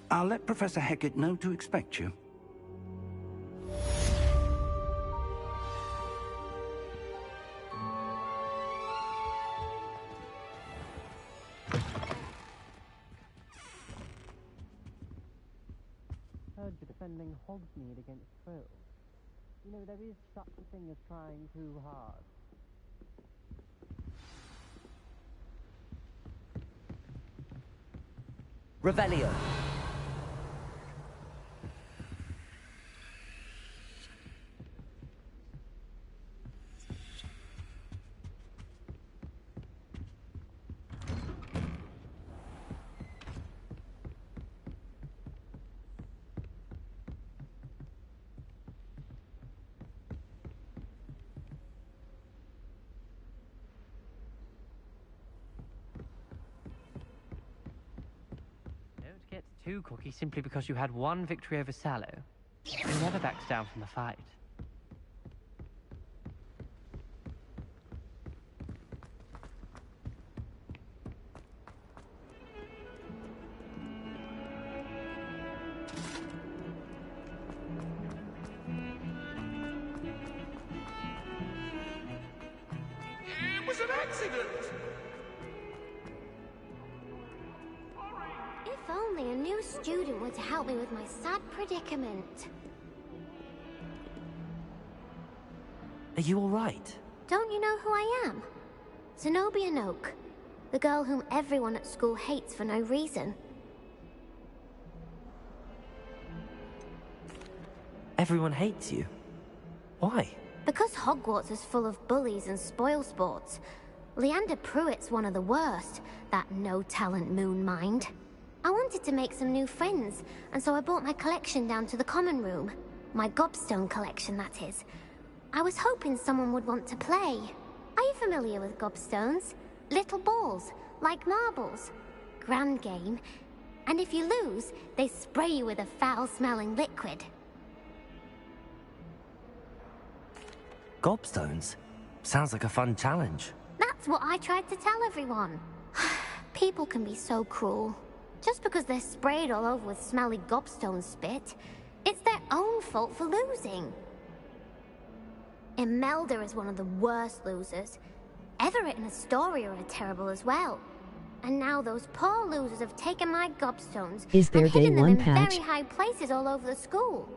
I'll let Professor Hecat know to expect you. Heard you're defending Hogsmeade against trolls. You know, there is such a thing as trying too hard. Revelio. Don't get too cocky simply because you had one victory over Sallow. He never backs down from a fight. accident! If only a new student were to help me with my sad predicament. Are you all right? Don't you know who I am? Zenobia Noak, the girl whom everyone at school hates for no reason. Everyone hates you. Why? Because Hogwarts is full of bullies and spoilsports. Leander Pruitt's one of the worst, that no-talent moon mind. I wanted to make some new friends, and so I brought my collection down to the common room. My Gobstone collection, that is. I was hoping someone would want to play. Are you familiar with Gobstones? Little balls, like marbles. Grand game. And if you lose, they spray you with a foul-smelling liquid. Gobstones? Sounds like a fun challenge. That's what I tried to tell everyone. People can be so cruel. Just because they're sprayed all over with smelly Gobstone spit, it's their own fault for losing. Imelda is one of the worst losers. Everett and Astoria are terrible as well. And now those poor losers have taken my Gobstones Is there and day hidden them one in patch? very high places all over the school.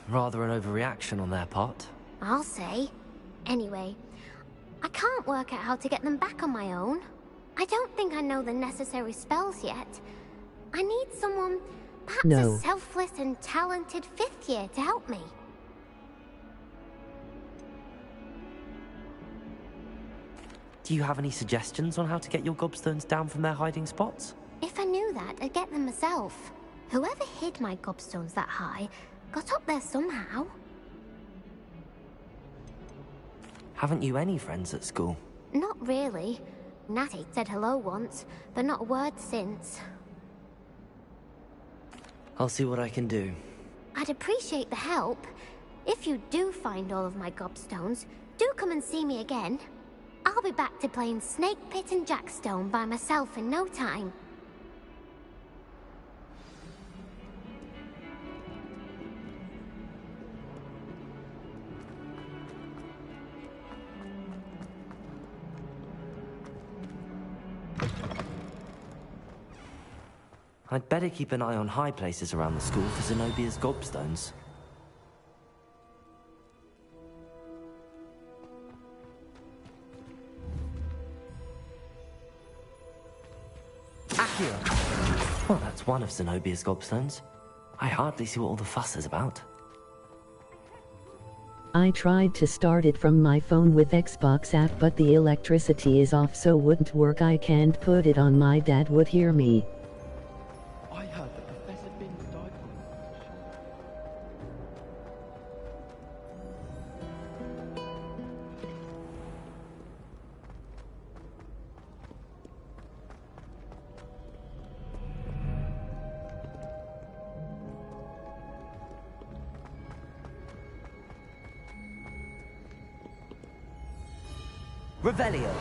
Rather an overreaction on their part. I'll say. Anyway, I can't work out how to get them back on my own. I don't think I know the necessary spells yet. I need someone, perhaps No. a selfless and talented 5th year to help me. Do you have any suggestions on how to get your Gobstones down from their hiding spots? If I knew that, I'd get them myself. Whoever hid my Gobstones that high got up there somehow. Haven't you any friends at school? Not really. Natty said hello once, but not a word since. I'll see what I can do. I'd appreciate the help. If you do find all of my Gobstones, do come and see me again. I'll be back to playing Snake Pit and Jackstone by myself in no time. I'd better keep an eye on high places around the school for Zenobia's Gobstones. Accio! Well, that's one of Zenobia's Gobstones. I hardly see what all the fuss is about. I tried to start it from my phone with Xbox app, but the electricity is off, so wouldn't work. I can't put it on. My dad would hear me. I heard the Professor Binns died Revelio!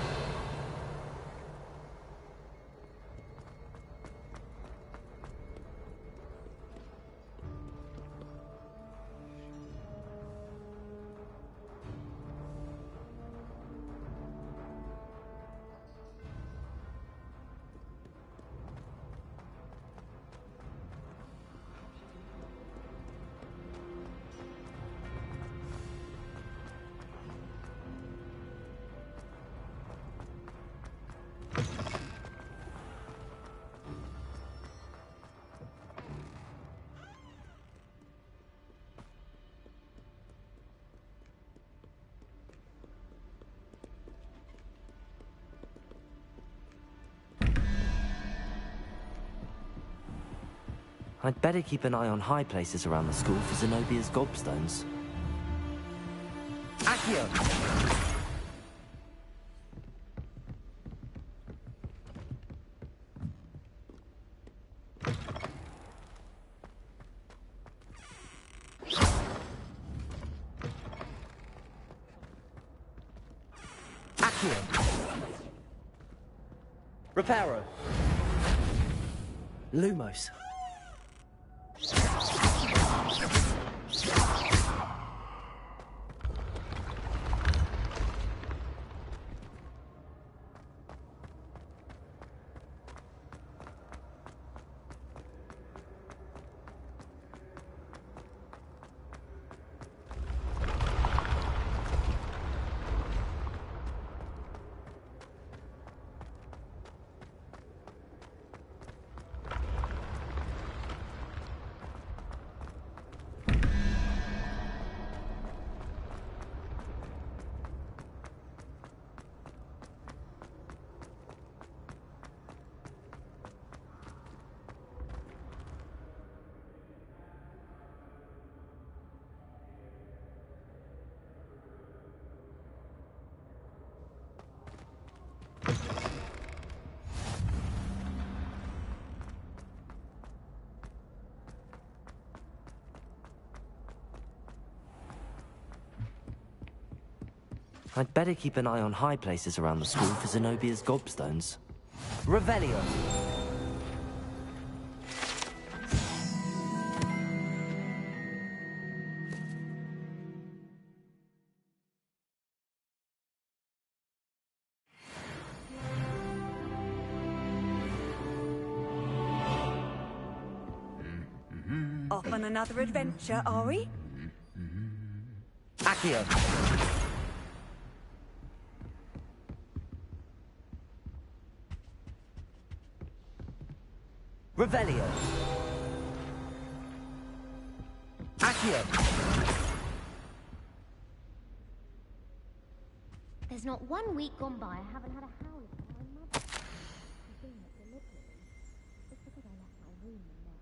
I'd better keep an eye on high places around the school for Zenobia's Gobstones. Accio! Accio! Reparo! Lumos! I'd better keep an eye on high places around the school for Zenobia's Gobstones. Revelio! Off on another adventure, are we? Accio! Revelio! Accio! There's not 1 week gone by I haven't had a howl from my mother. She's doing it deliberately, just because I left my room in there.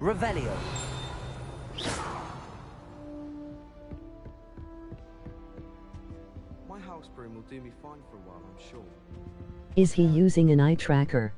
Revelio! My house broom will do me fine for a while, I'm sure. Is he using an eye tracker?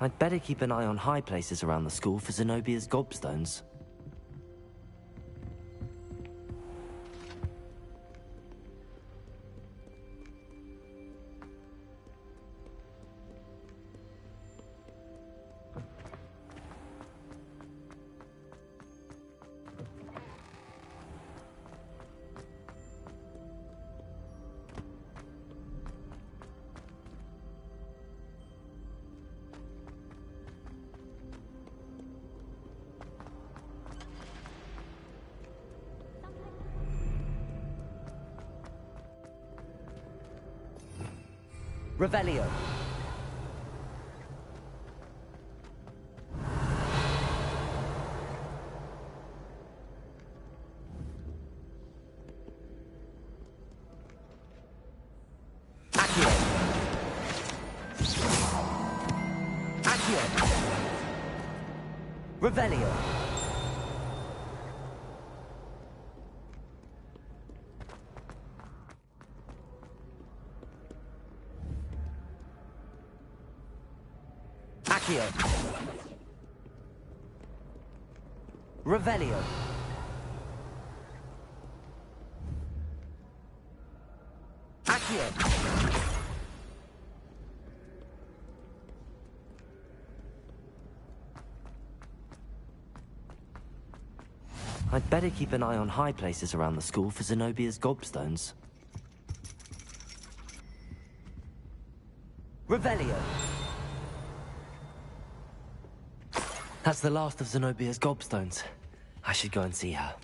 I'd better keep an eye on high places around the school for Zenobia's Gobstones. Revelio! Accio! Accio! Revelio! Accio! Revelio! Accio! I'd better keep an eye on high places around the school for Zenobia's Gobstones. Revelio! That's the last of Zenobia's Gobstones. I should go and see her.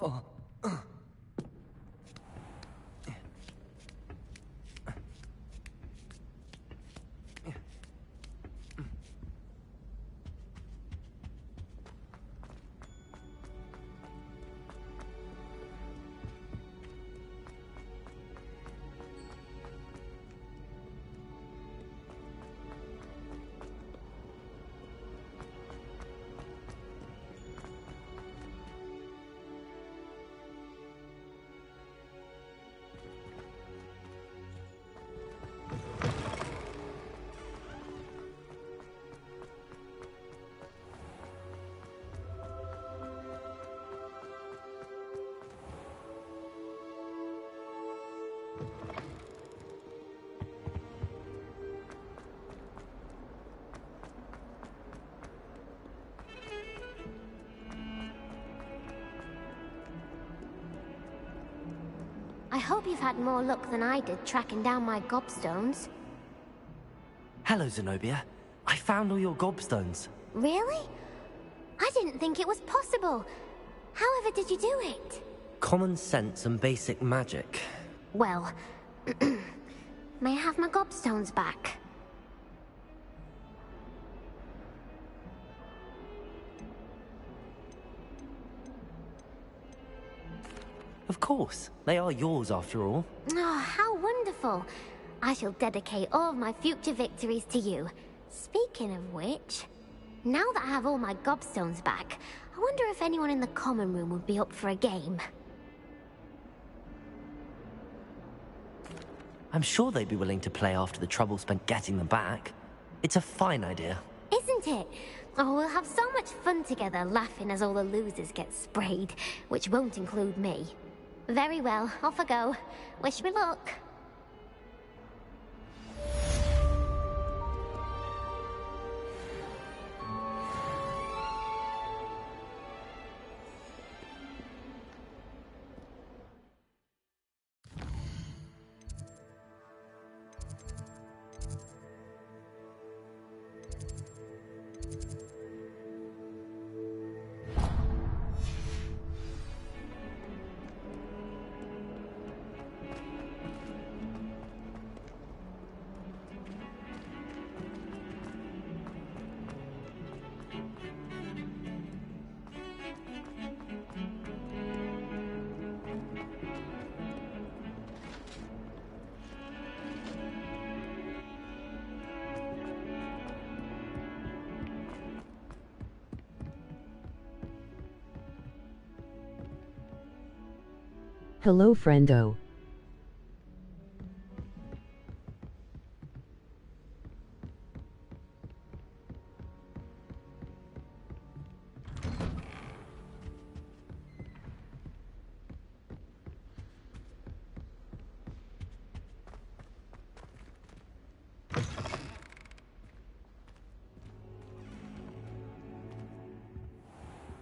Oh. I hope you've had more luck than I did tracking down my Gobstones. Hello, Zenobia. I found all your Gobstones. Really? I didn't think it was possible. However did you do it? Common sense and basic magic. Well, may I have my Gobstones back? Of course. They are yours, after all. Oh, how wonderful. I shall dedicate all of my future victories to you. Speaking of which, now that I have all my Gobstones back, I wonder if anyone in the common room would be up for a game. I'm sure they'd be willing to play after the trouble spent getting them back. It's a fine idea. Isn't it? Oh, we'll have so much fun together, laughing as all the losers get sprayed, which won't include me. Very well, off I go. Wish me luck. Hello, friendo.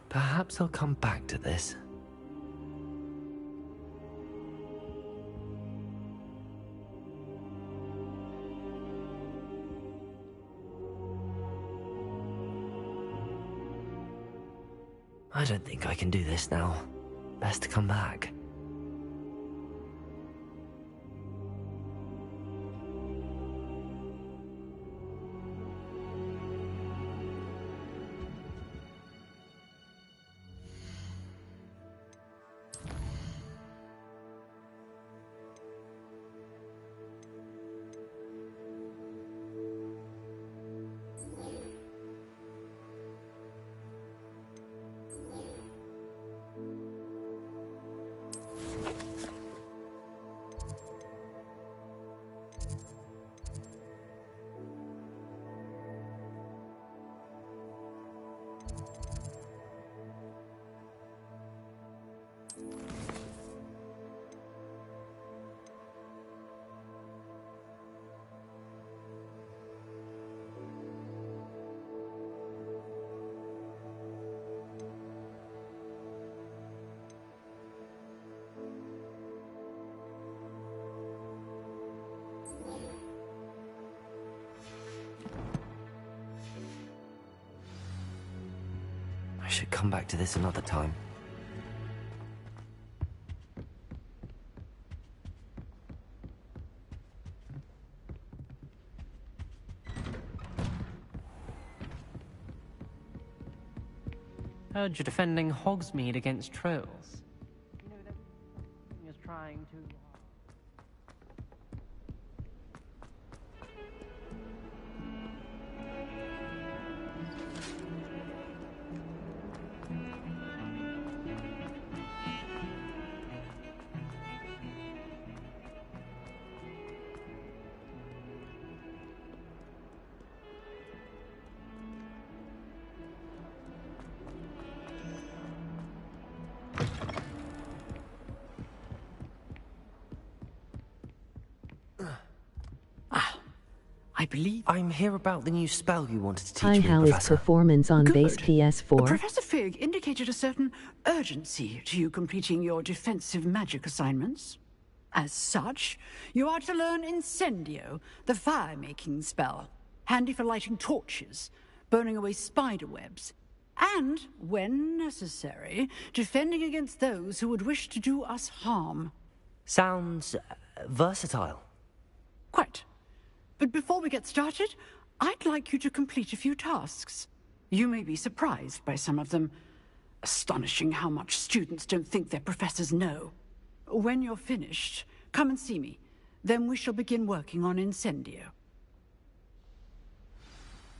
Perhaps I'll come back to this. I don't think I can do this now. Best to come back. I should come back to this another time. Heard you're defending Hogsmeade against trolls. You know that is trying to... I believe I'm here about the new spell you wanted to teach Hi, me, how is Professor. performance on Good. base PS4? Professor Fig indicated a certain urgency to you completing your defensive magic assignments. As such, you are to learn Incendio, the fire-making spell, handy for lighting torches, burning away spider webs, and, when necessary, defending against those who would wish to do us harm. Sounds versatile. Quite. But before we get started, I'd like you to complete a few tasks. You may be surprised by some of them. Astonishing how much students don't think their professors know. When you're finished, come and see me. Then we shall begin working on Incendio.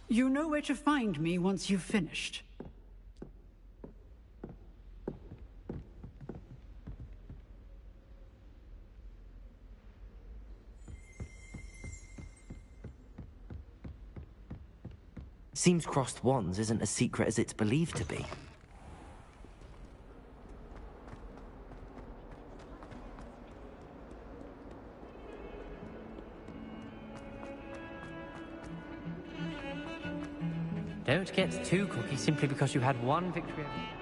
You know where to find me once you've finished. Seems crossed wands isn't as secret as it's believed to be. Don't get too cocky simply because you had one victory over...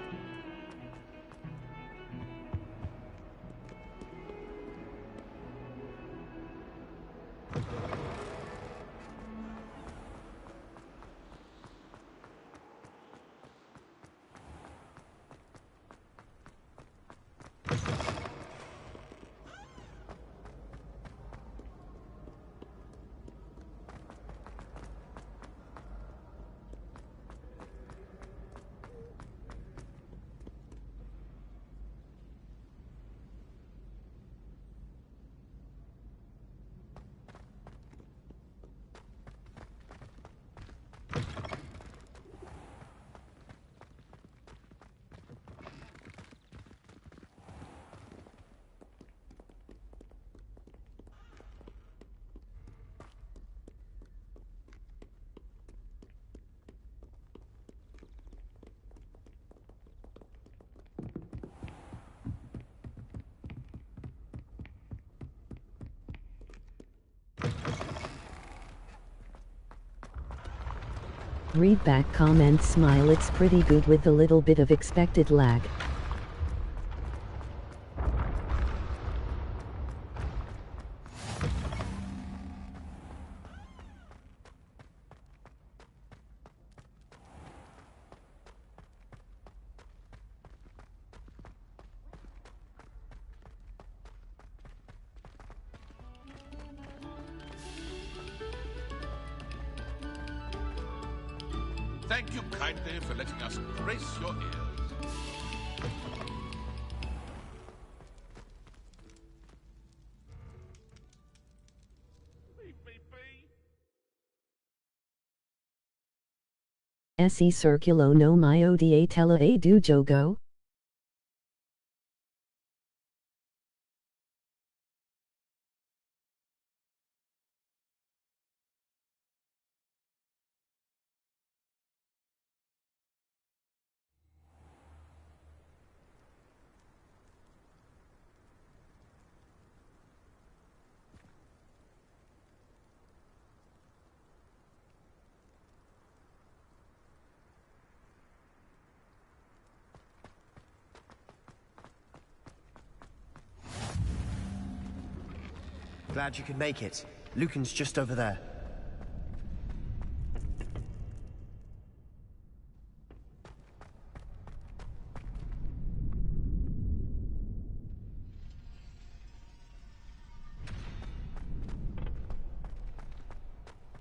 Read back comments, smile. It's pretty good with a little bit of expected lag. Thank you kindly for letting us grace your ears. Se circulo no mio da tela a do jogo? Glad you could make it. Lucan's just over there.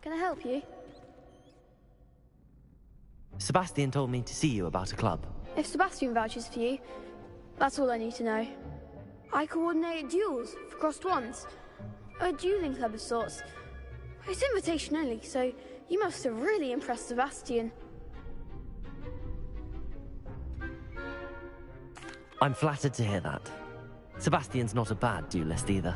Can I help you? Sebastian told me to see you about a club. If Sebastian vouches for you, that's all I need to know. I coordinate duels for crossed ones. A dueling club of sorts. It's invitation only, so you must have really impressed Sebastian. I'm flattered to hear that. Sebastian's not a bad duelist either.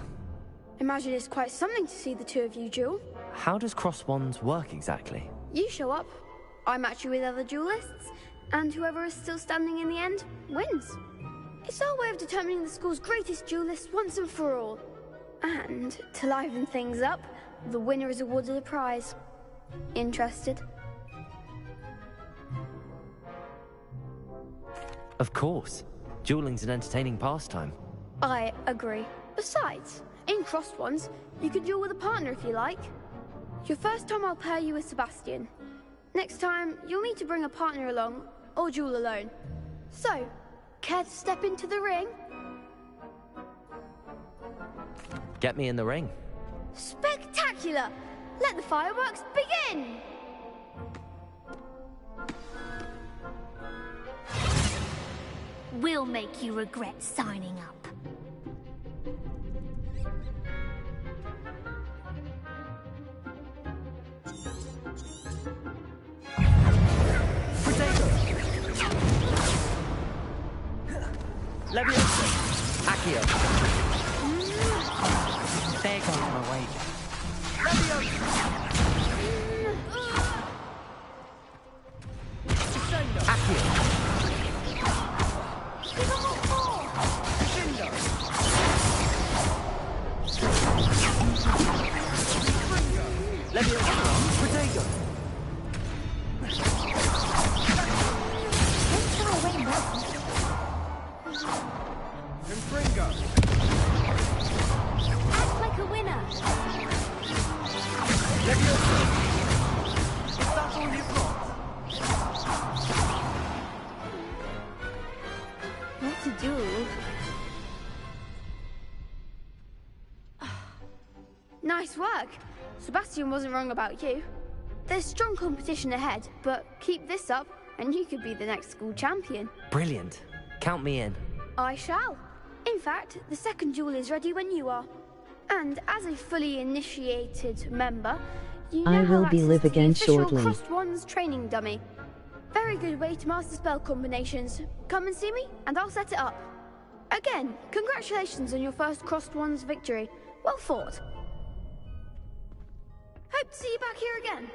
Imagine it's quite something to see the two of you duel. How does cross wands work exactly? You show up, I match you with other duelists, and whoever is still standing in the end wins. It's our way of determining the school's greatest duelist once and for all. And to liven things up, the winner is awarded a prize. Interested? Of course. Dueling's an entertaining pastime. I agree. Besides, in crossed ones, you can duel with a partner if you like. Your first time I'll pair you with Sebastian. Next time, you'll need to bring a partner along, or duel alone. So, care to step into the ring? Get me in the ring. Spectacular! Let the fireworks begin! We'll make you regret signing up. Leviosa! Accio! There goes my weight. Accio! Leviosa! Protego! Act like a winner. Leviosa! Is that all you've got? What to do? Nice work. Sebastian wasn't wrong about you. There's strong competition ahead, but keep this up and you could be the next school champion. Brilliant. Count me in. I shall. In fact, the second duel is ready when you are. And as a fully initiated member, you now I will have be access live to the again official shortly. Crossed Wands training dummy. Very good way to master spell combinations. Come and see me, and I'll set it up. Again, congratulations on your first Crossed Wands victory. Well fought. Hope to see you back here again.